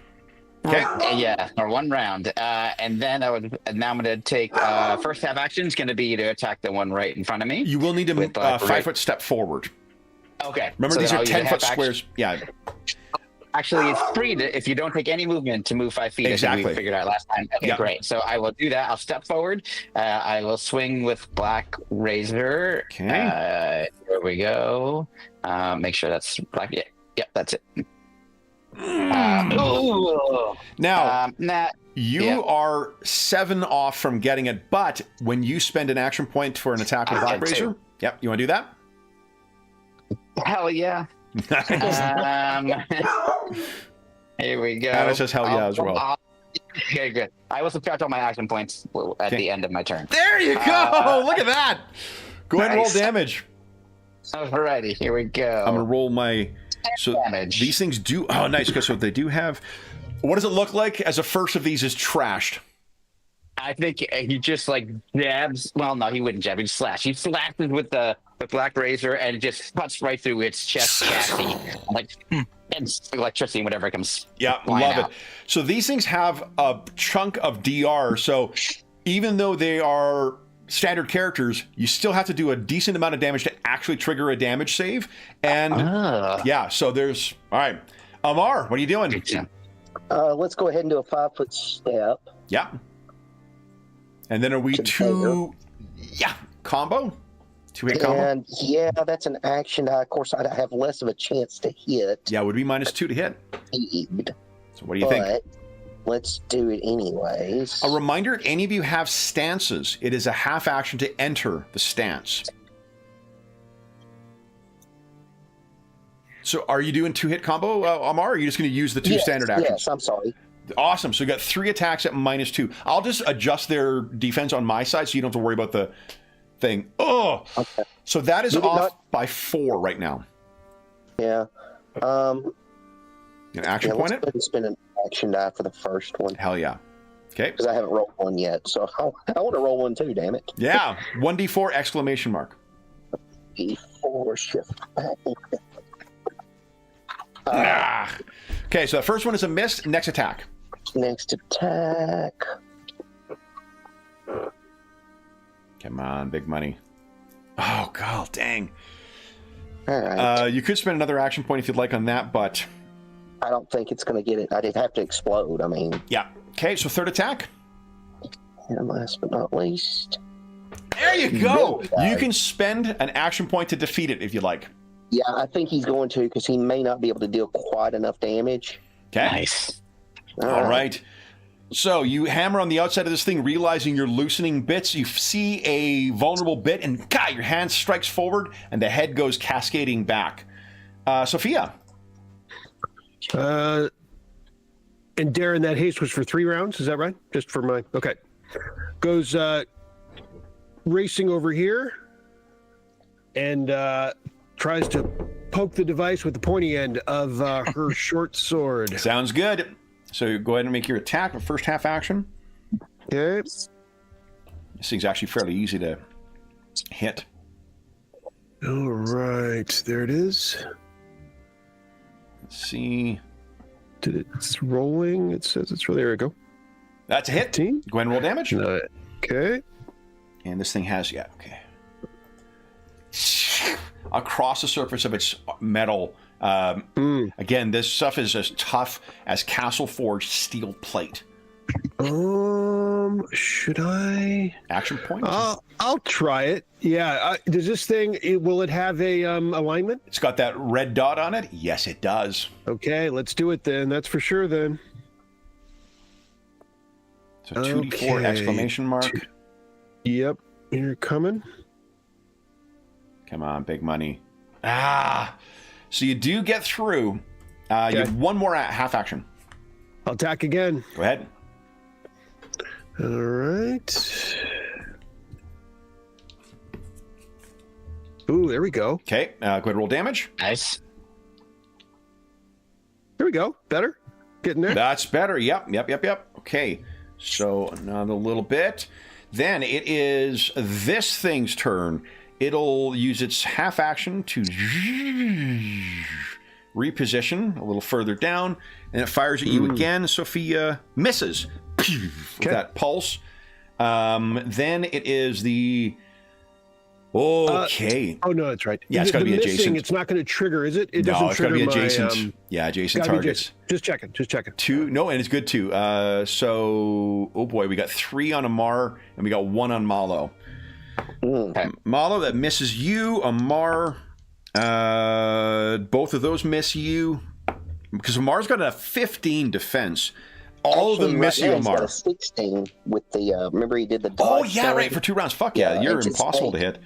Okay. Yeah, for 1 round. And then now I'm going to take first half action is going to be to attack the one right in front of me. You will need to move 5-foot step forward. Okay. Remember, these are 10-foot squares. Yeah. Actually, it's free if you don't take any movement to move 5 feet. Exactly. I think we figured out last time. Okay, great. So I will do that. I'll step forward. I will swing with Black Razor. Okay. Here we go. Make sure that's black. Yeah. Yep, that's it. Now, you are 7 off from getting it, but when you spend an action point for an attack with Black Razor, you want to do that? Hell yeah. Here we go. Anna says hell yeah as well. Okay, good. I will subtract all my action points at the end of my turn. There you go. Look at that. Go ahead and roll damage. Alrighty, here we go. I'm going to roll my... So damage. These things do... Oh, nice. So they do have... What does it look like as the first of these is trashed? I think he just jabs. Well, no, he wouldn't jab. He'd slash. He slashes with the Black Razor and just cuts right through its chest chassis. And electricity and whatever comes. Yeah, love it. So these things have a chunk of DR. So even though they are standard characters, you still have to do a decent amount of damage to actually trigger a damage save. And so there's... All right. Amar, what are you doing? Let's go ahead and do a 5-foot step. Yeah. And then are we combo? 2-hit combo? And that's an action. Of course, I'd have less of a chance to hit. Yeah, it would be -2 to hit. So what do you think? Let's do it anyways. A reminder, if any of you have stances, it is a half action to enter the stance. So are you doing 2-hit combo, Amar, or are you just going to use the 2 standard actions? Yes, I'm sorry. Awesome. So you got 3 attacks at -2. I'll just adjust their defense on my side so you don't have to worry about the thing. Oh, okay. So that is off by 4 right now. Yeah. An action point it? Let's spend an action die for the first one. Hell yeah. Okay. Because I haven't rolled one yet, so I want to roll one too, damn it. Yeah. 1d4 exclamation mark. D4 shift. Okay, so the first one is a miss. Next attack. Next attack. Come on, big money. Oh, God, dang. All right. You could spend another action point if you'd like on that, but I don't think it's going to get it. I'd have to explode. I mean, Yeah. Okay, so third attack. and last but not least, There you go. Really bad. You can spend an action point to defeat it if you like. yeah, I think he's going to because he may not be able to deal quite enough damage. Okay. Nice. All right. So you hammer on the outside of this thing, realizing you're loosening bits. You see a vulnerable bit, and God, your hand strikes forward, and the head goes cascading back. Sophia. And Darren, that haste was for 3 rounds. Is that right? Just for my okay. Goes racing over here and tries to poke the device with the pointy end of her short sword. Sounds good. So go ahead and make your attack, the first half action. Okay. This thing's actually fairly easy to hit. All right. There it is. Let's see. It's rolling. It says it's really. There we go. That's a hit. 15. Go ahead and roll damage. Okay. And this thing has, yeah, okay. Across the surface of its metal. Again, this stuff is as tough as Castle Forge steel plate. Should I? Action point? I'll try it. Yeah. Does this thing? Will it have a alignment? It's got that red dot on it. Yes, it does. Okay, let's do it then. That's for sure then. So 2d4 Okay. exclamation mark. Yep. You're coming. Come on, big money. So you do get through. You have one more half action. I'll attack again. Go ahead. All right. Ooh, there we go. Okay, go ahead and roll damage. Nice. There we go. Better. Getting there. That's better. Yep. Okay, so another little bit. Then it is this thing's turn. It'll use its half action to reposition a little further down, and it fires at you again. Sophia misses with that pulse. Then it is the... Okay. Oh no, that's right. Yeah, it's gotta be missing, adjacent. It's not going to trigger, is it? It No, doesn't it's got to trigger be adjacent. my. Yeah, adjacent Gotta be targets. Just checking. 2. No, and it's good too. So, oh boy, we got 3 on Amar, and we got 1 on Malo. Okay. Malo, that misses you. Amar, both of those miss you. Because Amar's got a 15 defense. All of them miss right you, now he's got Amar. a 16 with the. Remember he did the. Oh, dodge yeah, thing? right, for 2 rounds. Fuck yeah, Yeah, you're it's just impossible to fake. hit.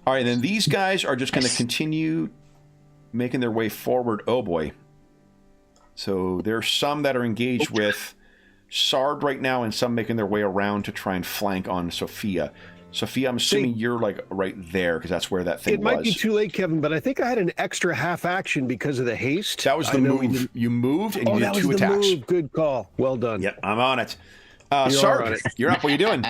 All right, then these guys are just going to continue making their way forward. Oh, boy. So there's some that are engaged with Sard right now and some making their way around to try and flank on Sophia. Sophia, I'm assuming you're like right there because that's where that thing It was. might be too late, Kevin, but I think I had an extra half action because of the haste. That was the I know we move. didn't- You moved and you that did was 2 the attacks. move. Good call. Well done. Yep, I'm on it. You are Sard, on it. you're up. What are you doing?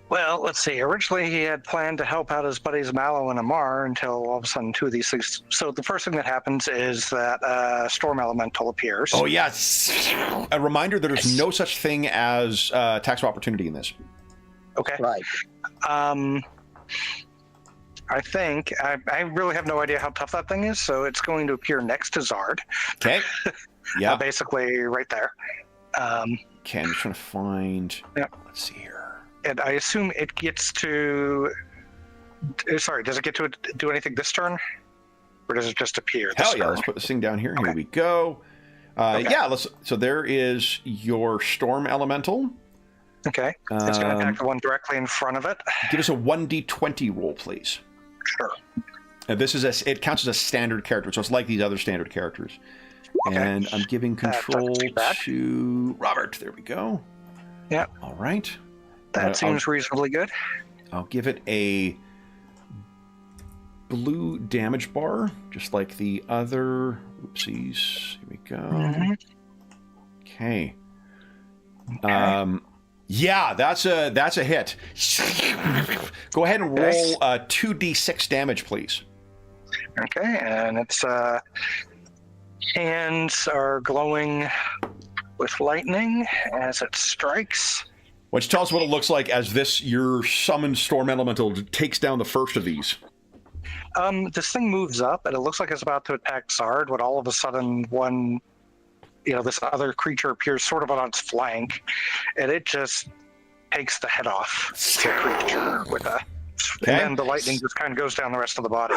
Well, let's see. Originally, he had planned to help out his buddies Mallow and Amar until all of a sudden 2 of these things. So the first thing that happens is that Storm Elemental appears. Oh, yes. A reminder that there's no such thing as tax of opportunity in this. Okay. Right. I think I really have no idea how tough that thing is, so it's going to appear next to Zard, Okay. Yeah. basically right there. Okay, I'm just trying to find... Yep. Let's see here. And I assume it gets to. Sorry, does it get to do anything this turn, or does it just appear? This Hell yeah, turn? let's put this thing down here. Here Okay. we go. Okay. Yeah, let's. So there is your Storm Elemental. Okay, it's going to Um, attack the one directly in front of it. Give us a 1d20 roll, please. Sure. This is it counts as a standard character, so it's like these other standard characters. Okay. And I'm giving control doesn't seem bad. to Robert. There we go. Yeah. All right. That seems reasonably good. I'll give it a blue damage bar, just like the other. Oopsies. Here we go. Mhm. Okay. Yeah, that's a hit. Go ahead and roll 2d6 damage, please. Okay, and its hands are glowing with lightning as it strikes. Which tells us what it looks like as your summoned Storm Elemental takes down the first of these. This thing moves up, and it looks like it's about to attack Zard, when all of a sudden this other creature appears sort of on its flank, and it just takes the head off the creature with a... Okay. And then the lightning just kind of goes down the rest of the body.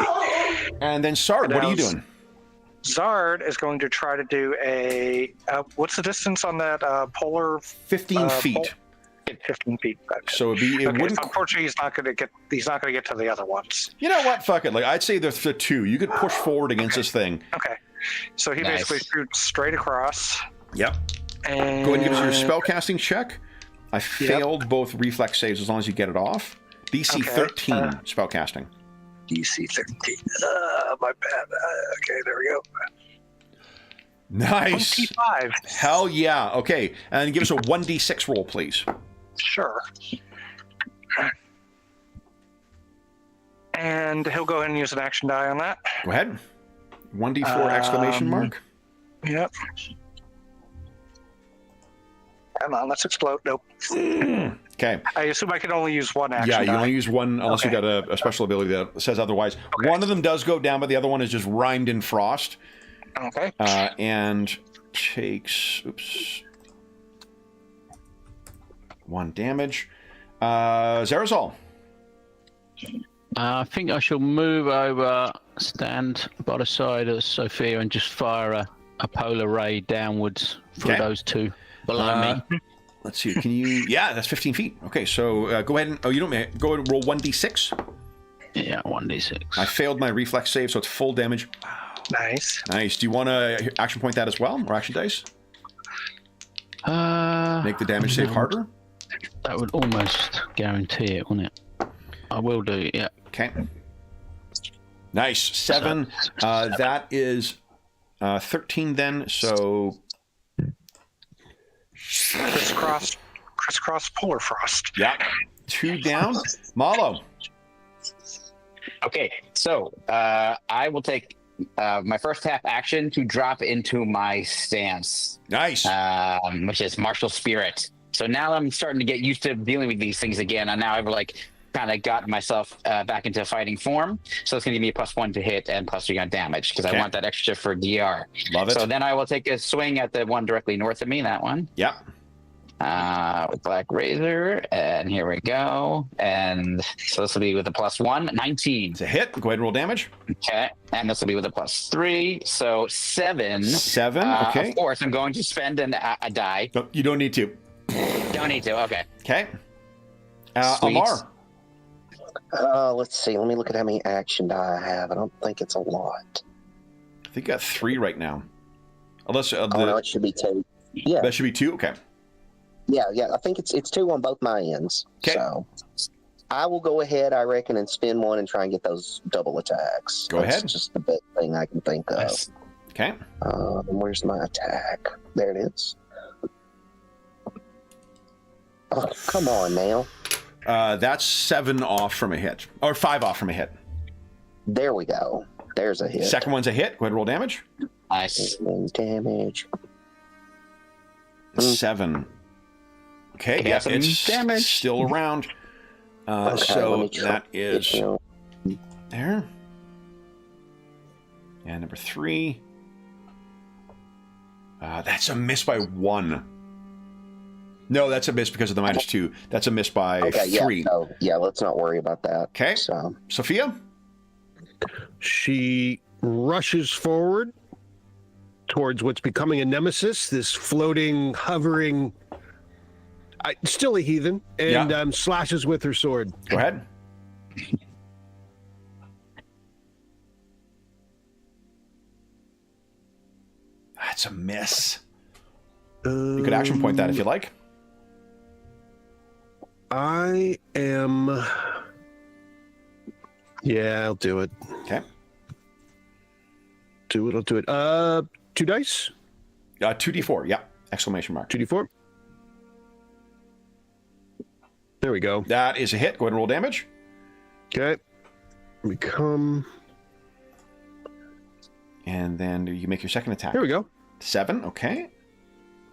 And then Sard, what are you doing? Zard is going to try to do a... what's the distance on that polar... 15 feet. 15 feet. So it wouldn't... Unfortunately, he's not going to get to the other ones. You know what? Fuck it. Like, I'd say there's the two. You could push forward against this thing. Okay. So he basically shoots straight across. Yep. And... Go ahead and give us your spellcasting check. I failed both reflex saves as long as you get it off. DC 13 spellcasting. DC 13. My bad. Okay, there we go. Nice. 25. Hell yeah. Okay. And give us a 1d6 roll, please. Sure. And he'll go ahead and use an action die on that. Go ahead. 1d4 exclamation mark. Yep. Come on, let's explode. Nope. Okay. I assume I can only use one action. Yeah, you die. only use one unless you got a special ability that says otherwise. Okay. One of them does go down, but the other one is just rimed in frost. Okay. And takes... Oops. 1 damage. Zarazal. I think I shall move over, stand by the side of Sophia, and just fire a polar ray downwards for those two below me. Let's see. Can you... Yeah, that's 15 feet. Okay, so go ahead and... Oh, you don't... Go ahead and roll 1d6. Yeah, 1d6. I failed my reflex save, so it's full damage. Nice. Nice. Do you want to action point that as well, or action dice? Make the damage save harder? That would almost guarantee it, wouldn't it? I will do, yeah. Okay. Nice. 7. That is 13 then, so... Crisscross polar frost. Yeah. 2 down. Malo. Okay, so I will take my first half action to drop into my stance. Nice. Which is martial spirit. So now I'm starting to get used to dealing with these things again, and now I've kind of got myself back into fighting form. So it's going to give me a +1 to hit and +3 on damage because I want that extra for DR. Love it. So then I will take a swing at the one directly north of me. That one. Yep. With Black Razor, and here we go. And so this will be with a +1, 19. It's a hit. Go ahead and roll damage. Okay, and this will be with a +3, so 7. 7. Okay. Of course, I'm going to spend a die. No, you don't need to. Don't need to. Okay. Okay. Sweet. Amar. Let's see. Let me look at how many action die I have. I don't think it's a lot. I think you got 3 right now. Unless No, it should be 2. Yeah. that should be 2. Okay. Yeah. I think it's 2 on both my ends. Okay. So I will go ahead, I reckon, and spin 1 and try and get those double attacks. Go ahead. That's just the best thing I can think of. Nice. Okay. Where's my attack? There it is. Oh, come on now. That's 7 off from a hit. Or 5 off from a hit. There we go. There's a hit. Second one's a hit. Go ahead and roll damage. Nice. And damage. 7. Okay, yeah, some it's damage. still around. Okay, So let me try- that is you know, there. And number 3. That's a miss by 1. No, that's a miss because of the -2. That's a miss by okay, 3. yeah. So, yeah, let's not worry about that. Okay. So, Sophia? She rushes forward towards what's becoming a nemesis, this floating, hovering, still a heathen, and slashes with her sword. Go ahead. That's a miss. You could action point that if you like. I am... Yeah, I'll do it. Okay. I'll do it. 2 dice? 2d4, yeah. Exclamation mark. 2d4. There we go. That is a hit. Go ahead and roll damage. Okay. Become... And then you make your second attack. There we go. 7, okay.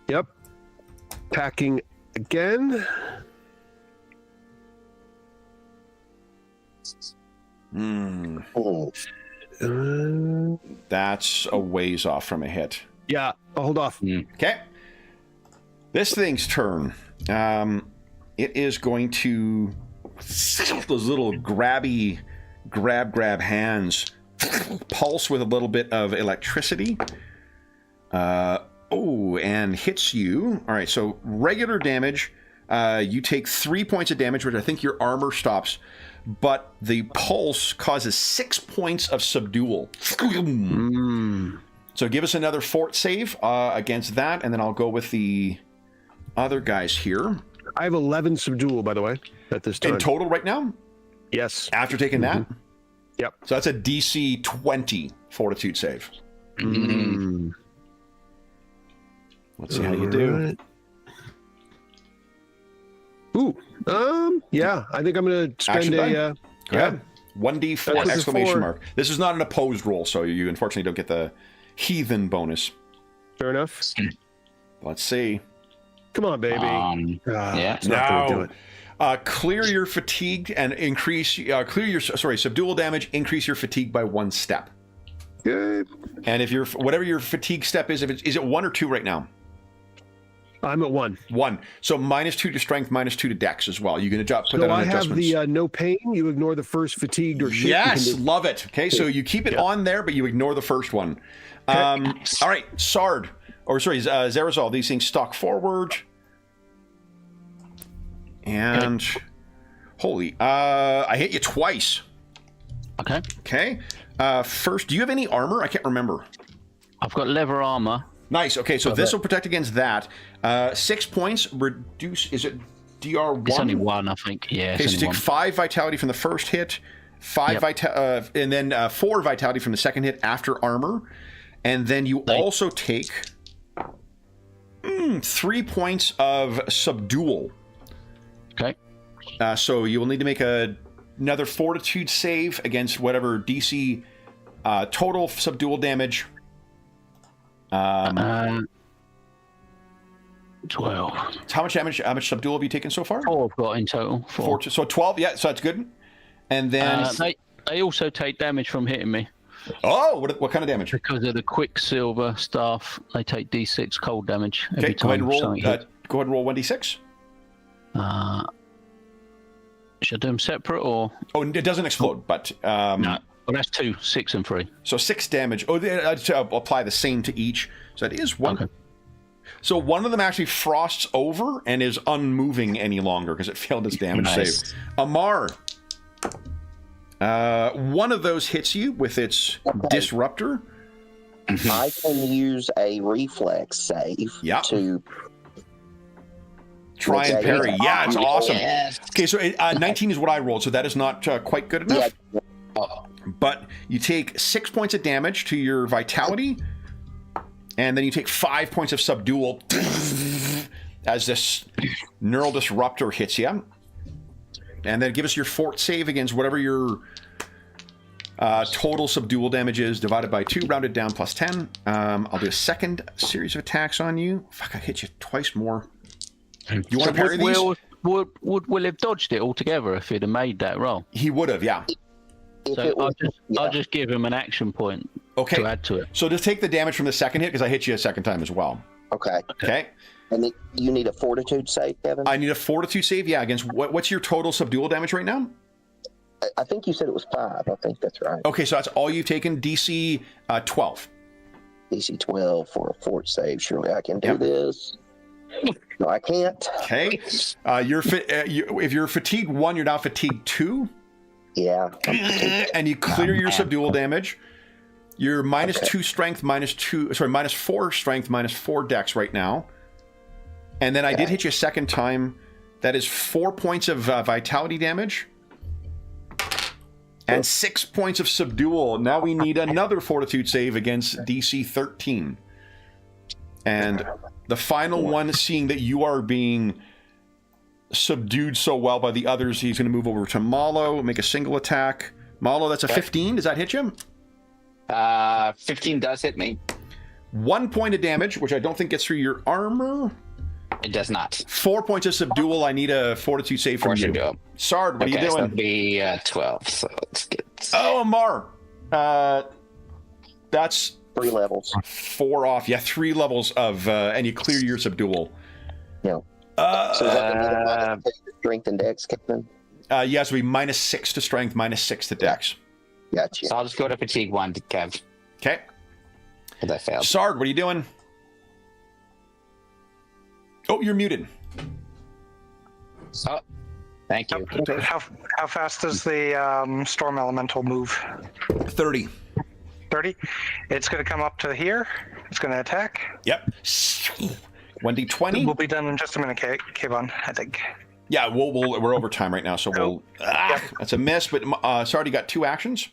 Yep. Attacking again. Oh. That's a ways off from a hit. Yeah, I'll hold off. Okay. This thing's turn. It is going to those little grabby grab hands pulse with a little bit of electricity. And hits you. All right, so regular damage. You take 3 points of damage, which I think your armor stops. But the pulse causes 6 points of subdual. So give us another fort save against that, and then I'll go with the other guys here. I have 11 subdual, by the way, at this time. In total right now? Yes. After taking that? Yep. So that's a DC 20 fortitude save. Let's see how you do. Ooh. Yeah, I think I'm going to spend Action die? a... Go ahead. 1d4 That's a exclamation 4. mark. This is not an opposed roll, so you unfortunately don't get the heathen bonus. Fair enough. Let's see. Come on, baby. Yeah. It's not going to do it. Clear your fatigue and increase. Clear your subdual damage. Increase your fatigue by 1 step. Good. And if your whatever your fatigue step is, is it 1 or 2 right now? I'm at 1. 1. So -2 to strength, -2 to dex as well. You can put So that on I have adjustments. the no pain. You ignore the first fatigued or shaken. Yes, condition. love it. Okay, so you keep it on there, but you ignore the first one. All right, Sard, Zarazal, these things stalk forward. And holy, I hit you twice. Okay. Okay. First, do you have any armor? I can't remember. I've got leather armor. Nice. Okay, so this will protect against that. 6 points. Reduce. Is it DR1? It's only 1, I think. Yeah. Okay, It's so only take 1. 5 vitality from the first hit, 5 and then 4 vitality from the second hit after armor, and then you also take 3 points of subdual. Okay. So you will need to make another fortitude save against whatever DC total subdual damage. 12. How much damage? How much subdual have you taken so far? 4 I've got in total. 4. So 12. Yeah, so that's good. And then They also take damage from hitting me. oh, what kind of damage? Because of the Quicksilver staff, they take D6 cold damage every Okay, go ahead time. and roll. something Go hits. ahead and roll 1d6. Should I do them separate or? Oh, it doesn't explode, but No. Well, that's 2, 6, and 3. so 6 damage. Oh, I'll apply the same to each. So that is 1. Okay. So one of them actually frosts over and is unmoving any longer because it failed its damage Nice. save. Amar, one of those hits you with its disruptor. I can use a reflex save Yeah. to Try and Okay. parry. Yeah, it's awesome. Yes. Okay, so 19 is what I rolled, so that is not quite good enough. Yeah. Oh, But you take 6 points of damage to your vitality, and then you take 5 points of subdual as this neural disruptor hits you. And then give us your fort save against whatever your total subdual damage is, divided by 2, rounded down, plus 10. I'll do a second series of attacks on you. Fuck, I hit you twice more. You want to parry these? Would Will have dodged it altogether if he'd have made that roll? He would have, yeah. if So it was, I'll just give him an action point Okay. to add to it. So just take the damage from the second hit, because I hit you a second time as well. okay. Okay? And you need a fortitude save, Kevin? I need a fortitude save, yeah, against what's your total subdual damage right now? I think you said it was 5. I think that's right. Okay, so that's all you've taken, DC 12. DC 12 for a fort save. Surely I can do Yep. this. No, I can't. Okay. If you're fatigued 1, you're now fatigued 2. Yeah. And you clear your subdual damage. You're -2 strength, -4 strength, -4 dex right now. And then I did hit you a second time. That is 4 points of vitality damage. And 6 points of subdual. Now we need another fortitude save against DC 13. And the final one, seeing that you are being subdued so well by the others, he's going to move over to Malo, make a single attack. Malo, that's a 15. Does that hit you? 15 does hit me. 1 point of damage, which I don't think gets through your armor. It does not. 4 points of subdual. I need a fortitude save from you. Sard, what are you So doing? that'll be 12. So let's get. Oh, Amar. That's 3 levels. 4 off. Yeah, 3 levels of, and you clear your subdual. Yeah. So is that another strength and dex, Captain? Yeah, so it'll be -6 to strength, -6 to dex. Gotcha. So I'll just go to fatigue 1 to Kev, Okay. because I failed. Sard, what are you doing? Oh, you're muted. Oh, thank you. How fast does the storm elemental move? 30. 30. It's going to come up to here. It's going to attack. Yep. 1d20. We'll be done in just a minute, Kayvon, I think. Yeah, we're over time right now, so we'll. That's a miss, but Sard, you got 2 actions.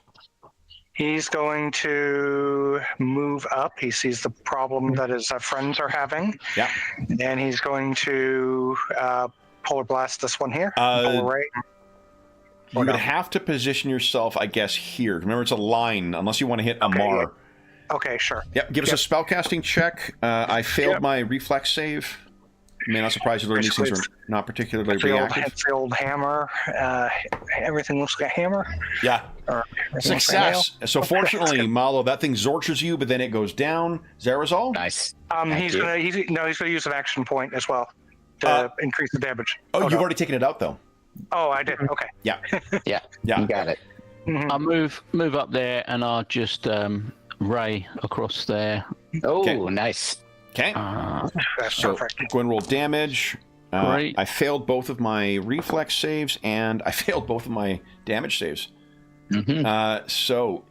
He's going to move up. He sees the problem that his friends are having. Yeah. And he's going to polar blast this one here. Polar ray. You would have to position yourself, I guess, here. Remember, it's a line, unless you want to hit Amar. Yeah. Okay, sure. Yep, give us a spellcasting check. I failed my reflex save. May not surprise you, these things are not particularly reactive. It's the old hammer. Everything looks like a hammer. Yeah. Success. So fortunately, Malo, that thing zorches you, but then it goes down. Zerazol? Nice. He's gonna use an action point as well to increase the damage. Oh, you've already taken it out though. Oh, I did. Okay. Yeah. Yeah. Yeah. You got it. Mhm. I'll move up there, and I'll just ray across there. Oh, Okay. nice. Okay. That's So perfect. go and roll damage. Great. I failed both of my reflex saves, and I failed both of my damage saves. Mm-hmm. So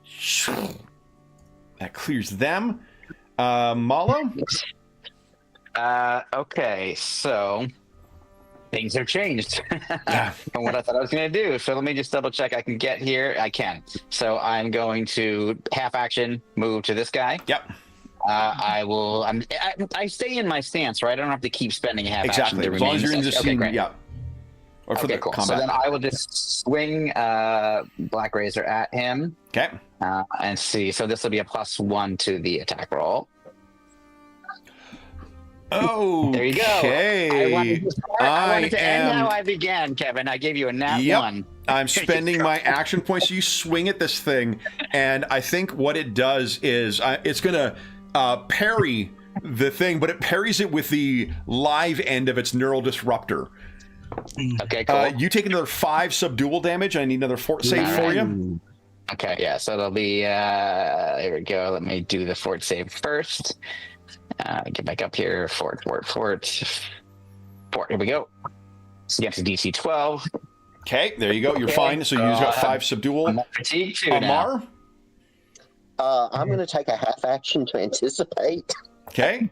that clears them. Malo? Okay, so things have changed Yeah. from what I thought I was going to do. So let me just double check I can get here. I can. So I'm going to half action move to this guy. Yep. I stay in my stance, right? I don't have to keep spending half action. Exactly. To As long as you're in the okay, scene, great. yeah. Or for Okay, the cool. combat. So then I will just swing Black Razor at him Okay. and see. So this will be a +1 to the attack roll. Oh, There you go. I wanted to end how I began, Kevin. I gave you a nat 1. I'm spending my action points. So you swing at this thing, and I think what it does is it's going to parry the thing, but it parries it with the live end of its neural disruptor. Okay, cool. You take another 5 subdual damage. I need another fort save for you. Okay, yeah, so it'll be, here we go. Let me do the fort save first. Get back up here. Fort. Here we go. It's against DC 12. Okay, there you go. You're fine. So you got 5 subdual. I'm at fatigue 2 now. Amar? I'm going to take a half action to anticipate, Okay.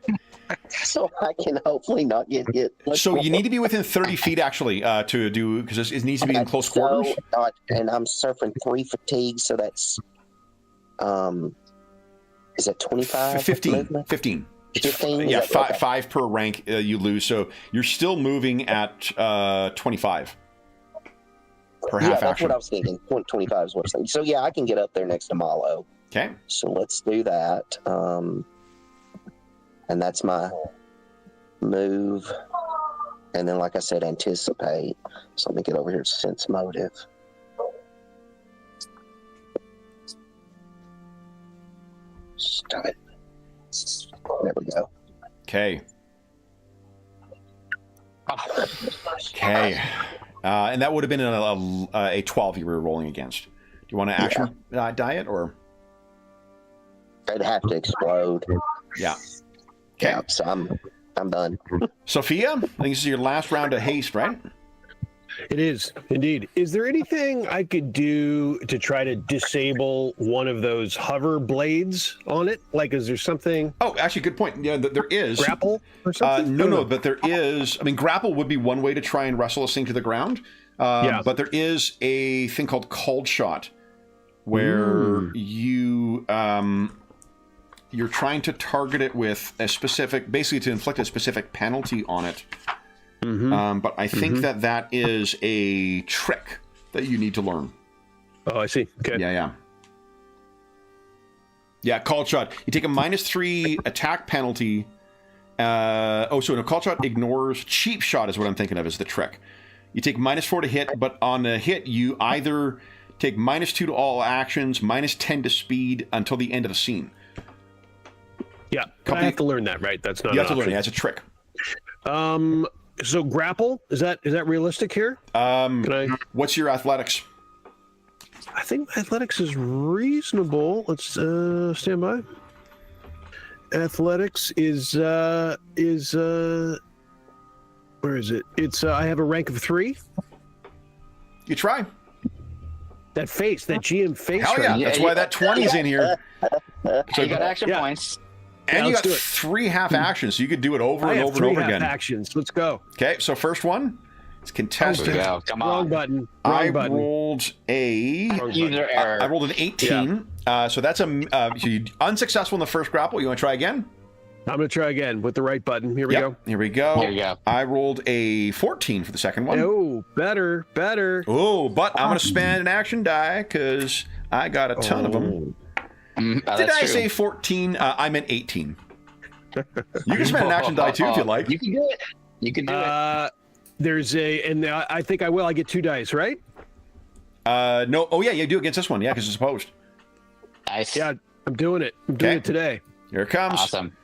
so I can hopefully not get hit. So you need to be within 30 feet, actually, to do, because it needs to be in close quarters. And I'm suffering 3 fatigue, so that's, is that 25? 15. 15. 15? Yeah, Okay. 5 per rank you lose. So you're still moving at 25 per Yeah, half that's action. what I was thinking. 25 is what I was thinking. So yeah, I can get up there next to Malo. Okay. So let's do that. And that's my move. And then, like I said, anticipate. So let me get over here to sense motive. Stop it. There we go. Okay. Okay. And that would have been a 12 you were rolling against. Do you want to action die it, or? I'd have to explode. Yeah. Okay. Yeah, so I'm done. Sophia, I think this is your last round of haste, right? It is indeed. Is there anything I could do to try to disable one of those hover blades on it? Like, is there something? Oh, actually, good point. Yeah, there is. Grapple or something? No, but there is. I mean, grapple would be one way to try and wrestle this thing to the ground. But there is a thing called cold shot, where you're trying to target it with a specific, basically to inflict a specific penalty on it. But I think that is a trick that you need to learn. Oh, I see. Okay. Yeah, cold shot. You take a -3 attack penalty So an occult shot ignores cheap shot is what I'm thinking of as the trick. You take -4 to hit, but on a hit, you either take -2 to all actions, -10 to speed until the end of the scene. Yeah, I have to learn that, right? That's not. You have to learn it. That's a trick. So grapple is that realistic here? What's your athletics? I think athletics is reasonable. Let's stand by. Athletics is where is it? It's I have a rank of 3. You try. That GM face. Hell yeah! Yeah, That's why that 20's in here. So you got action points. And you let's got do it. 3 half actions, so you could do it over I and have over 3 and over half again. actions. Let's go. Okay, so first one is contested. Here we go. Come Wrong on. button. I Wrong button. rolled a. User error. I rolled an 18. So that's so you unsuccessful in the first grapple. You want to try again? I'm gonna try again with the right button. Here we go. Here we go. Here you go. I rolled a 14 for the second one. Oh, better. Oh, but I'm going to spend an action die because I got a ton of them. Did That's I true. say 14? I meant 18. You can spend an action die too if you like. You can do it. You can do it. There's I think I will. I get 2 dice, right? No. Oh, yeah, you do against this one. Yeah, because it's opposed. Nice. Yeah, I'm doing it. I'm doing it today. Here it comes. Awesome.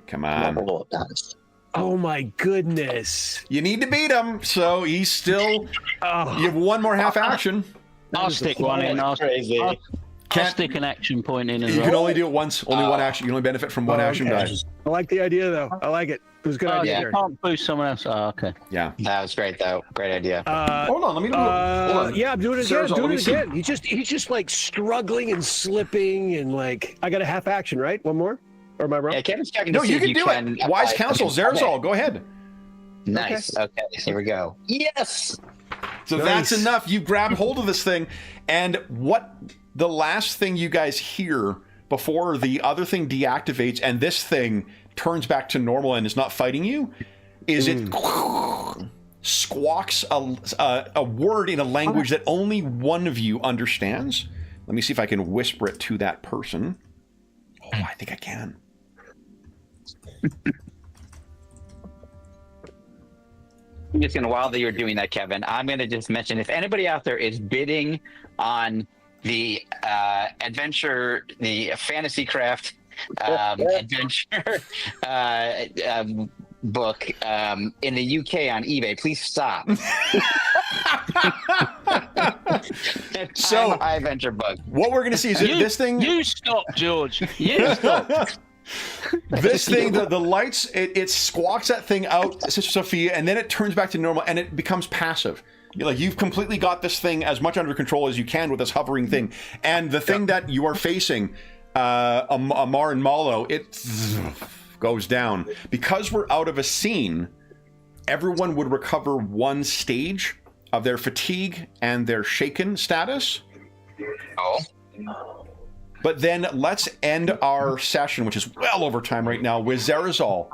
Come on. Roll of dice. Oh my goodness. You need to beat him, so he's still. Oh, You have one more half action. I'll stick one in. I'll Crazy. stick an action point in as You well. can only do it once. Only one action. You can only benefit from one action okay. die. I like the idea though. I like it. It was a good Oh, idea. yeah, there. can't boost someone else. Oh, okay. Yeah. That was great, though. Great idea. Hold on. Let me. Hold on. Yeah, I'm doing it Sarah's again. all- Doing let it me again. He's just like struggling and slipping and like I got a half action, right? One more? Or am I wrong? Yeah, Kevin's checking No, to see you if can do can it. Wise apply- counsel, Okay. Zerzal. Go ahead. Nice. Okay. Here we go. Yes. So Nice. that's enough. You grab hold of this thing, and what the last thing you guys hear before the other thing deactivates and this thing turns back to normal and is not fighting you is it squawks a word in a language that only one of you understands. Let me see if I can whisper it to that person. Oh, I think I can. I'm just gonna, while you're doing that, Kevin, I'm gonna just mention if anybody out there is bidding on the adventure, the fantasy craft adventure book in the UK on eBay, please stop. So- I venture book. What we're going to see is this thing. You stop, George. You stop. This thing, the lights, it squawks that thing out, Sister Sophia, and then it turns back to normal, and it becomes passive. You've completely got this thing as much under control as you can with this hovering thing. And the thing that you are facing, Amar and Malo, it goes down. Because we're out of a scene, everyone would recover 1 stage of their fatigue and their shaken status. Oh. But then let's end our session, which is well over time right now, with Zerazal.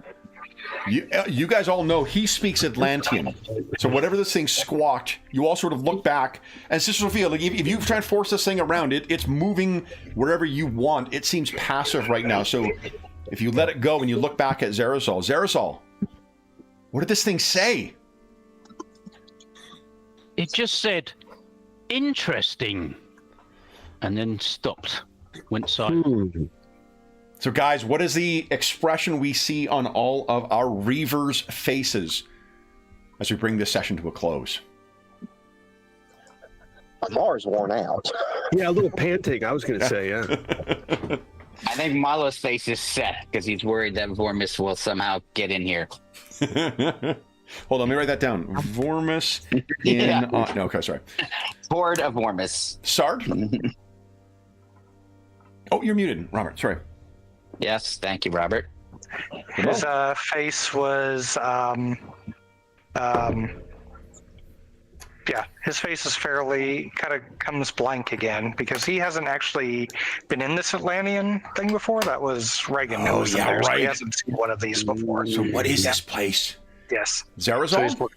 You guys all know he speaks Atlantean. So whatever this thing squawked, you all sort of look back. And Sister Sophia, like if you try and force this thing around, it's moving wherever you want. It seems passive right now. So if you let it go and you look back at Zerazal, what did this thing say? It just said, interesting. And then stopped. Went silent. So guys, what is the expression we see on all of our Reavers' faces as we bring this session to a close? Amar's worn out. Yeah, a little panting. I was going to say, yeah. I think Malo's face is set because he's worried that Vormis will somehow get in here. Hold on, let me write that down. Vormis in... Yeah. no, okay, sorry. Horde of Vormis. Sard? Oh, you're muted, Robert. Sorry. Yes, thank you, Robert. His face was, yeah, his face is fairly kind of comes blank again because he hasn't actually been in this Atlantean thing before. That was Reagan. who was in yeah, there, so he right. hasn't seen one of these before. So what is this place? Yes. Zerazal?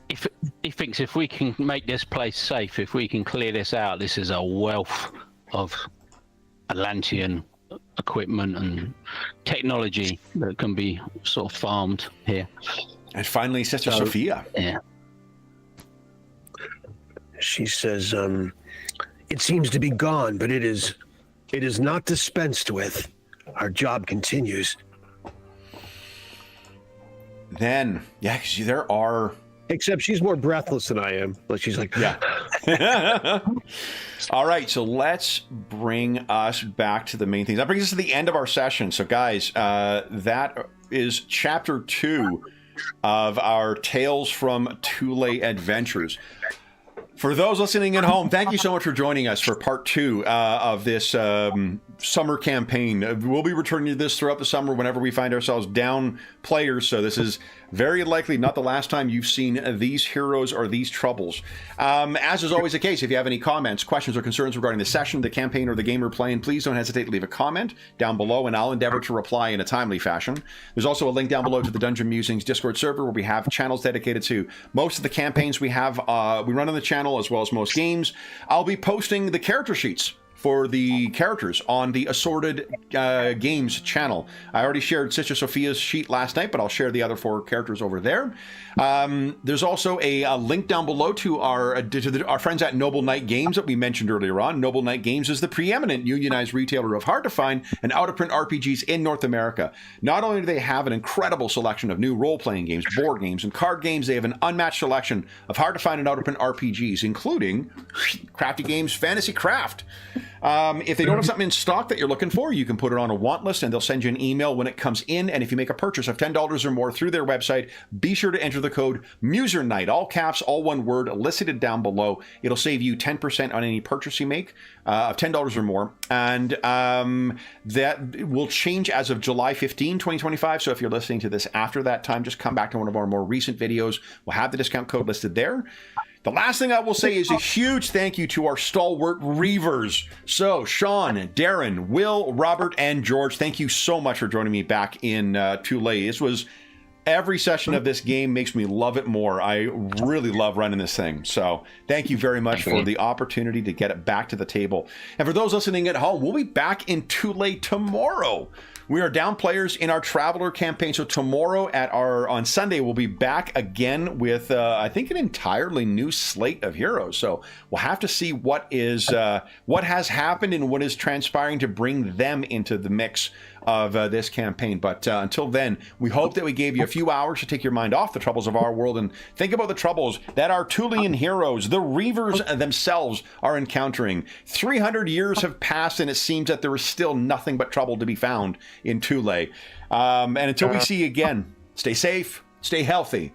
If he thinks if we can make this place safe, if we can clear this out, this is a wealth of Atlantean equipment and technology that can be sort of farmed here. And finally, Sister Sophia. Yeah. She says, it seems to be gone, but it is not dispensed with. Our job continues. Then, yeah, because there are... Except she's more breathless than I am. Like she's like, yeah. All right, so let's bring us back to the main things. That brings us to the end of our session. So, guys, that is chapter 2 of our Tales from Thule adventures. For those listening at home, thank you so much for joining us for part 2 of this summer campaign. We'll be returning to this throughout the summer whenever we find ourselves down players, so this is very likely not the last time you've seen these heroes or these troubles. As is always the case, if you have any comments, questions, or concerns regarding the session, the campaign, or the game we're playing, please don't hesitate to leave a comment down below, and I'll endeavor to reply in a timely fashion. There's also a link down below to the Dungeon Musings Discord server, where we have channels dedicated to most of the campaigns we have. We run on the channel, as well as most games. I'll be posting the character sheets for the characters on the Assorted Games channel. I already shared Sister Sophia's sheet last night, but I'll share the other 4 characters over there. There's also a link down below to our friends at Noble Knight Games that we mentioned earlier on. Noble Knight Games is the preeminent unionized retailer of hard-to-find and out-of-print RPGs in North America. Not only do they have an incredible selection of new role-playing games, board games, and card games, they have an unmatched selection of hard-to-find and out-of-print RPGs, including Crafty Games Fantasy Craft. If they don't have something in stock that you're looking for, you can put it on a want list and they'll send you an email when it comes in. And if you make a purchase of $10 or more through their website, be sure to enter the code MuserNight, all caps, all one word, listed down below. It'll save you 10% on any purchase you make of $10 or more. And that will change as of July 15, 2025. So if you're listening to this after that time, just come back to one of our more recent videos. We'll have the discount code listed there. The last thing I will say is a huge thank you to our stalwart Reavers. So, Sean, Darren, Will, Robert, and George, thank you so much for joining me back in Thule. This was... Every session of this game makes me love it more. I really love running this thing. So thank you very much for the opportunity to get it back to the table. And for those listening at home, we'll be back in Thule tomorrow. We are down players in our Traveler campaign. So tomorrow on Sunday, we'll be back again with, I think, an entirely new slate of heroes. So we'll have to see what has happened and what is transpiring to bring them into the mix of this campaign. But until then, we hope that we gave you a few hours to take your mind off the troubles of our world and think about the troubles that our Thulean heroes, the Reavers themselves, are encountering. 300 years have passed, and it seems that there is still nothing but trouble to be found in Thule. And until we see you again, stay safe, stay healthy,